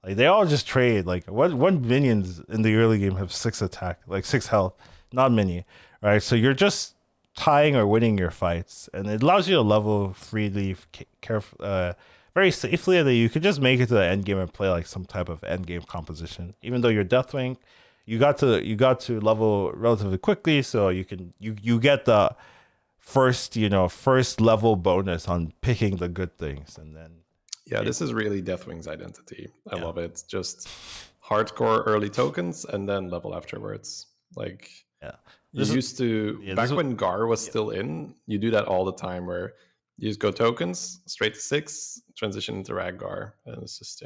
Like they all just trade. Like one minions in the early game have 6 attack, like 6 health, not many, right? So you're just tying or winning your fights, and it allows you to level freely, very safely, that you could just make it to the end game and play like some type of end game composition. Even though you're Deathwing, you got to level relatively quickly, so you get the first level bonus on picking the good things, and then this is really Deathwing's identity. I love it. Just hardcore early tokens and then level afterwards. Like when Gar was still in, you do that all the time where you just go tokens straight to 6, transition into Raggar, and it's just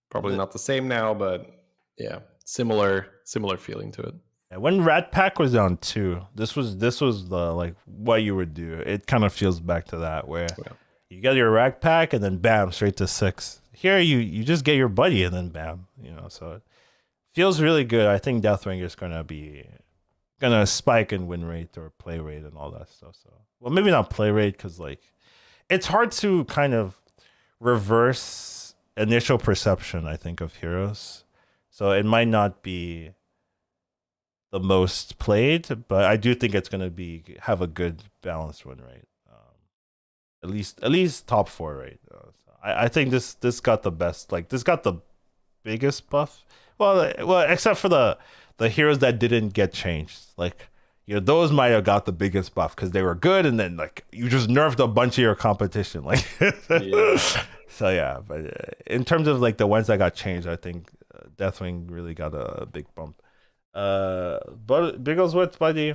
probably not the same now, but similar feeling to it. When Rat Pack was on 2, this was the like what you would do. It kind of feels back to that where you get your Rat Pack and then bam, straight to 6. Here you just get your buddy and then bam, so it feels really good. I think Deathwing is gonna spike in win rate or play rate and all that stuff. So well, maybe not play rate because like it's hard to kind of reverse initial perception, I think, of heroes. So it might not be the most played, but I do think it's gonna have a good balanced win rate. At least top 4 rate. So I think this got the best. Like this got the biggest buff. Well, except for the heroes that didn't get changed. Like those might have got the biggest buff because they were good, and then like you just nerfed a bunch of your competition. Like so yeah. But in terms of like the ones that got changed, I think Deathwing really got a big bump. But Bigglesworth Buddy,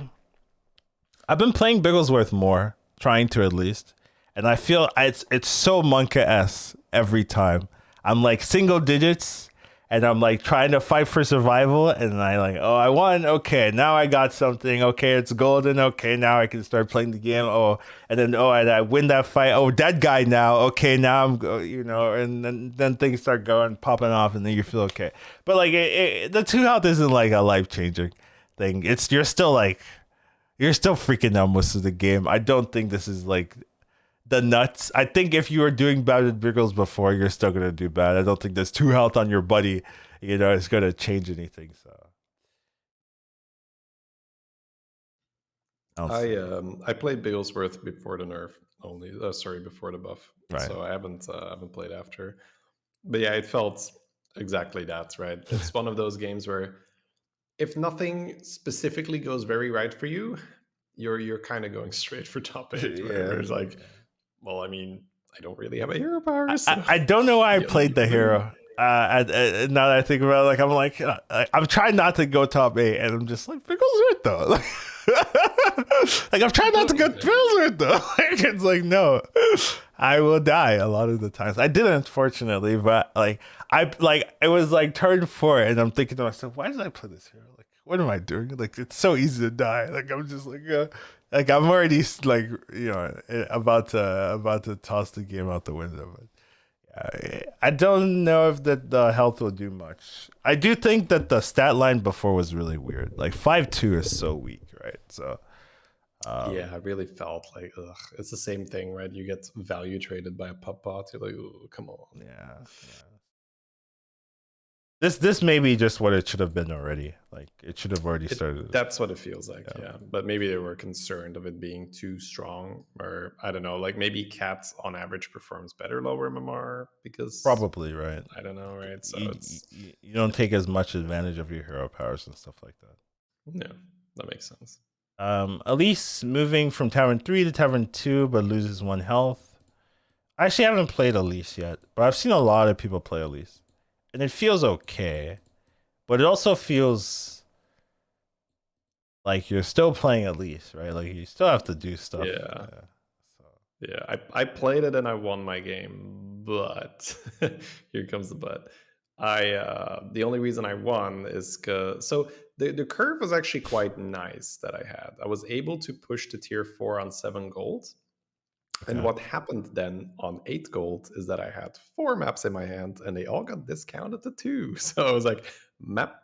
I've been playing Bigglesworth more, trying to at least, and I feel it's so Monka-esque every time. I'm like single digits, and I'm like trying to fight for survival, and I won. Okay, now I got something. Okay, it's golden. Okay, now I can start playing the game. And I win that fight. Oh, dead guy now. Okay, now I'm and then things start popping off, and then you feel okay. But like the 2 health isn't like a life changing thing. You're still freaking out most of the game. I don't think this is like the nuts. I think if you were doing bad with Biggles before, you're still gonna do bad. I don't think there's 2 health on your buddy, is gonna change anything. So I played Bigglesworth before the nerf only. Before the buff. Right. So I haven't played after. But yeah, it felt exactly that. Right. It's one of those games where if nothing specifically goes very right for you, you're kind of going straight for top 8. Right? Where it's like, well, I mean, I don't really have a hero power. So I don't know why I played the hero. Now that I think about it, I'm trying not to go top 8, and I'm just like, Bigglesworth though. Like I'm trying not to go Bigglesworth though. It's like no, I will die a lot of the times. I didn't, fortunately, but it was like turn 4, and I'm thinking to myself, why did I play this hero? Like, what am I doing? Like, it's so easy to die. Like I'm just like I'm already like about to toss the game out the window. But I don't know if the health will do much. I do think that the stat line before was really weird. Like 5-2 is so weak, right? So Yeah, I really felt like, ugh, it's the same thing, right? You get value traded by a pup bot. You're like, ooh, come on. Yeah. This may be just what it should have been already. Like it should have already started. That's what it feels like, yeah. But maybe they were concerned of it being too strong, or I don't know. Like maybe Cat on average performs better lower MMR because Probably right. I don't know, right? So you don't take as much advantage of your hero powers and stuff like that. Yeah, that makes sense. Elise moving from Tavern 3 to Tavern 2, but loses 1 health. I actually haven't played Elise yet, but I've seen a lot of people play Elise. And it feels okay, but it also feels like you're still playing Elise, right? Like you still have to do stuff. Yeah. Yeah, I played it and I won my game, but here comes the but. The only reason I won is so the curve was actually quite nice that I had. I was able to push to tier 4 on 7 gold. And what happened then on 8 gold is that I had 4 maps in my hand and they all got discounted to 2. So I was like, map,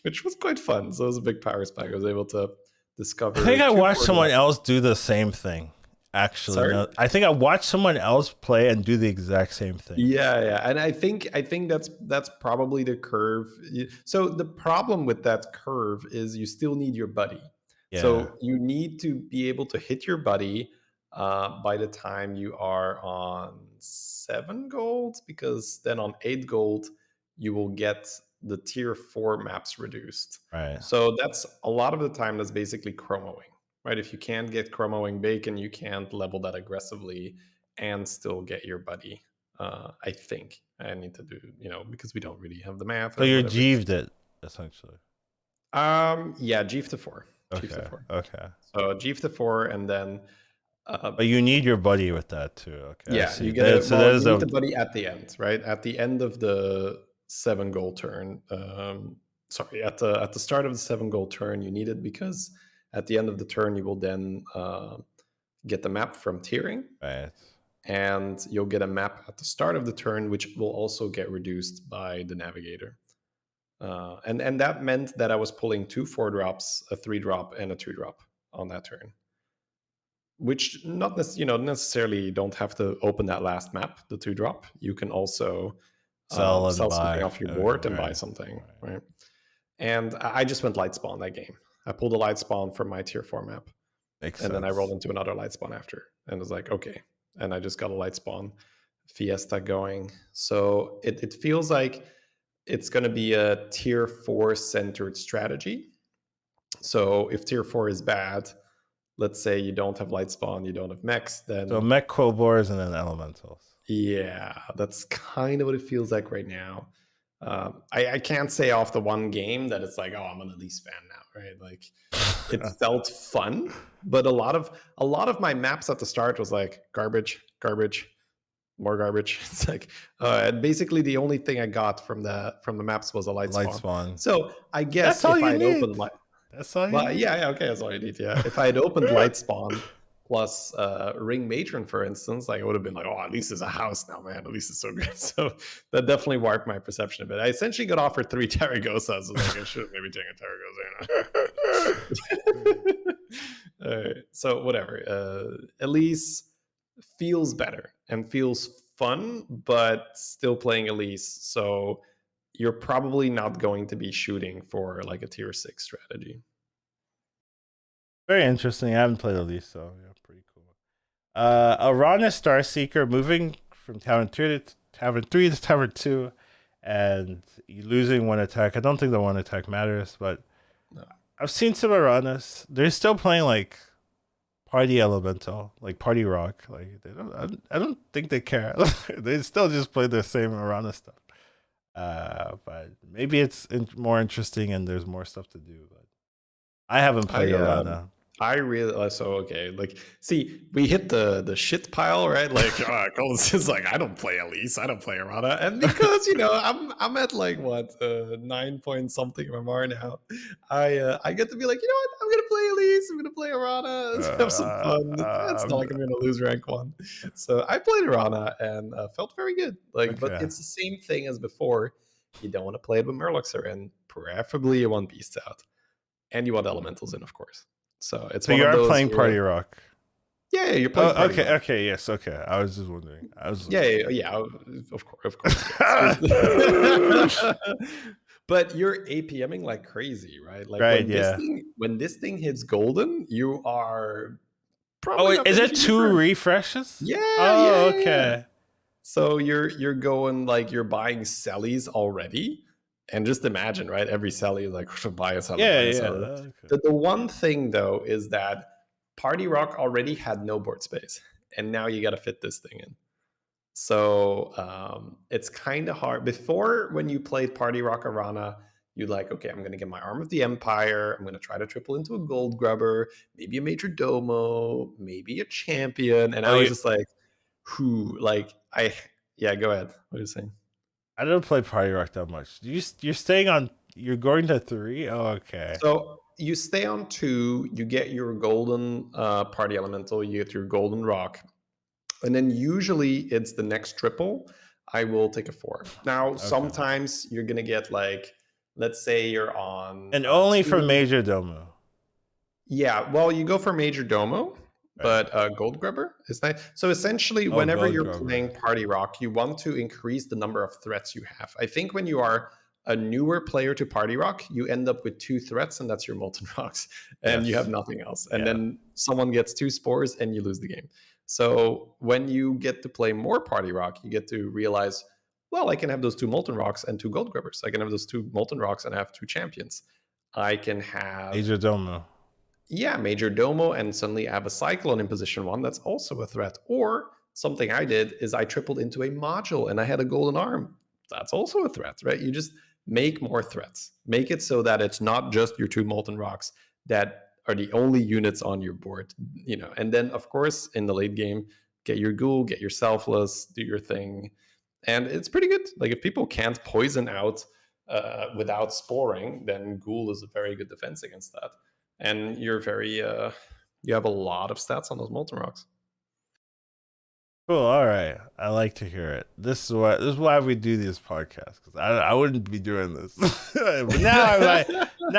which was quite fun. So it was a big power spike. I was able to discover. I think I watched someone else do the same thing. Actually, no, I think I watched someone else play and do the exact same thing. Yeah, and I think that's probably the curve. So the problem with that curve is you still need your buddy. Yeah. So you need to be able to hit your buddy by the time you are on 7 gold, because then on 8 gold you will get the tier 4 maps reduced. Right. So that's a lot of the time that's basically chromoing. Right, if you can't get chromoing bacon, you can't level that aggressively and still get your buddy. I think I need to do, because we don't really have the math. So you're Jeeved it essentially. Yeah, Jeeve to 4. Okay. Jeeve to 4. Okay. So Jeeve to 4, and then. But you need your buddy with that too. Okay. Yeah, you get you need the buddy at the end, right? At the end of the 7 goal turn. Sorry, at the start of the 7 goal turn, you need it because at the end of the turn you will then get the map from tiering. Right. And you'll get a map at the start of the turn, which will also get reduced by the navigator. And that meant that I was pulling 2 4-drops, a 3-drop, and a 2-drop on that turn. Which not necessarily don't have to open that last map, the 2-drop. You can also sell something off your board and buy something, right? And I just went light spawn that game. I pulled a light spawn from my tier 4 map. Makes sense. Then I rolled into another light spawn after, and was like, okay. And I just got a light spawn Fiesta going. So it feels like it's going to be a tier 4 centered strategy. So if tier 4 is bad, let's say you don't have light spawn, you don't have mechs, then so mech Quobors and then elementals. Yeah, that's kind of what it feels like right now. I can't say off the one game that it's like, oh, I'm an Elise fan now, right? Like it felt fun, but a lot of my maps at the start was like garbage, more garbage. It's like basically the only thing I got from the maps was a light spawn. So I guess that's if I had opened light. That's all you need. Yeah, okay, that's all you need. Yeah, if I had opened light spawn plus ring matron, for instance, like I would have been like, oh, at least it's a house now, man. At least it's so good. So that definitely warped my perception a bit. I essentially got offered 3 Tarragosas. So like I should have maybe taken a Tarragosa. All right, so whatever. Elise feels better and feels fun, but still playing Elise. So you're probably not going to be shooting for like a tier 6 strategy. Very interesting. I haven't played Elise, so yeah, pretty cool. Arana Starseeker moving from Tavern 3 to Tavern 3 to Tavern 2, and you losing 1 attack. I don't think the 1 attack matters, but no. I've seen some Aranas. They're still playing like Party Elemental, like Party Rock. Like I don't think they care. They still just play the same Arana stuff. But maybe it's more interesting and there's more stuff to do. But I haven't played Arana. I really okay. Like, see, we hit the shit pile, right? Like, Collins is like, I don't play Elise, I don't play Arana, and because I'm at like what 9 point something MMR now. I get to be like, you know what? I'm gonna play Elise. I'm gonna play Arana. Let's have some fun. It's not like I'm gonna lose rank 1. So I played Arana and felt very good. Like, but it's the same thing as before. You don't want to play it with Murlocs in, preferably you want Beasts out. And you want elementals in, of course. So it's So one you of are those playing Party Rock. Yeah, you're playing Party Rock. Okay, yes, okay. I was just wondering. Yeah. Of course. Yes. But you're APMing like crazy, right? Like Right, yeah. when this thing hits golden, you are Oh, probably not is it finishing your 2 turn. refreshes? Yeah. Oh, okay. So you're going like you're buying Sallys already, and just imagine, right? Every Sally is like buy a Sally, buy a Sally. Okay. The one thing though is that Party Rock already had no board space, and now you got to fit this thing in. So it's kind of hard. Before, when you played Party Rock Arana, you're like, okay, I'm going to get my Arm of the Empire. I'm going to try to triple into a Gold Grubber, maybe a Major Domo, maybe a Champion. And I was just like, yeah, go ahead. What are you saying? I don't play Party Rock that much. You're staying on, you're going to 3? Oh, okay. So you stay on 2, you get your golden Party Elemental, you get your golden rock. And then usually it's the next triple, I will take a 4. Now, sometimes you're going to get like, let's say you're on... And only for Major Domo. Yeah, well, you go for Major Domo, but Gold Grubber is nice. So essentially, whenever you're playing Party Rock, you want to increase the number of threats you have. I think when you are a newer player to Party Rock, you end up with 2 threats, and that's your Molten Rocks, and you have nothing else. And then someone gets 2 spores, and you lose the game. So when you get to play more Party Rock, you get to realize, well, I can have those 2 Molten Rocks and 2 Gold Grubbers. I can have those 2 Molten Rocks and have 2 Champions. I can have... Major Domo. Yeah, Major Domo, and suddenly I have a Cyclone in position 1. That's also a threat. Or something I did is I tripled into a module and I had a golden arm. That's also a threat, right? You just make more threats. Make it so that it's not just your 2 Molten Rocks that are the only units on your board, And then, of course, in the late game, get your Ghoul, get your Selfless, do your thing. And it's pretty good. Like, if people can't poison out without sporing, then Ghoul is a very good defense against that. And you're you have a lot of stats on those Molten Rocks. Cool. All right, I like to hear it. This is why we do these podcasts, because I wouldn't be doing this. But now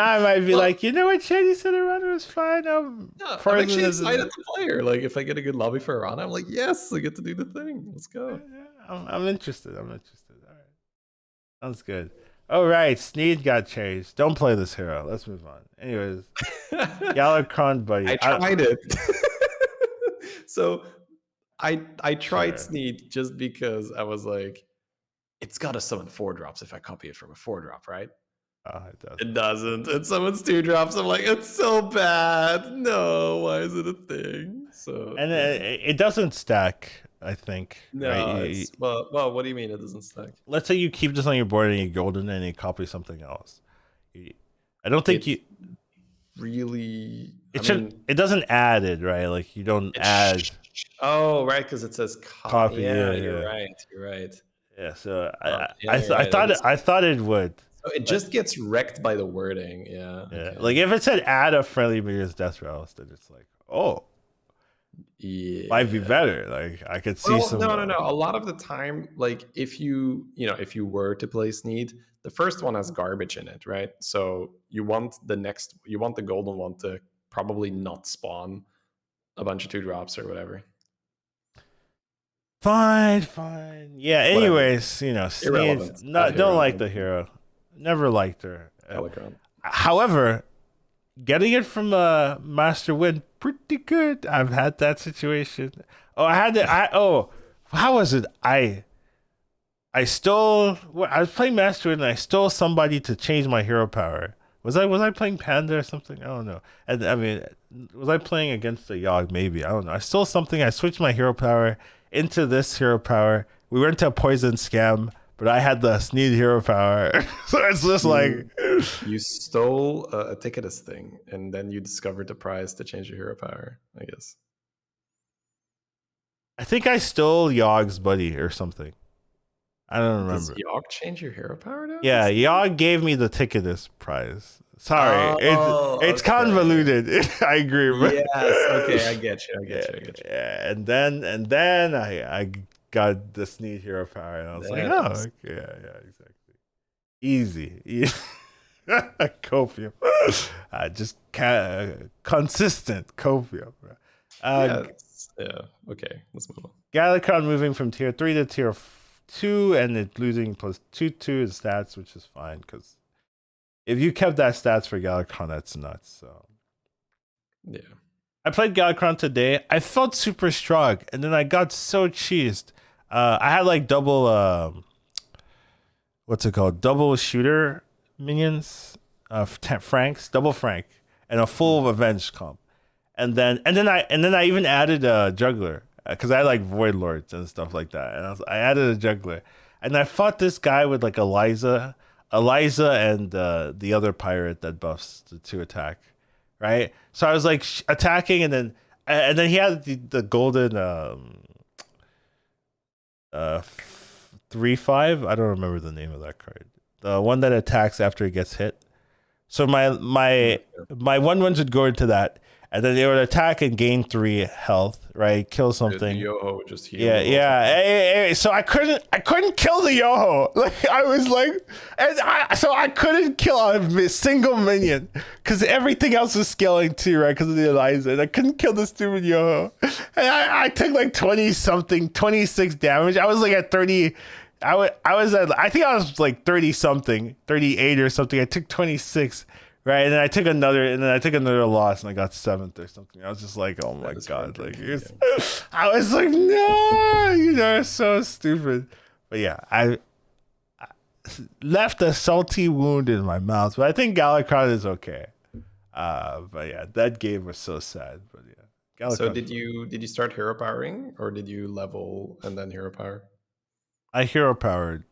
I might be like, you know what, Shady said Arana was fine. I'm actually excited to play her. Like, if I get a good lobby for Arana, I'm like, yes, I get to do the thing. Let's go. I'm interested. All right, sounds good. All right, Sneed got changed. Don't play this hero. Let's move on. Anyways, Gallywix buddy. I tried it. So I tried Sneed just because I was like, it's got to summon 4 drops if I copy it from a 4 drop, right? It doesn't. It summons 2 drops. I'm like, it's so bad. No, why is it a thing? So and it doesn't stack, I think. No, right? Well, what do you mean it doesn't stack? Let's say you keep this on your board and you golden and you copy something else. I don't think you really. It doesn't add it, right? Like, you don't add. Oh, right, because it says copy. Yeah, you're right. You're right. Yeah, so I thought it would. So it just gets wrecked by the wording. Yeah. Okay. Like, if it said add a friendly minions death relic, then it's like, oh. Yeah. Might be better. Like, I could see some. No. A lot of the time, like, if you were to play Sneed, the first one has garbage in it, right? So you want the golden one to probably not spawn a bunch of 2 drops or whatever. Fine. Yeah. Anyways, Sneed, don't like the hero. Never liked her. However, getting it from a Master Win, pretty good. I've had that situation. How was it? I was playing Master Win and I stole somebody to change my hero power. Was I playing Panda or something? I don't know. And I mean, was I playing against a Yogg? Maybe. I don't know. I stole something. I switched my hero power into this hero power. We went to a poison scam, but I had the Sneed hero power. So it's just you stole a Ticketus thing, and then you discovered the prize to change your hero power, I guess. I think I stole Yogg's buddy or something. I don't remember. Does Yogg change your hero power now? Yeah, Yogg gave me the Ticketus prize. Sorry, it's convoluted. I agree. Yes, okay, I get you. Yeah, and then I got the Sneed hero power, and I was like, oh, okay, yeah, exactly. Easy. Copium. Just consistent Copia, bro. Yeah. Okay, let's move on. Gallicron moving from tier 3 to tier 2, and it's losing +2/2 in stats, which is fine because if you kept that stats for Gallicron, that's nuts. So yeah, I played Gallicron today. I felt super strong, and then I got so cheesed. I had like double what's it called? Double shooter minions, Franks, double Frank, and a full revenge comp. And then I even added a juggler because I like void lords and stuff like that. And I added a juggler, and I fought this guy with like Eliza, and the other pirate that buffs to attack, right? So I was like attacking, and then he had the golden 3/5. I don't remember the name of that card. The one that attacks after it gets hit. So my 1/1s would go into that, and then they would attack and gain 3 health, right? Kill something. The Yoho would just heal. Yeah. Hey, so I couldn't kill the Yoho. Like I was like, so I couldn't kill a single minion because everything else was scaling too, right? Because of the Eliza, and I couldn't kill the stupid Yoho. And I took like 26 damage. I was like at 30. I think I was like 30 something, 38 or something. I took 26, right? And then I took another loss, and I got 7th or something. I was just like, oh my god, like I was like, no, it's so stupid. But yeah, I left a salty wound in my mouth. But I think Gallicron is okay. But yeah, that game was so sad. But yeah, Gallicron. So did you start hero powering, or did you level and then hero power? I hero powered,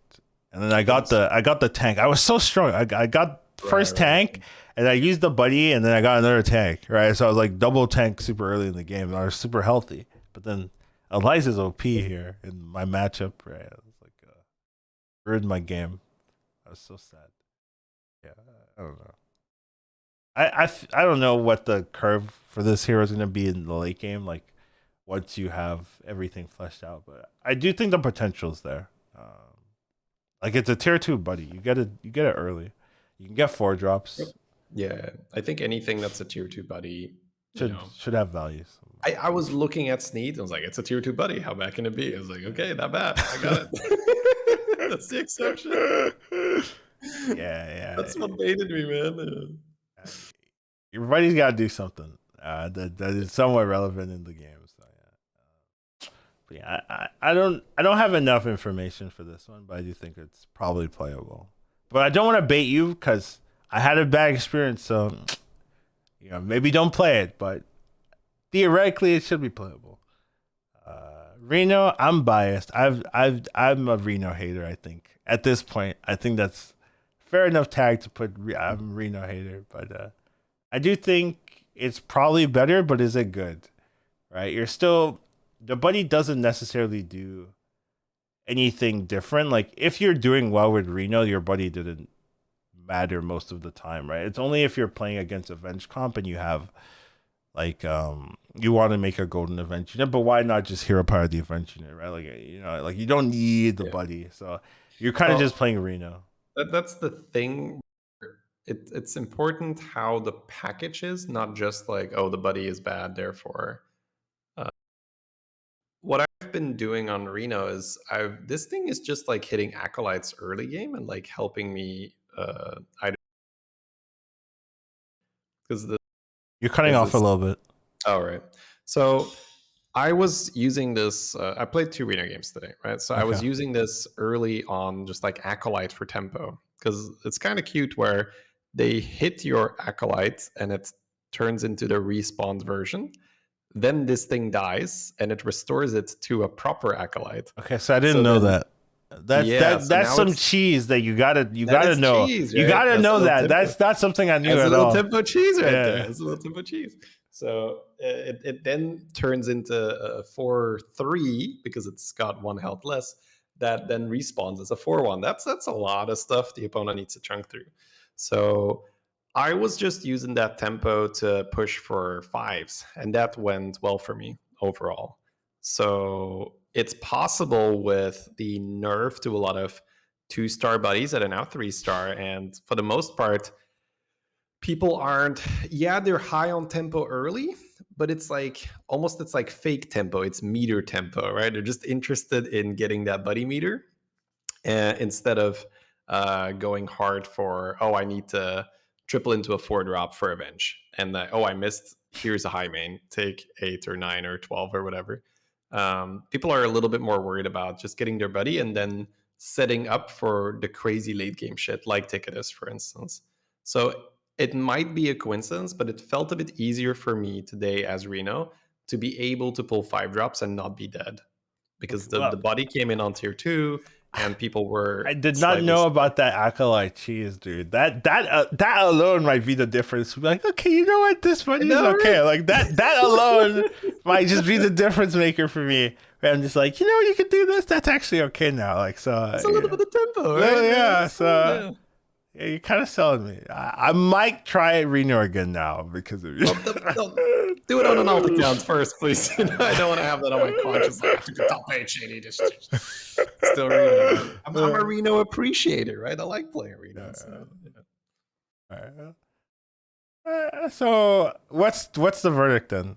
and then I got the tank. I was so strong. I got first tank, and I used the buddy, and then I got another tank. Right, so I was like double tank super early in the game. And I was super healthy, but then Eliza's OP here in my matchup. Right, I was like ruined my game. I was so sad. Yeah, I don't know. I don't know what the curve for this hero is gonna be in the late game. Like once you have everything fleshed out, but I do think the potential's there. Like it's a tier 2 buddy. You get it early. You can get 4 drops. Yeah, I think anything that's a tier 2 buddy should have values. I was looking at Sneed and I was like, it's a tier 2 buddy. How bad can it be? I was like, okay, not bad. I got it. That's the exception. Yeah. That's what baited me, man. Your buddy's got to do something that is somewhat relevant in the game. So yeah, I don't have enough information for this one, but I do think it's probably playable. But I don't want to bait you because I had a bad experience, so maybe don't play it. But theoretically, it should be playable. Reno, I'm biased. I'm a Reno hater. I think at this point, I think that's fair enough tag to put. I'm a Reno hater, but I do think it's probably better. But is it good? Right? The buddy doesn't necessarily do anything different. Like if you're doing well with Reno, your buddy didn't matter most of the time, right? It's only if you're playing against Avenge Comp and you have like you want to make a golden Avenge unit, but why not just hero power the Avenge unit, right? Like like you don't need the buddy, so you're kind of just playing Reno. That's the thing. It's important how the package is, not just like, oh, the buddy is bad, therefore. What I've been doing on Reno is this thing is just like hitting acolytes early game and like helping me because you're cutting off a little bit. All right. So I was using this. I played 2 Reno games today, right? So I was using this early on, just like acolyte for tempo, because it's kind of cute where they hit your acolyte and it turns into the respawned version. Then this thing dies and it restores it to a proper acolyte. Okay, so I didn't know that. That's some cheese that you gotta know. Cheese, right? You gotta know that. That's not something I knew at all. Tempo cheese there. It's a little tempo cheese. So it then turns into a 4/3 because it's got 1 health less. That then respawns as a 4/1. That's a lot of stuff the opponent needs to chunk through. So I was just using that tempo to push for 5s, and that went well for me overall. So it's possible with the nerf to a lot of 2-star buddies that are now 3-star, and for the most part, people aren't, yeah, they're high on tempo early, but it's like almost, it's like fake tempo. It's meter tempo, right? They're just interested in getting that buddy meter instead of going hard for, oh, I need to triple into a 4-drop for Avenge. And oh, I missed, here's a high main, take 8 or 9 or 12 or whatever. People are a little bit more worried about just getting their buddy and then setting up for the crazy late game shit, like Ticketus, for instance. So it might be a coincidence, but it felt a bit easier for me today as Reno to be able to pull 5-drops and not be dead. Because the body came in on tier 2 and people were. I did not know about that Acolyte cheese, dude. That alone might be the difference. Like, okay, you know what? This buddy is okay. Right? Like that alone might just be the difference maker for me. Where I'm just like, you can do this. That's actually okay now. Like, so it's a little bit of tempo, right? Yeah. So yeah, you're kind of selling me. I might try Reno again now because of you. Well, do it on an alt account first, please. I don't want to have that on my conscience. I have to get top shady. Still Reno. I'm a Reno appreciator, right? I like playing Reno. So, so what's the verdict then?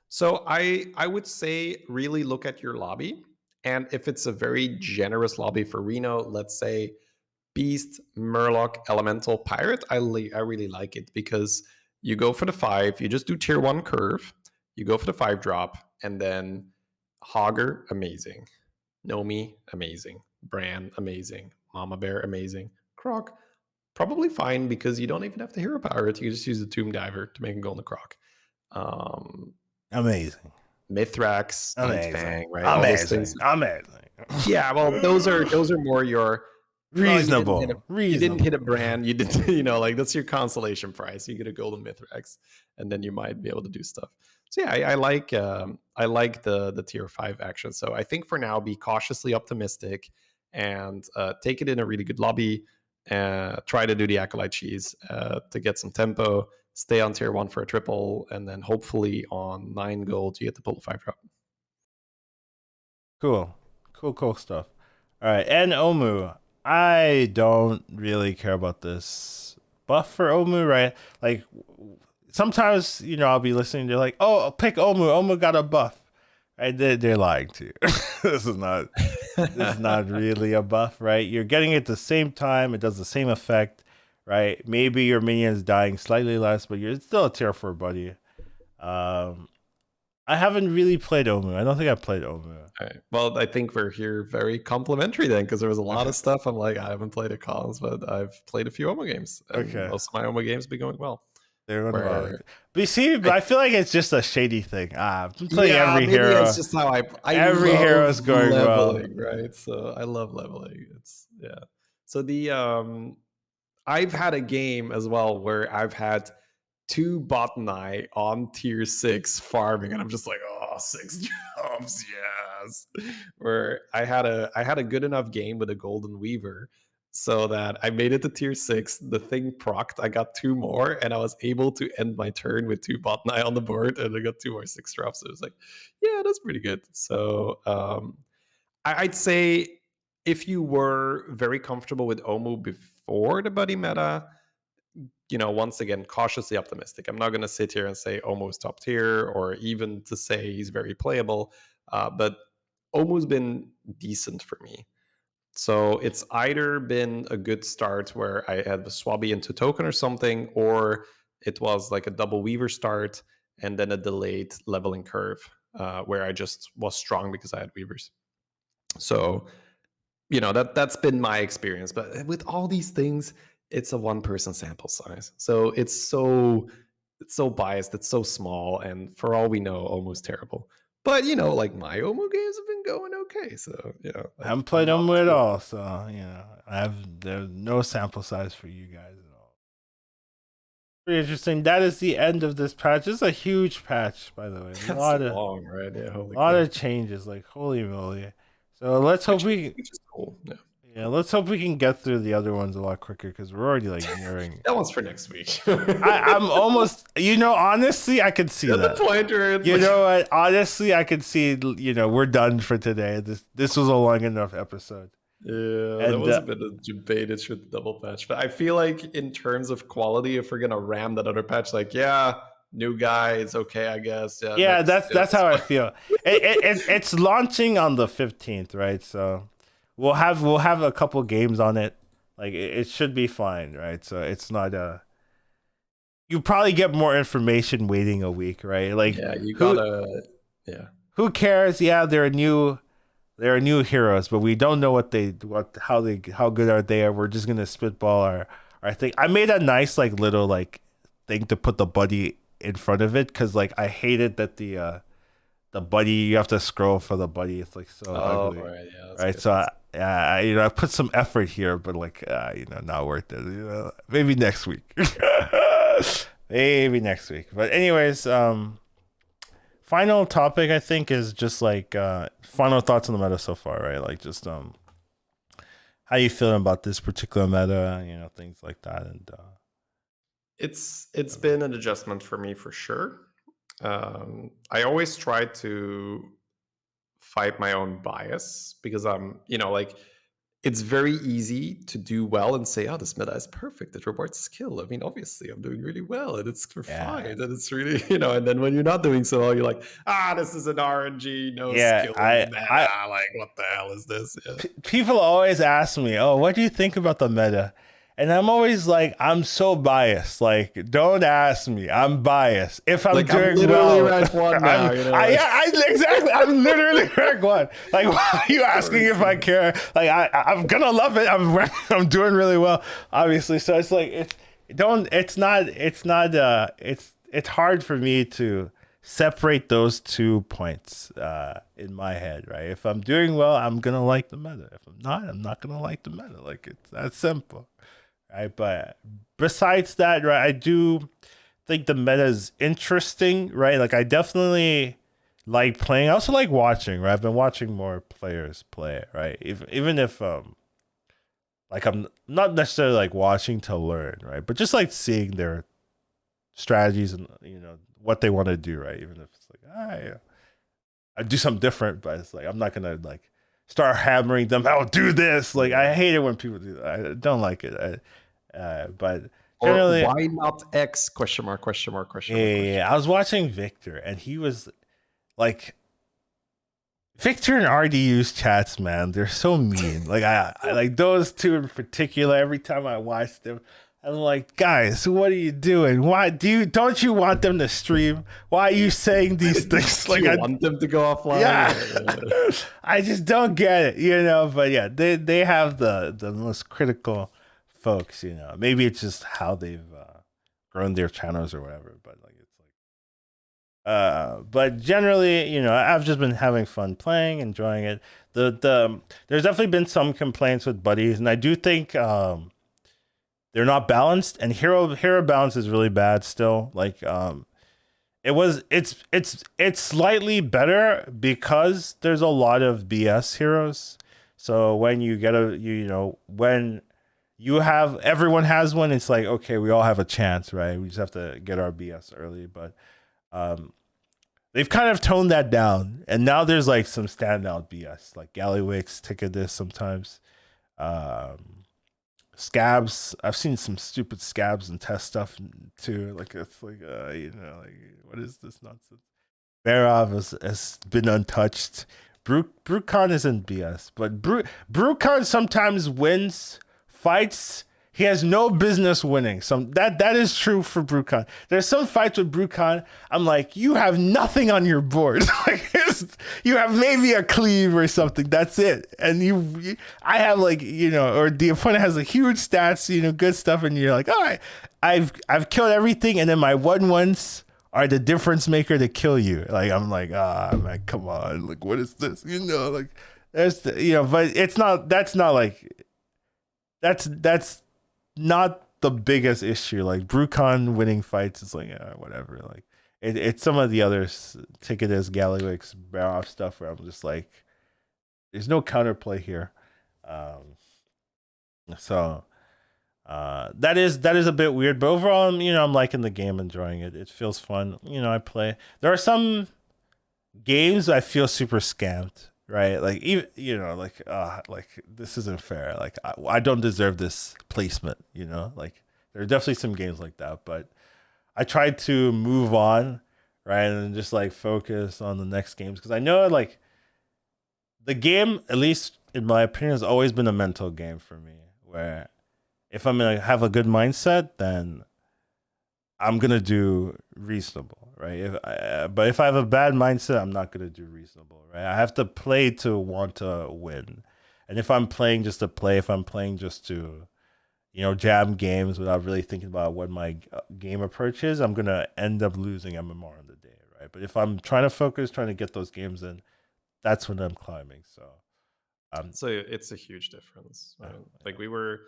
So I would say really look at your lobby, and if it's a very generous lobby for Reno, let's say Beast, Murloc, Elemental, Pirate, I really like it because you go for the 5, you just do tier 1 curve, you go for the 5-drop, and then Hogger, amazing. Nomi, amazing. Bran, amazing. Mama Bear, amazing. Croc, probably fine because you don't even have to hero power it. You just use the Tomb Diver to make a golden Croc. Amazing. Mithrax, amazing. Right? Amazing. Amazing. Yeah, well, those are more your reasonable. You didn't hit a brand. You didn't, like that's your consolation prize. You get a golden Mithrax, and then you might be able to do stuff. So yeah, I like the tier 5 action. So I think for now, be cautiously optimistic and take it in a really good lobby. Try to do the Acolyte cheese to get some tempo. Stay on tier 1 for a triple, and then hopefully on 9 gold you get to pull a 5-drop. Cool stuff. All right, and Omu. I don't really care about this buff for Omu, right? Like sometimes, I'll be listening. They're like, "Oh, pick Omu. Omu got a buff." Right? They're lying to you. This is not really a buff, right? You're getting it at the same time. It does the same effect, right? Maybe your minion's dying slightly less, but you're still a tier 4 buddy. I haven't really played Omu. I don't think I've played Omu. Right. Well, I think we're here very complimentary then, because there was a lot of stuff. I'm like, I haven't played at Collins, but I've played a few Omu games. Okay. Most of my Omu games be going well. They're going well. But you see, I feel like it's just a shady thing. I'm playing every hero. It's just how I every hero is going leveling, well. Right? So I love leveling. So I've had a game as well where I've had 2 Botany on tier 6 farming, and I'm just like, 6 jobs, yes. Where I had a good enough game with a Golden Weaver so that I made it to tier 6. The thing procced, I got 2 more, and I was able to end my turn with 2 Botany on the board, and I got 2 more 6 drops. So it was like, yeah, that's pretty good. So I'd say if you were very comfortable with Omu before the buddy meta, once again, cautiously optimistic. I'm not going to sit here and say Omu's top tier or even to say he's very playable, but Omu's been decent for me. So it's either been a good start where I had the Swabby into token or something, or it was like a double Weaver start and then a delayed leveling curve where I just was strong because I had Weavers. So, that's been my experience. But with all these things, it's a 1-person sample size. So it's so biased. It's so small. And for all we know, Omu's terrible. But, like my Omu games have been going okay. So, I haven't played Omu at all. So, there's no sample size for you guys at all. Pretty interesting. That is the end of this patch. This is a huge patch, by the way. That's long, right? Yeah, a lot of changes. Like, holy moly. So let's hope which is cool. Yeah, let's hope we can get through the other ones a lot quicker because we're already nearing. That one's for next week. I'm almost, honestly, I could see that. The point where it's know what? Honestly, I could see, we're done for today. This was a long enough episode. Yeah, that And was a bit of JeBait with the double patch. But I feel like in terms of quality, if we're gonna ram that other patch, like new guy, it's okay, I guess. Yeah, yeah, next. Yeah, that's how I feel. It's launching on the 15th, right? So we'll have a couple games on it. Like it should be fine, right? So it's not you probably get more information waiting a week, right? Like yeah, you who gotta. Yeah, who cares? Yeah, there are new heroes, but we don't know how good are they. We're just gonna spitball our thing. I made a nice like little like thing to put the buddy in front of it because like I hated that the buddy you have to scroll for the buddy. It's like so ugly, right. Yeah, that's right? good. So I put some effort here, but like not worth it. Maybe next week. Maybe next week. But anyways, final topic I think is just like final thoughts on the meta so far, right? Like just how you feeling about this particular meta, things like that. And It's been an adjustment for me for sure. I always try to fight my own bias because I'm, like it's very easy to do well and say, "Oh, this meta is perfect. It rewards skill." I mean, obviously, I'm doing really well, and it's fine, and it's really, And then when you're not doing so well, you're like, "This is an RNG, no yeah, skill I meta. Like, what the hell is this?" Yeah. people always ask me, "Oh, what do you think about the meta?" And I'm always like, I'm so biased. Like, don't ask me. I'm biased. If I'm Like, doing I'm literally well, rank 1 now. exactly. I'm literally rank 1. Like, why are you asking if I care? Like, I'm gonna love it. I'm doing really well, obviously. So it's like it's hard for me to separate those 2 points in my head, right? If I'm doing well, I'm gonna like the meta. If I'm not gonna like the meta. Like, it's that simple. Right, but besides that, right, I do think the meta is interesting, right? Like, I definitely like playing. I also like watching, right? I've been watching more players play, right? Even if like I'm not necessarily like watching to learn, right? But just like seeing their strategies and what they want to do, right? Even if it's like I do something different, but it's like I'm not gonna like start hammering them. Oh, do this! Like, I hate it when people do that. I don't like it. But generally, or why not X? Question mark. Question mark. Question mark. Question. I was watching Victor, and he was like, Victor and RDU's chats, man, they're so mean. Like, I like those two in particular. Every time I watch them, I'm like, guys, what are you doing? Why don't you want them to stream? Why are you saying these things? Like, I want them to go offline. Yeah, I just don't get it, But yeah, they have the most critical folks, Maybe it's just how they've grown their channels or whatever. But like, it's like, but generally, I've just been having fun playing, enjoying it. There's definitely been some complaints with buddies, and I do think they're not balanced, and hero balance is really bad still. Like, it's slightly better because there's a lot of BS heroes. So when you get when you have everyone has one, it's like, okay, we all have a chance, right? We just have to get our BS early. But they've kind of toned that down, and now there's like some standout BS, like Gallywix, ticket this sometimes. Scabs, I've seen some stupid scabs and test stuff too. Like, it's like like, what is this nonsense? Barov has been untouched. Brucon isn't BS, but Brucon sometimes wins fights he has no business winning. That is true for Brucon. There's some fights with Brucon, I'm like, you have nothing on your board. Like, you have maybe a cleave or something. That's it. And I have like, or the opponent has a huge stats, good stuff, and you're like, all right, I've killed everything, and then my 1/1s are the difference maker to kill you. Like, I'm like, man, come on. Like, what is this? Like, there's but it's not. That's not like. That's not the biggest issue. Like, Brucon winning fights is like, whatever. Like, it's some of the other Ticketus, Gallywix, Barov stuff where I'm just like, there's no counterplay here. So that is a bit weird, but overall, I'm liking the game, enjoying it. It feels fun. I play. There are some games I feel super scammed, right? Like even like this isn't fair. Like I don't deserve this placement, Like there are definitely some games like that, but I tried to move on, right, and just like focus on the next games because I know like the game, at least in my opinion, has always been a mental game for me. Where if I'm gonna have a good mindset, then I'm gonna do reasonable, right? But if I have a bad mindset, I'm not gonna do reasonable, right? I have to play to want to win, and if I'm playing just to play, if I'm playing just to, jam games without really thinking about what my game approach is, I'm gonna end up losing MMR on the day, right? But if I'm trying to focus, trying to get those games in, that's when I'm climbing. So it's a huge difference. Right? Like we were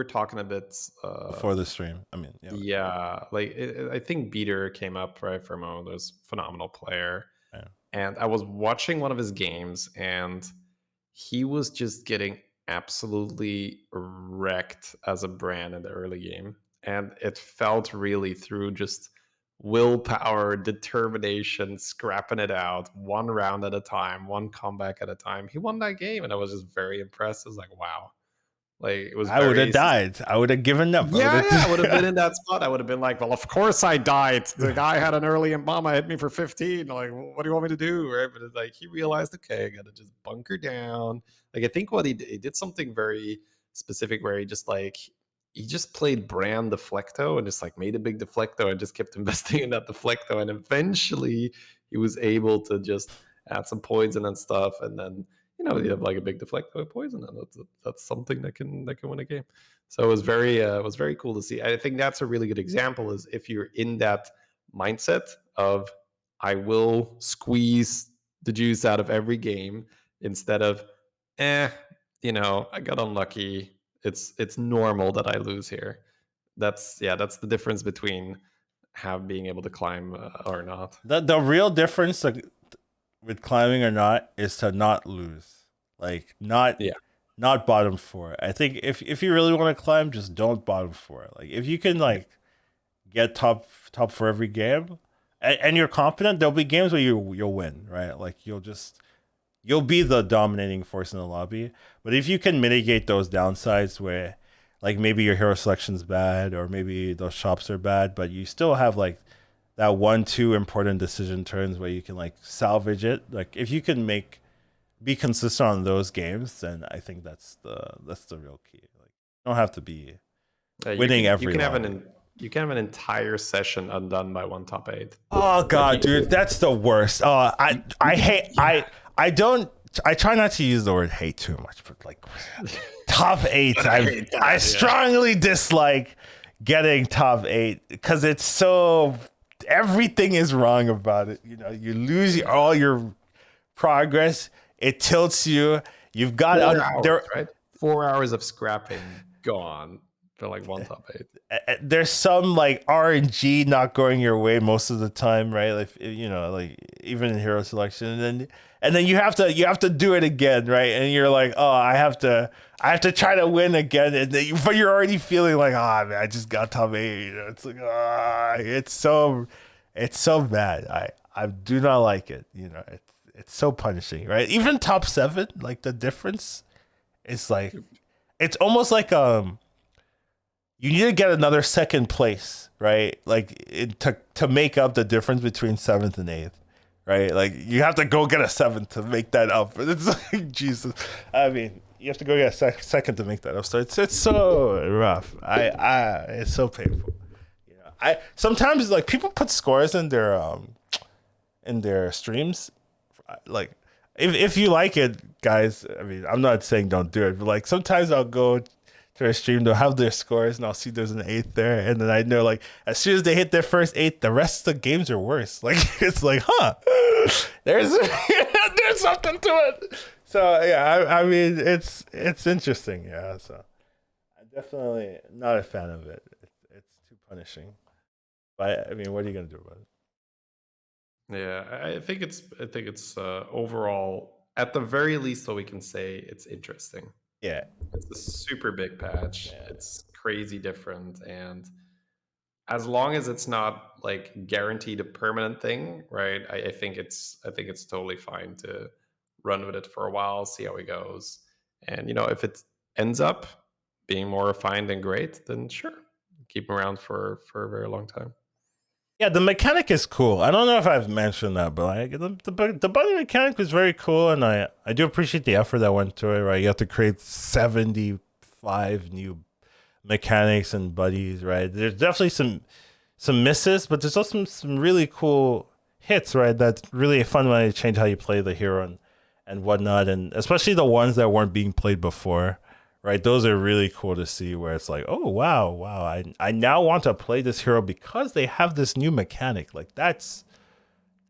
talking a bit before the stream, I mean, yeah, like I think Beater came up right for a moment. There's a phenomenal player, yeah. and I was watching one of his games, and he was just getting absolutely wrecked as a brand in the early game, and it felt really through just willpower, determination, scrapping it out one round at a time, one comeback at a time. He won that game, and I was just very impressed. I was like, wow, like it was I would have very. died. I would have given up. Yeah, I would have been in that spot. I would have been like, well, of course I died. The guy had an early Mbama hit me for 15. Like, what do you want me to do? Right. But it's like he realized, okay, I gotta just bunker down. Like, I think what he did something very specific where he just played brand deflecto and just like made a big deflecto and just kept investing in that deflecto. And eventually he was able to just add some poison and stuff. And then, you have like a big deflecto with poison, and that's something that can win a game. So it was very cool to see. I think that's a really good example is if you're in that mindset of I will squeeze the juice out of every game instead of I got unlucky. It's normal that I lose here. That's the difference between being able to climb or not. The real difference, like, with climbing or not, is to not lose. Like Yeah. not bottom four. I think if you really want to climb, just don't bottom four. Like if you can like get top for every game, and you're confident, there'll be games where you'll win, right? Like you'll be the dominating force in the lobby. But if you can mitigate those downsides where like maybe your hero selection's bad or maybe those shops are bad, but you still have like that 1-2 important decision turns where you can like salvage it. Like if you can be consistent on those games, then I think that's the real key. Like you don't have to be winning every. You can have an entire session undone by one top 8. Oh god, dude, that's the worst. Oh, I hate. Yeah. I try not to use the word hate too much, but like top 8, I strongly dislike getting top 8 because it's so, everything is wrong about it. You lose all your progress. It tilts you. You've got 4 hours, right? 4 hours of scrapping gone for like one top 8. There's some like RNG not going your way most of the time, right? Like like even in hero selection, and then you have to do it again, right? And you're like, oh, I have to try to win again, but you're already feeling like, man, I just got top 8. It's like, it's so bad. I do not like it. It's so punishing, right? Even top 7, like the difference is like, it's almost like you need to get another second place, right? Like to make up the difference between 7th and 8th, right? Like you have to go get a 7th to make that up. It's like Jesus. I mean, you have to go get a second to make that up. So it's so rough. It's so painful. I sometimes like people put scores in their streams, like. If you like it, guys, I mean, I'm not saying don't do it, but like sometimes I'll go to a stream, they'll have their scores, and I'll see there's an 8 there, and then I know like as soon as they hit their first 8, the rest of the games are worse. Like it's like, there's there's something to it. So yeah, I mean it's interesting, yeah. So I'm definitely not a fan of it. It's too punishing. But I mean, what are you gonna do about it? Yeah, I think it's overall, at the very least, what we can say, it's interesting. Yeah, it's a super big patch. Yeah. It's crazy different, and as long as it's not like guaranteed a permanent thing, right? I think it's totally fine to run with it for a while, see how it goes. And if it ends up being more refined and great, then sure, keep them around for a very long time. Yeah, the mechanic is cool. I don't know if I've mentioned that, but like the buddy mechanic was very cool, and I do appreciate the effort that went to it. Right, you have to create 75 new mechanics and buddies. Right, there's definitely some misses, but there's also some really cool hits. Right, that's really fun when you change how you play the hero and whatnot, and especially the ones that weren't being played before. Right, those are really cool to see where it's like, oh wow, I now want to play this hero because they have this new mechanic. Like that's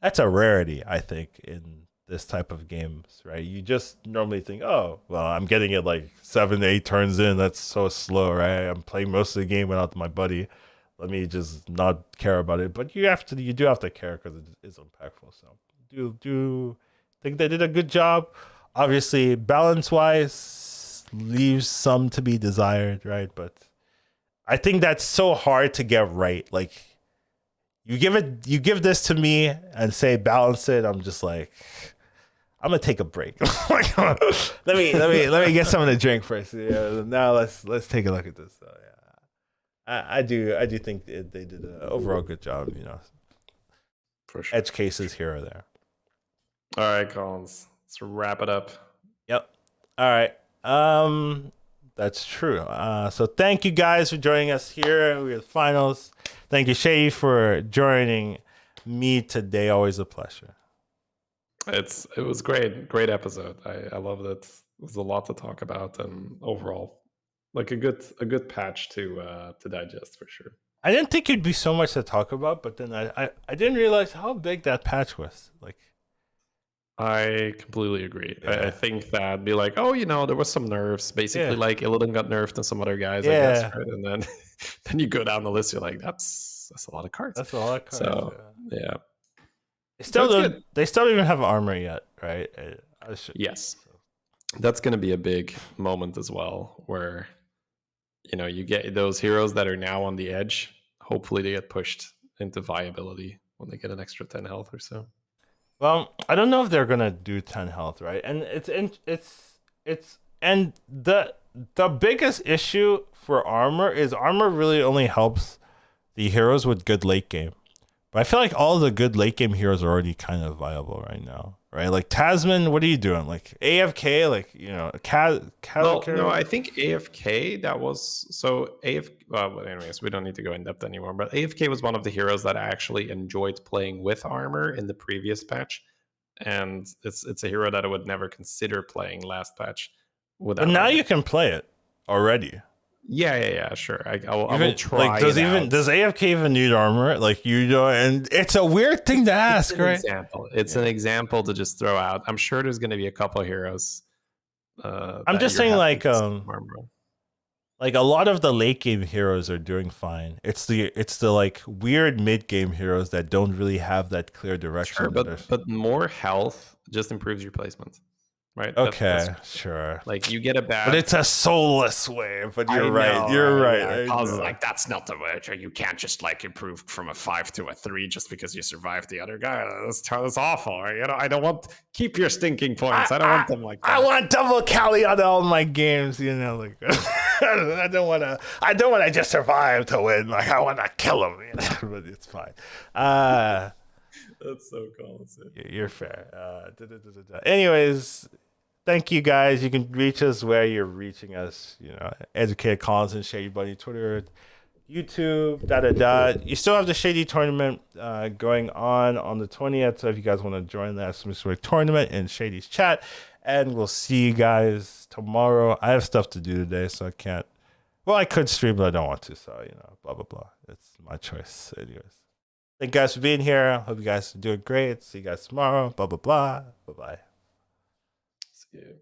a rarity, I think, in this type of games, right? You just normally think, oh well, I'm getting it like 7 8 turns in, that's so slow, right? I'm playing most of the game without my buddy, let me just not care about it. But you do have to care because it is impactful. So do think they did a good job. Obviously, balance wise leaves some to be desired, right? But I think that's so hard to get right. Like you give this to me and say balance it, I'm just like, I'm gonna take a break. let me get something to drink first. Yeah, now let's take a look at this. So yeah, I do think they did an overall good job. For sure. Edge cases here or there. All right, Collins, let's wrap it up. Yep. All right. That's true. So thank you guys for joining us here. We're the finals. Thank you, Shady, for joining me today. Always a pleasure. It was great episode. I loved it. It was a lot to talk about, and overall, like a good patch to digest for sure. I didn't think it'd be so much to talk about, but then I didn't realize how big that patch was. Like, I completely agree. Yeah. I think that'd be like, oh, there was some nerfs. Basically, like Illidan got nerfed and some other guys, I guess, right? And then you go down the list, you're like, that's a lot of cards. That's a lot of cards. So yeah. They still don't even have armor yet, right? Yes. That's going to be a big moment as well, where you get those heroes that are now on the edge. Hopefully they get pushed into viability when they get an extra 10 health or so. Well, I don't know if they're gonna do 10 health, right? And and the biggest issue for armor is armor really only helps the heroes with good late game. But I feel like all the good late game heroes are already kind of viable right now, right? Like Tasman, what are you doing? Like AFK, like no, I think AFK that was so AFK. Well, anyways, we don't need to go in depth anymore. But AFK was one of the heroes that I actually enjoyed playing with armor in the previous patch, and it's a hero that I would never consider playing last patch. But now you can play it already. Yeah, sure. I will try. Like, does AFK even need armor? Like, and it's a weird thing to ask, right? It's an example to just throw out. I'm sure there's going to be a couple of heroes. I'm just saying, like a lot of the late game heroes are doing fine. It's the like weird mid game heroes that don't really have that clear direction. Sure, but more health just improves your placement. Right. Okay. Sure. Like you get a bad, but it's a soulless way. But you're right. You're right. Like that's not the way. You can't just like improve from a 5 to a 3 just because you survived the other guy. That's awful. Right? I don't want keep your stinking points. I don't want them like that. I want double Cali on all my games. Like I don't want to just survive to win. Like I want to kill him. But it's fine. That's so cool. You're fair. Anyways, thank you guys. You can reach us where you're reaching us. Educatedcollins and Shady Buddy, Twitter, YouTube, You still have the Shady tournament going on the 20th. So if you guys want to join that specific tournament in Shady's chat, and we'll see you guys tomorrow. I have stuff to do today, so I can't. Well, I could stream, but I don't want to. So blah blah blah. It's my choice, anyways. Thank you guys for being here. Hope you guys are doing great. See you guys tomorrow. Blah, blah, blah. Bye-bye. See you.